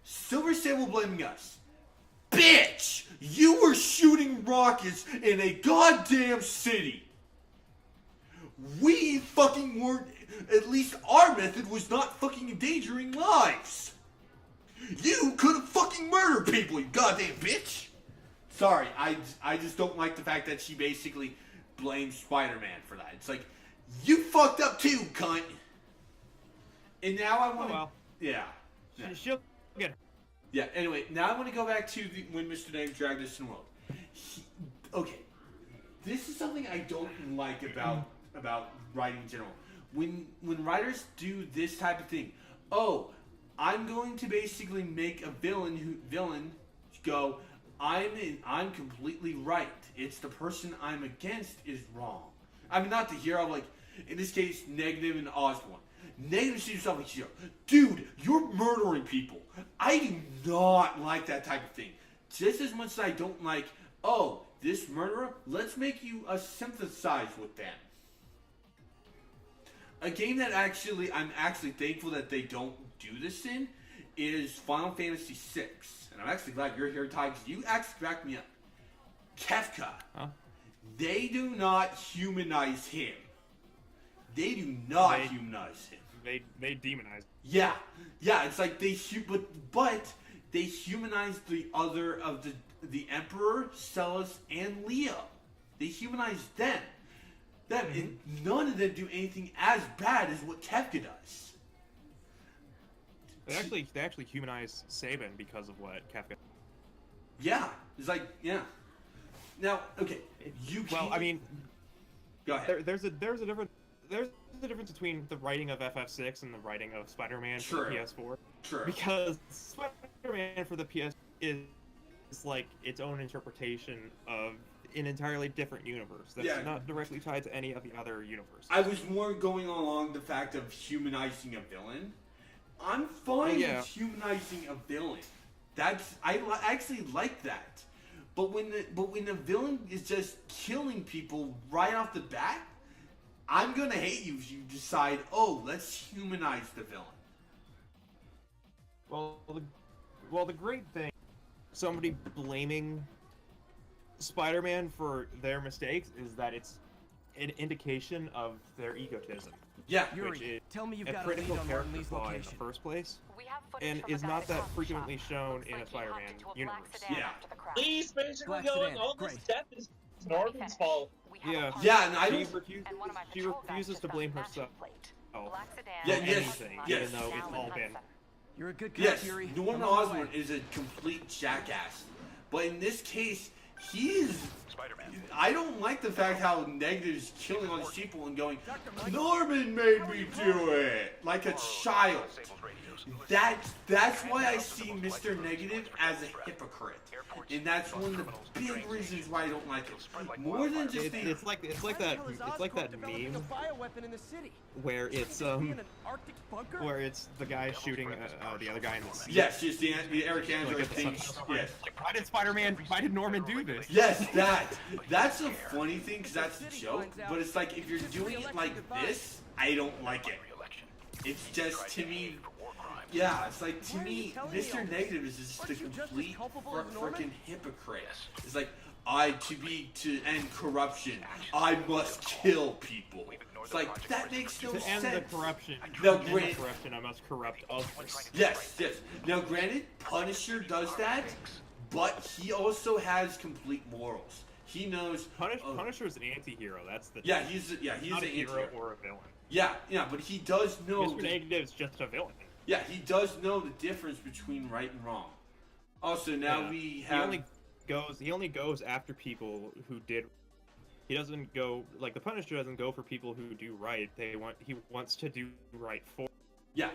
Silver Sable blaming us. Bitch! You were shooting rockets in a goddamn city! We fucking weren't... At least our method was not fucking endangering lives! You could have fucking murdered people, you goddamn bitch! Sorry, I just don't like the fact that she basically blames Spider-Man for that. It's like, you fucked up too, cunt! And now I want to... Oh, well. Yeah. She'll get it. Yeah, anyway, now I want to go back to when Mr. Neg dragged us in the world. Okay, this is something I don't like about writing in general. When writers do this type of thing, oh, I'm going to basically make a villain go, I'm completely right. It's the person I'm against is wrong. I mean, not the hero, like, in this case, Negative and Osborn. Negative sees himself like hero. Dude, you're murdering people. I do not like that type of thing. Just as much as I don't like, oh, this murderer, let's make you sympathize with them. A game that I'm actually thankful that they don't do this in is Final Fantasy VI. And I'm actually glad you're here, Ty, because you actually backed me up. Kefka. Huh? They do not humanize him. They do not humanize him. They demonize. Yeah, it's like but they humanize the other of the Emperor, Celes, and Leo. They humanize them. And none of them do anything as bad as what Kefka does. They actually humanize Sabin because of what Kefka. Yeah, it's like Now, okay, you. Well, I mean, go ahead. There's a difference between the writing of FF6 and the writing of Spider-Man for the PS4. Sure. Because Spider-Man for the PS is like its own interpretation of an entirely different universe that's not directly tied to any of the other universes. I was more going along the fact of humanizing a villain. I'm fine with humanizing a villain. I actually like that. But when the villain is just killing people right off the bat, I'm gonna hate you if you decide, oh, let's humanize the villain. Well, the great thing, somebody blaming Spider-Man for their mistakes is that it's an indication of their egotism. Yeah, which is tell me you've a got a critical lead on character Lee's flaw in the location. first place, and is not that frequently shown in a Spider-Man universe. Yeah. He's basically Black going, sedan, all this great. death is Norman's fault. Yeah, and I she, don't. she refuses to blame herself. Yeah, anything, even though it's all been. You're a good cop, Yes, Yuri. Norman I'm on my Osborn way. is a complete jackass. But in this case, he's... I don't like the fact how Negative is killing all these people and going, Norman made me do it! Like a child. That's why I see Mr. Negative as a hypocrite. And that's one of the big reasons why I don't like it. More than just the... It's like that meme a bioweapon in the city. where it's In an Arctic bunker? where it's the guy shooting the other guy in the sea. Yes, just the Eric Andrew thing. Yes. Why did Norman do this? Yes, that's a funny thing because that's a joke. But it's like if you're doing it like this, I don't like it. It's just to me. Yeah, it's like to me, Mr. Negative is just a complete freaking hypocrite. It's like to end corruption, I must kill people. It's like that makes no To sense. end the corruption, I must corrupt others. Yes. Now, granted, Punisher does that, but he also has complete morals. He knows. Punisher's an anti-hero. That's the. Yeah, he's not an a hero anti-hero. or a villain. Yeah, but he does know. Mr. Negative's just a villain. Yeah, he does know the difference between right and wrong. Also, now we have. He only goes after people who did. He doesn't go like the Punisher doesn't go for people who do right. He wants to do right for. Yeah.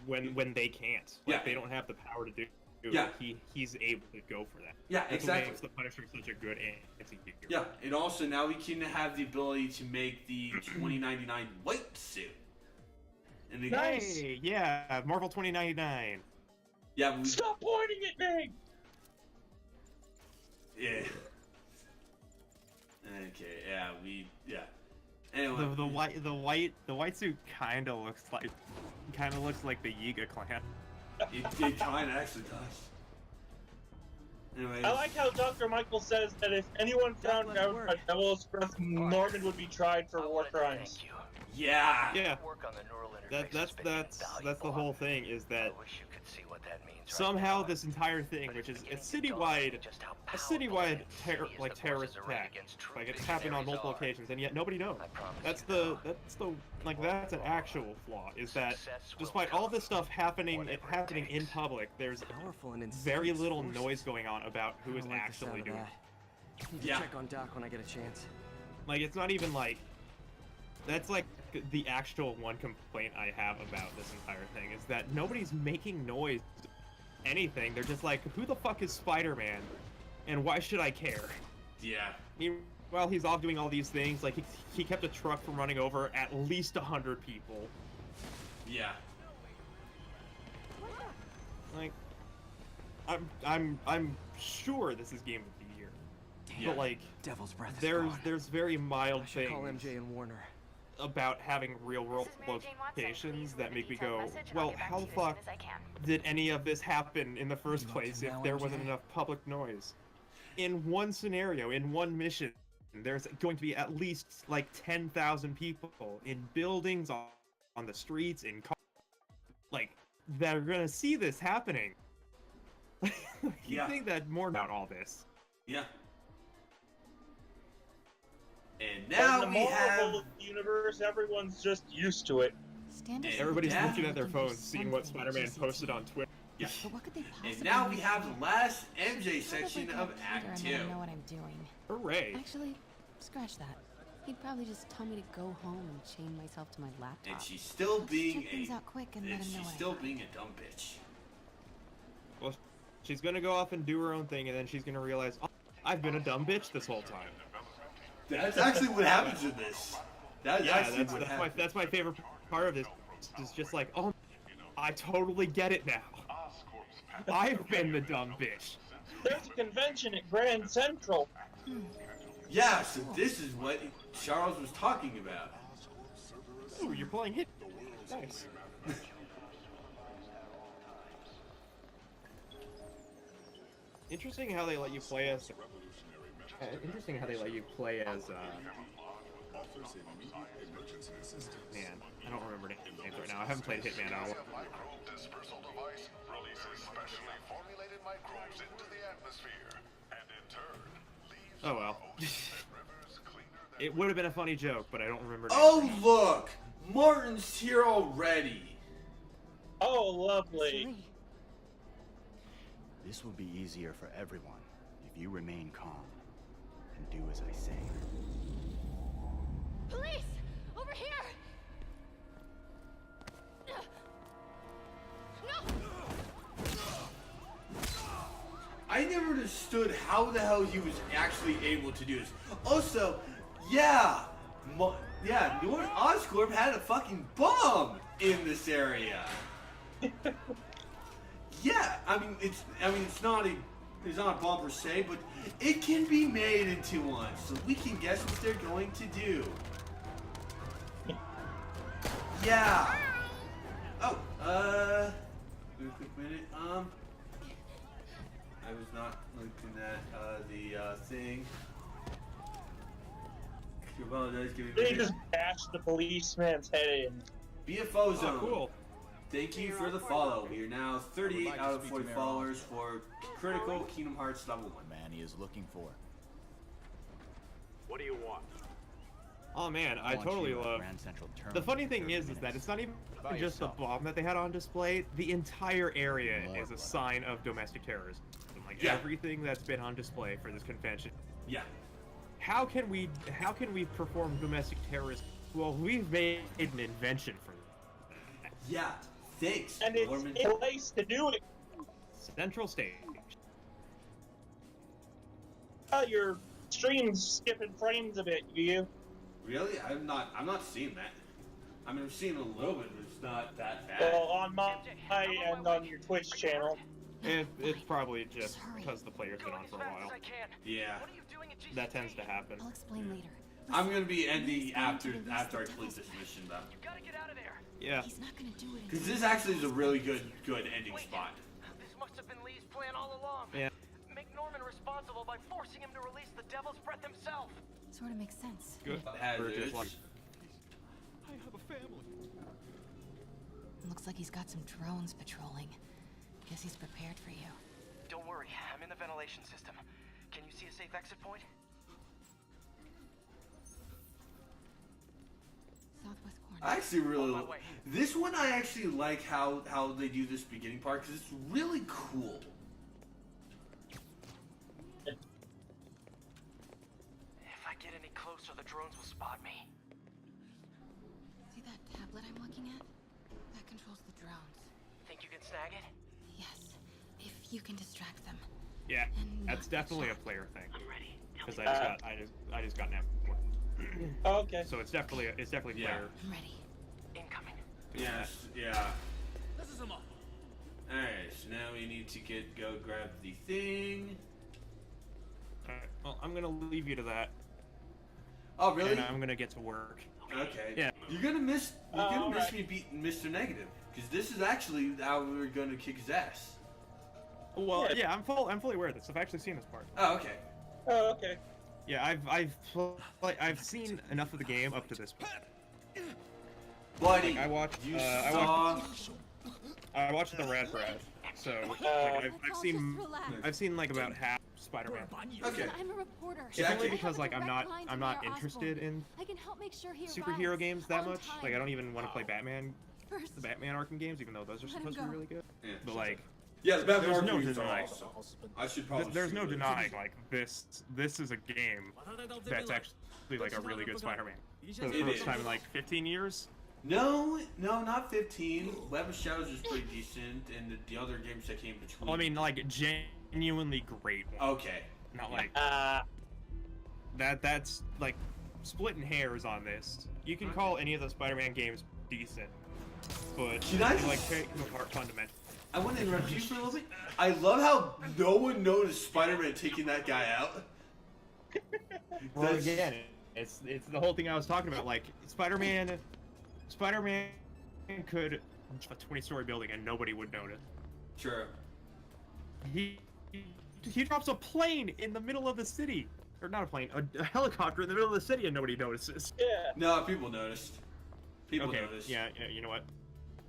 When they can't. Like, they don't have the power to do. Yeah. He's able to go for that. Yeah, That's exactly. What makes the Punisher such a good anti-hero. Yeah, and also now we can have the ability to make the 2099 white suit. And the Hey, yeah, Marvel 2099. Yeah, Stop pointing at me! Yeah. Okay, yeah. Anyway, the white suit kind of looks like the Yiga clan. It kind of actually does. Anyways. I like how Dr. Michael says that if anyone found out about Devil Express, Norman would be tried for war crimes. Yeah. Yeah. That's the whole thing, is that somehow this entire thing, which is a citywide terrorist attack, like it's happened on multiple occasions, and yet nobody knows. That's an actual flaw, is that despite all this stuff happening in public, there's very little noise going on about who is actually doing it. Need to check on Doc when I get a chance. Like, it's not even like that's like the actual one complaint I have about this entire thing, is that nobody's making noise anything. They're just like, who the fuck is Spider-Man and why should I care? Yeah. Meanwhile, he's off doing all these things. Like, he kept a truck from running over at least 100 people. Yeah. Like, I'm sure this is Game of the Year. Damn. But like, Devil's Breath is there's very mild things call MJ and Warner about having real-world locations that make me go, well, how the fuck did any of this happen in the first place if there wasn't enough public noise? In one scenario, in one mission, there's going to be at least like 10,000 people in buildings, on the streets, in cars, like, that are gonna see this happening. You think that more about all this? Yeah. And now in the we have Marvel universe, everyone's just used to it. Everybody's looking at their phones, seeing what Spider-Man posted on Twitter. Yeah. But what could they possibly And now we be have doing? the last MJ It's probably section like of a Act computer 2. and I know what I'm doing. Hooray! Actually, scratch that. He'd probably just tell me to go home and chain myself to my laptop. And she's still Let's being check things a out quick and let him know she's what I still got. being a dumb bitch. Well, she's gonna go off and do her own thing, and then she's gonna realize, oh, I've been a dumb bitch this whole time. That's actually what happens in this. That's my favorite part of this. It's just like, oh, I totally get it now. I've been the dumb bitch. There's a convention at Grand Central. Yeah, so this is what Charles was talking about. Ooh, you're playing hit. Nice. Interesting how they let you play as. Interesting how they let you play as. Man, I don't remember names right now. I haven't played Hitman in a while. Dispersal device releases specially formulated microbes into the atmosphere, and in turn, leaves Oh well. It would have been a funny joke, but I don't remember. Oh look, Martin's here already. Oh, lovely. This will be easier for everyone if you remain calm and do as I say. Police! Over here! No! I never understood how the hell he was actually able to do this. Also, yeah, Norman Oscorp had a fucking bomb in this area. Yeah, I mean it's not a bomb per se, but it can be made into one, so we can guess what they're going to do. Yeah. Oh, wait a quick minute. I was not looking at the thing. I apologize, give me a They minute. just bashed the policeman's head in. BFO zone. Cool. Thank you for the follow. We are now 38 out of 40 followers for Critical Kingdom Hearts level 1. Man he is looking for. What do you want? Oh man, I totally love. The funny thing is that it's not even just the bomb that they had on display. The entire area is a sign of domestic terrorism. Like everything that's been on display for this convention. Yeah. How can we perform domestic terrorism? Well, we've made an invention for that. Yeah. Thanks. And it's a place to do it. Central Stage. Your stream's skipping frames a bit, you. Really? I'm not seeing that. I mean, I'm seeing a little bit, but it's not that bad. Well, on my and on your Twitch channel. It's probably just because the player's been on for a while. Yeah. That tends to happen. I'll explain later. I'm gonna be ending after I complete this mission, though. Yeah. He's not gonna do it. Because this actually is a really good ending spot. This must have been Lee's plan all along. Yeah. Make Norman responsible by forcing him to release the Devil's Breath himself. Sort of makes sense. Good. Hazards. I have a family. Looks like he's got some drones patrolling. Guess he's prepared for you. Don't worry, I'm in the ventilation system. Can you see a safe exit point? Southwest corner. I actually really this one. I actually like how they do this beginning part because it's really cool. If I get any closer, the drones will spot me. See that tablet I'm looking at? That controls the drones. Think you can snag it? Yes, if you can distract them. Yeah, that's definitely a player thing. Because I just got network. Okay. So it's definitely player. I'm ready. Incoming. Yes. Yeah. This is a mob. All right. So now we need to go grab the thing. Alright, well, I'm gonna leave you to that. Oh, really? And I'm gonna get to work. Okay. Yeah. You're gonna miss me beating Mr. Negative because this is actually how we were gonna kick his ass. Well, yeah, I'm fully aware of this. I've actually seen this part. Oh, okay. Oh, okay. Yeah, I've seen enough of the game up to this point. Buddy, like, I watched the Rad Brad, so like, I've seen like about half Spider-Man. Okay. I'm a reporter. It's only because like I'm not interested in I can help make sure he superhero games that much. Like I don't even want to play Batman first. the Batman Arkham games, even though those are Let him supposed to be go. really good. Yeah. But like, Yeah, the Batman there's Arkham no games are denying. awesome. I should probably. There's no see those. denying like this is a game that's actually like a really good Spider-Man. For the It first is. time in like 15 years. No, not 15. Web of Shadows was pretty decent, and the other games that came between. Well, I mean, like genuinely great ones. Okay. Not like that's like splitting hairs on this. You can call any of the Spider-Man games decent, but Can I they, like just- take them apart fundamentally. I want to interrupt you for a little bit. I love how no one noticed Spider-Man taking that guy out. Well, again, it's the whole thing I was talking about. Like Spider-Man could a 20-story building and nobody would notice. Sure. He drops a plane in the middle of the city, or not a plane, a helicopter in the middle of the city, and nobody notices. Yeah. No, people noticed. People okay. noticed. Yeah, you know what?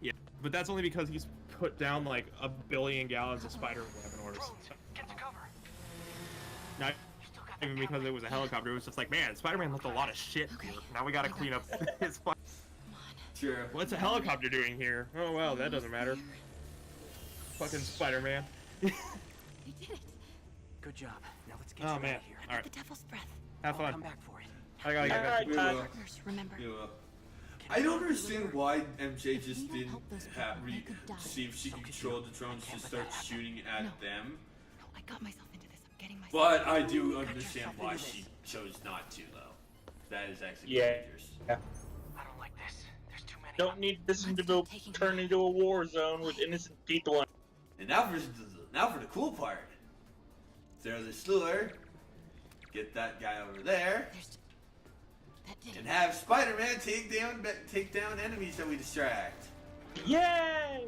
Yeah, but that's only because he's put down like 1 billion gallons of Spider-Man orders. Get to cover. Not even because it was a helicopter. It was just like, man, Spider-Man left a lot of shit here. Now we gotta clean up his. Sure. What's a helicopter doing here? Oh well, that doesn't matter. Fucking Spider-Man. You did it. Good job. Now let's get Oh you man. out of here. All right. The devil's breath. Have I'll fun. come back for it. I gotta get back. We will. Partners, remember. We will. I don't understand why MJ just didn't see if she could control the drones to start shooting at them. No, I got myself into this. I'm getting myself. But I do understand why she chose not to, though. That is actually dangerous. Yeah. I don't like this. There's too many. Don't need this to turn into a war zone with innocent people in it. And now for the cool part. Throw the slur. Get that guy over there. And have Spider-Man take down enemies that we distract. Yay!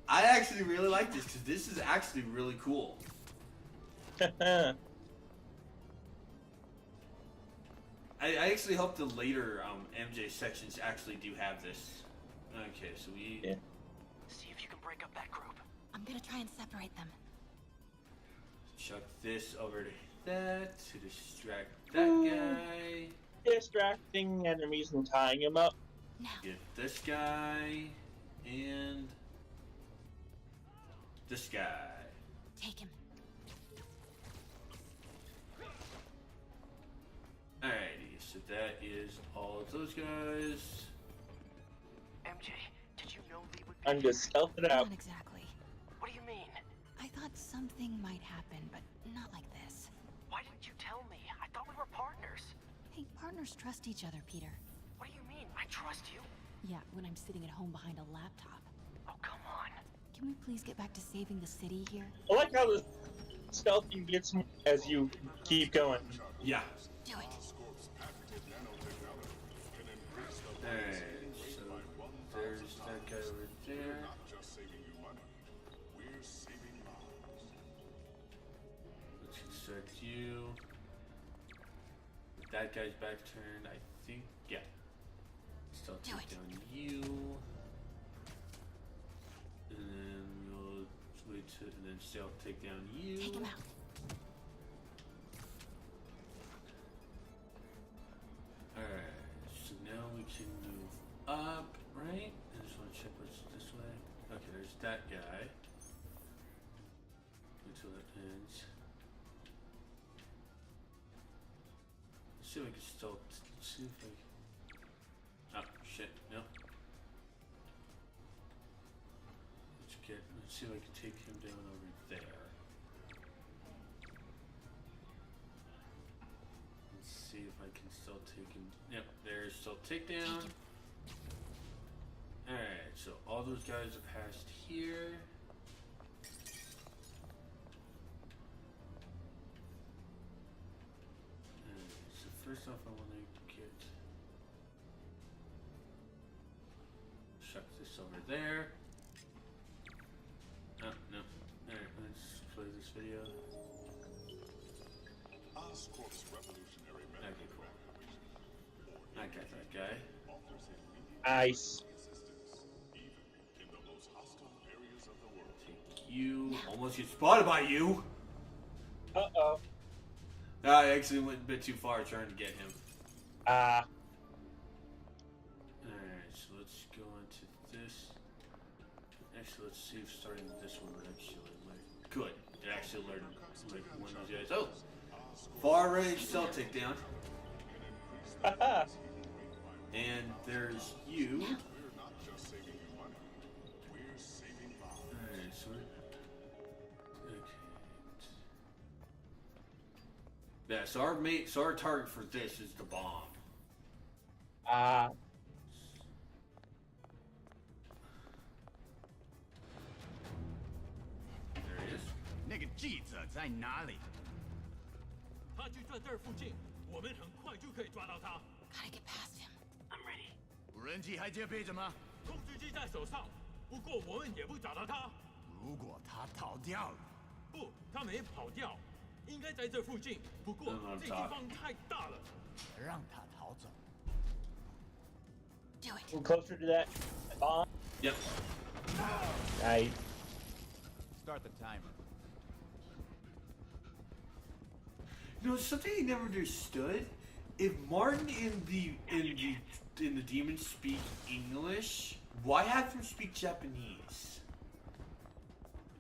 I actually really like this because this is actually really cool. I actually hope the later MJ sections actually do have this. Okay, so we. See if you can break up that group. I'm gonna try and separate them. Chuck this over to that to distract that guy. Distracting enemies and tying them up. Get this guy and this guy. Take him. Alrighty, so that is all of those guys. MJ, did you know Lee would be I'm just stealthing out. Not exactly. What do you mean? I thought something might happen, but not like this. Why didn't you tell me? I thought we were partners. Hey, partners trust each other, Peter. What do you mean? I trust you. Yeah, when I'm sitting at home behind a laptop. Oh, come on. Can we please get back to saving the city here? I like how the stealthing gets more as you keep going. Yeah. Do it. Alright, so there's that guy over there. Let's insert you. That guy's back turned, I think. Yeah. Still take down you. And then we'll wait to, and then still take down you. Take him out. Alright, so now we can move up, right? I just want to check what's this way. Okay, there's that guy. Until it ends. Let's see if I can still see if I. Oh shit! No. Let's see if I can take him down over there. Let's see if I can still take him. Yep, there's still takedown. Alright, so all those guys are passed here. So first off, I want to get chuck this over there. Oh, no. Alright, let's play this video. Oscorp's revolutionary Okay, cool. I got that guy. Nice. in the most hostile areas of the world. Take you. Almost get spotted by you. Uh-oh. I actually went a bit too far trying to get him. Ah. Alright, so let's Actually, let's see if starting with this one would actually like. Good. It actually learned like one of those guys. Oh, far range cell takedown. And there's you. Alright, so okay. Yeah, so our target for this is the bomb. There he is. 那个记者在哪里？他就在这儿附近，我们很快就可以抓到他。 Gotta get past him. I'm ready. 无人机还接备着吗？控制机在手上，不过我们也不找到他。如果他逃掉了，不，他没跑掉，应该在这附近。不过这地方太大了，让他逃走。 Do it. We're closer to that bomb. Yep. Nice. Start the timer. You know, something I never understood. If Martin in the demons speak English, why have him speak Japanese?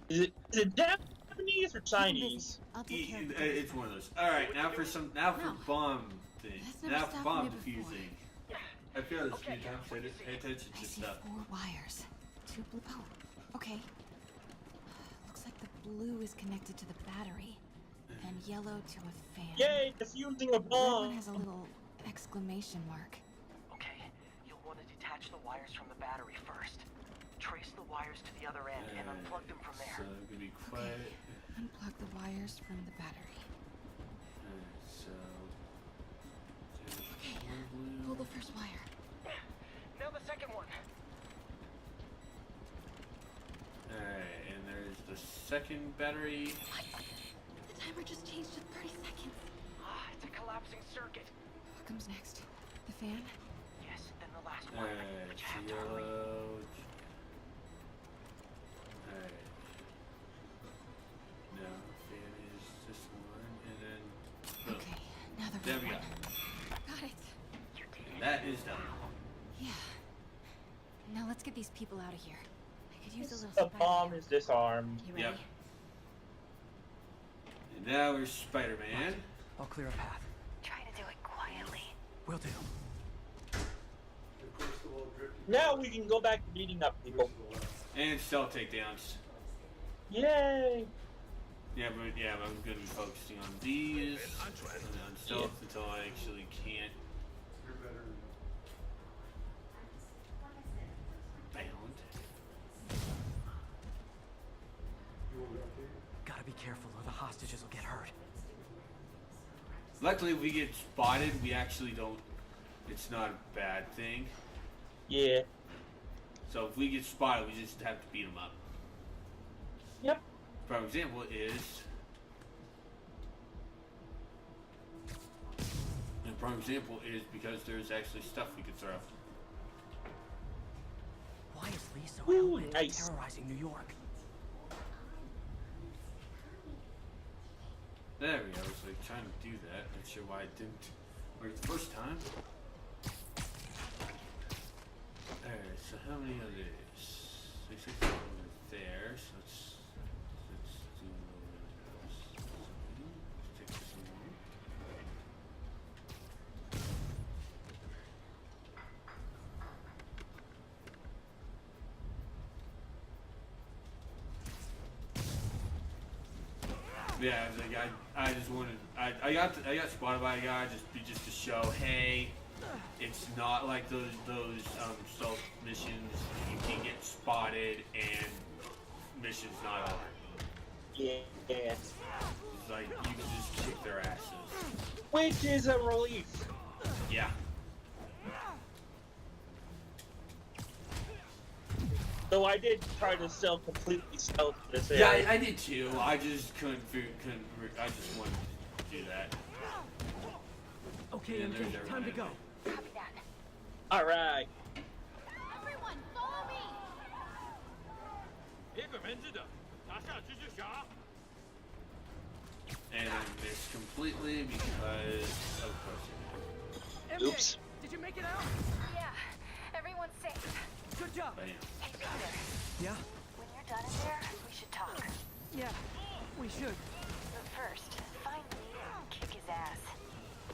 Is it Japanese or Chinese? It's one of those. All right, now for bomb thing. Now for bomb defusing. I feel this few times. Pay attention to stuff. 4 wires. 2 blue. Oh, okay. Looks like the blue is connected to the battery, and yellow to a fan. Yay, defusing a Red bomb! one has a little exclamation mark. Okay, you'll want to detach the wires from the battery first. Trace the wires to the other end and unplug them from there. So I'm gonna be quiet. Unplug the wires from the battery. So. Okay, pull the first wire. Now the second one. Alright, and there's the second battery. The timer just changed to 30 seconds. It's a collapsing circuit. What comes next? The fan? Yes, then the last one. Alright, Which so have to hurry. yellow. Alright. No, fan is this one, and then. Boom. Okay, now the There red we go. one. Got it. And that is done. Yeah. Now let's get these people out of here. I could use a little The spider. bomb is disarmed. You ready? Yep. And now we're Spider-Man. I'll clear a path. Try to do it quietly. Will do. Now we can go back to beating up people. And cell takedowns. Yay! Yeah, but I'm gonna be focusing on these and on stealth until I actually can't. Bound. Gotta be careful or the hostages will get hurt. Luckily, if we get spotted, we actually don't. It's not a bad thing. Yeah. So if we get spotted, we just have to beat them up. Yep. For example, is. A prime example is because there's actually stuff we could throw. Why is Lee so Ooh, hell-bent on nice. terrorizing New York? There we go. I was like trying to do that. Not sure why I didn't work the first time. Alright, so how many of these? 6 over there, so let's do those. Let's take this one. Yeah, like I just wanted I got spotted by a guy just to show, hey, it's not like those stealth missions. You can get spotted and missions not over. Yeah. It's like you can just kick their asses. Which is a relief. Yeah. Though I did try to completely stealth this Yeah, area. I did too. I just couldn't. I just wanted to do that. Okay, Yeah, MJ, there's time to go. Copy that. Alright. Everyone, follow me! 别给门子的，拿下蜘蛛侠。 And I missed completely because of course. MJ, Oops. did you make it out? Yeah, everyone's safe. Good job. Bam. Hey, Peter. Yeah? We done in there, we should talk. Yeah, we should. But first, find Lee and kick his ass.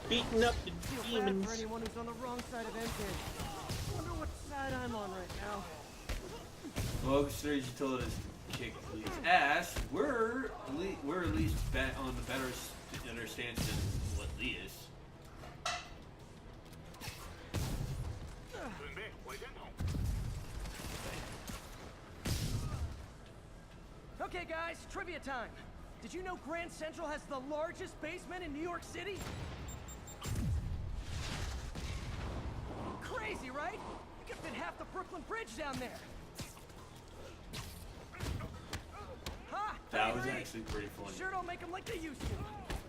Beating up the Feel bad demons. for anyone who's on the wrong side of MJ. Wonder what side I'm on right now. Well, considering you told us to kick Lee's ass, we're at least on the better stance than what Lee is. Okay, guys, trivia time. Did you know Grand Central has the largest basement in New York City? Crazy, right? You could fit half the Brooklyn Bridge down there. Ha! That was agree. actually pretty funny. Sure don't make them like they used to.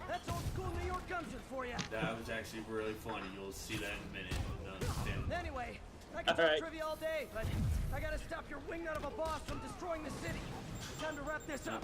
That's old school New York gumption for you. That was actually really funny. You'll see that in a minute. You'll understand. Anyway, I can talk trivia all day, but I gotta stop your wingnut of a boss from destroying the city. Time to wrap this up.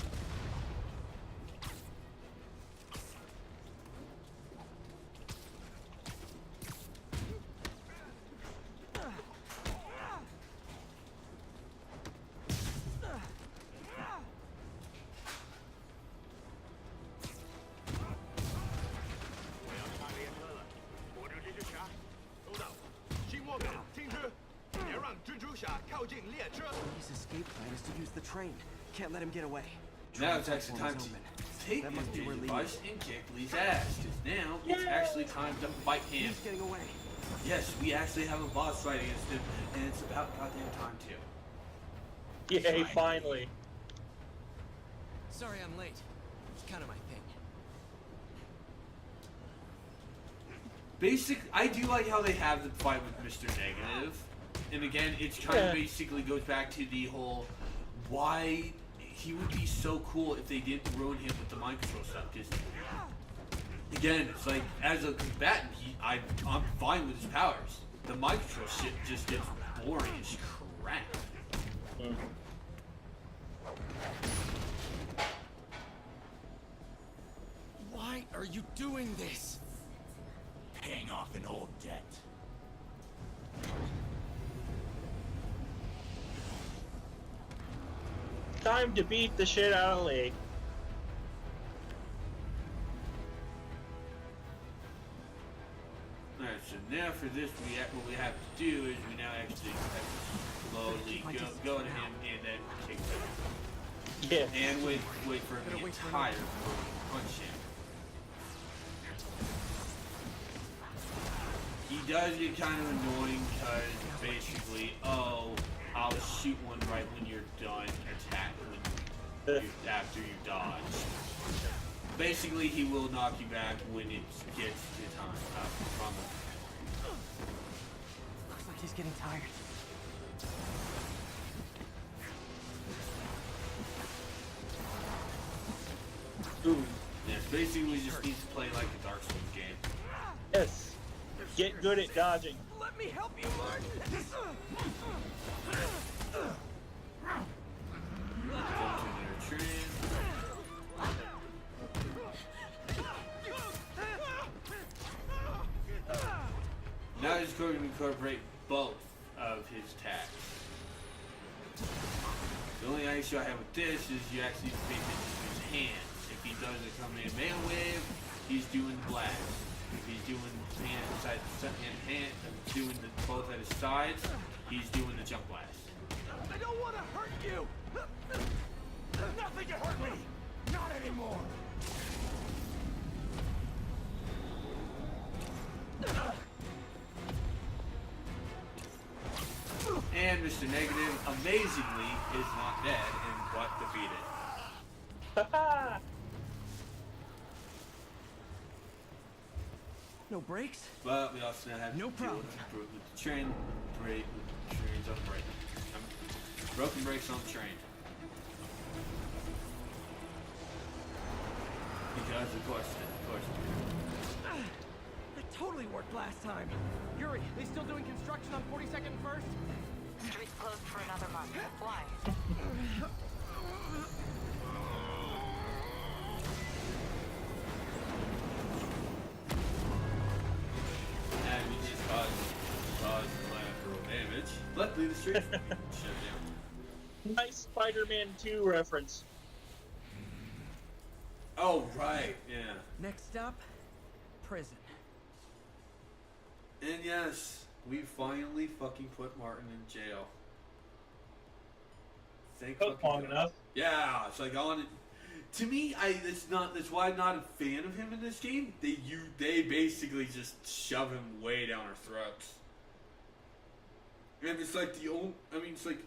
His escape plan is to use the train. Can't let him get away. Now it's actually time to take this device and kick Lee's ass. Because now it's actually time to fight him. He's getting away. Yes, we actually have a boss fight against him, and it's about goddamn time too. Yay, finally. Sorry I'm late. It's kind of my thing. I do like how they have the fight with Mr. Negative. And again, it's kind of basically goes back to the whole why he would be so cool if they didn't ruin him with the mind control stuff. Because again, it's like as a combatant, I'm fine with his powers. The mind control shit just gets boring as crap. Why are you doing this? Paying off an old debt. Time to beat the shit out of Lee. Alright, so now for this, what we have to do is we now actually have to slowly go to him and then kick him. Yeah. And wait for him to get tired before we punch him. He does get kind of annoying because basically, I'll shoot one right when you're done attacking after you dodge. Basically, he will knock you back when it gets to time. From Looks like he's getting tired. Ooh. Yes, basically, we just need to play like a Dark Souls game. Yes. Get good at dodging. Let me help you, Martin. Now he's going to incorporate both of his attacks. The only issue I have with this is you actually pay attention to his hands. If he does a Kamehameha wave, he's doing the blast. If he's doing doing both at his sides, he's doing the jump blast. I don't want to hurt you. Nothing can hurt me. Not anymore. And Mr. Negative, amazingly, is not dead and but defeated. No brakes? But we also now have no to deal with the train. Trains on break. Broken brakes on the train. Because of course. That totally worked last time. Yuri, they still doing construction on 42nd and 1st? Street's closed for another month. Why? And we just caused collateral damage. Luckily the street shut down. Nice Spider-Man 2 reference. Oh, right, yeah. Next up, prison. And yes, we finally fucking put Martin in jail. Thank Took long enough. Yeah, it's like on. To me, that's why I'm not a fan of him in this game. They basically just shove him way down our throats. And it's like it's like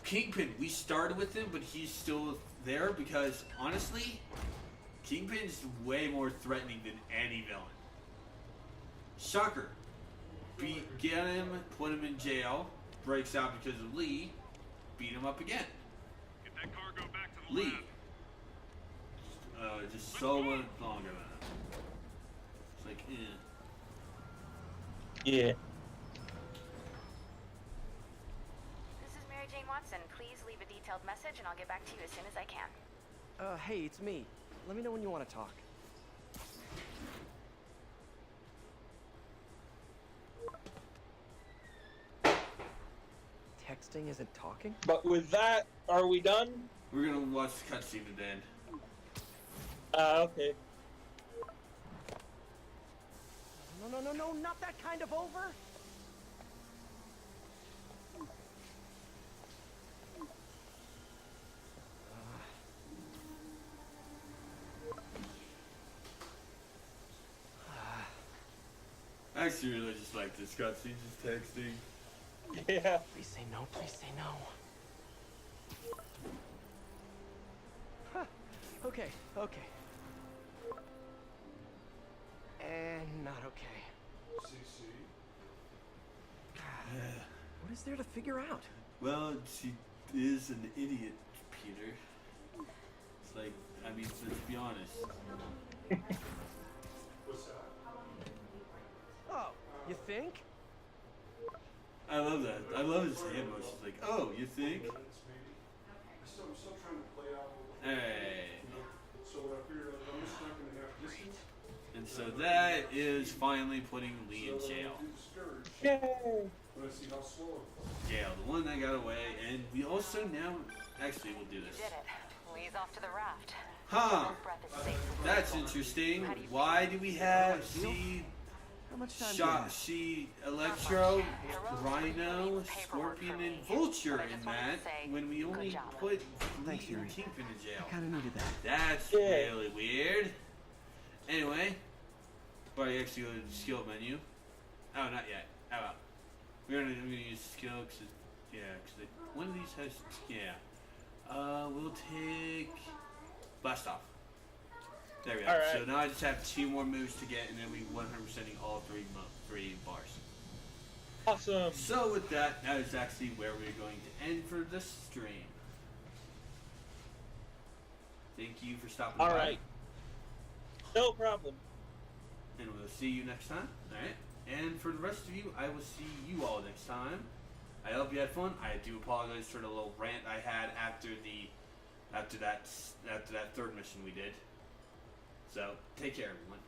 Kingpin. We started with him, but he's still there because honestly, Kingpin's way more threatening than any villain. Shocker. Get him, put him in jail, breaks out because of Lee, beat him up again. Get that cargo back to the Lee. lab. Just so much longer than that. It's like, Yeah. This is Mary Jane Watson. Please leave a detailed message and I'll get back to you as soon as I can. Hey, it's me. Let me know when you want to talk. Texting isn't talking? But with that, are we done? We're gonna watch the cutscene at the end. Okay. No, not that kind of over! I actually really just like this cutscene, just texting. Yeah. Please say no, please say no. Huh. Okay. And not okay. What is there to figure out? Well, she is an idiot, Peter. It's like, let's be honest. Oh, you think? I love that. I love his hand motions. Like, oh, you think? Hey. And so that is finally putting Lee in jail. Yay! Jail, the one that got away, and we also now actually we'll do this. Did it. Lee's off to the raft. Huh. That's interesting. Why do we have Electro, Rhino, Scorpion, and Vulture in that when we only put Lee and Kingpin in jail? I kinda needed that. That's really weird. Anyway, probably actually go to the skill menu. Oh, not yet. How about? I'm gonna use skill because one of these has we'll take Blast Off. There we go. All right. So now I just have 2 more moves to get, and then we 100%ing all 3 bars. Awesome. So with that is actually where we're going to end for this stream. Thank you for stopping by. All right. No problem. And we'll see you next time. All right. And for the rest of you, I will see you all next time. I hope you had fun. I do apologize for the little rant I had after that 3rd mission we did. So take care, everyone.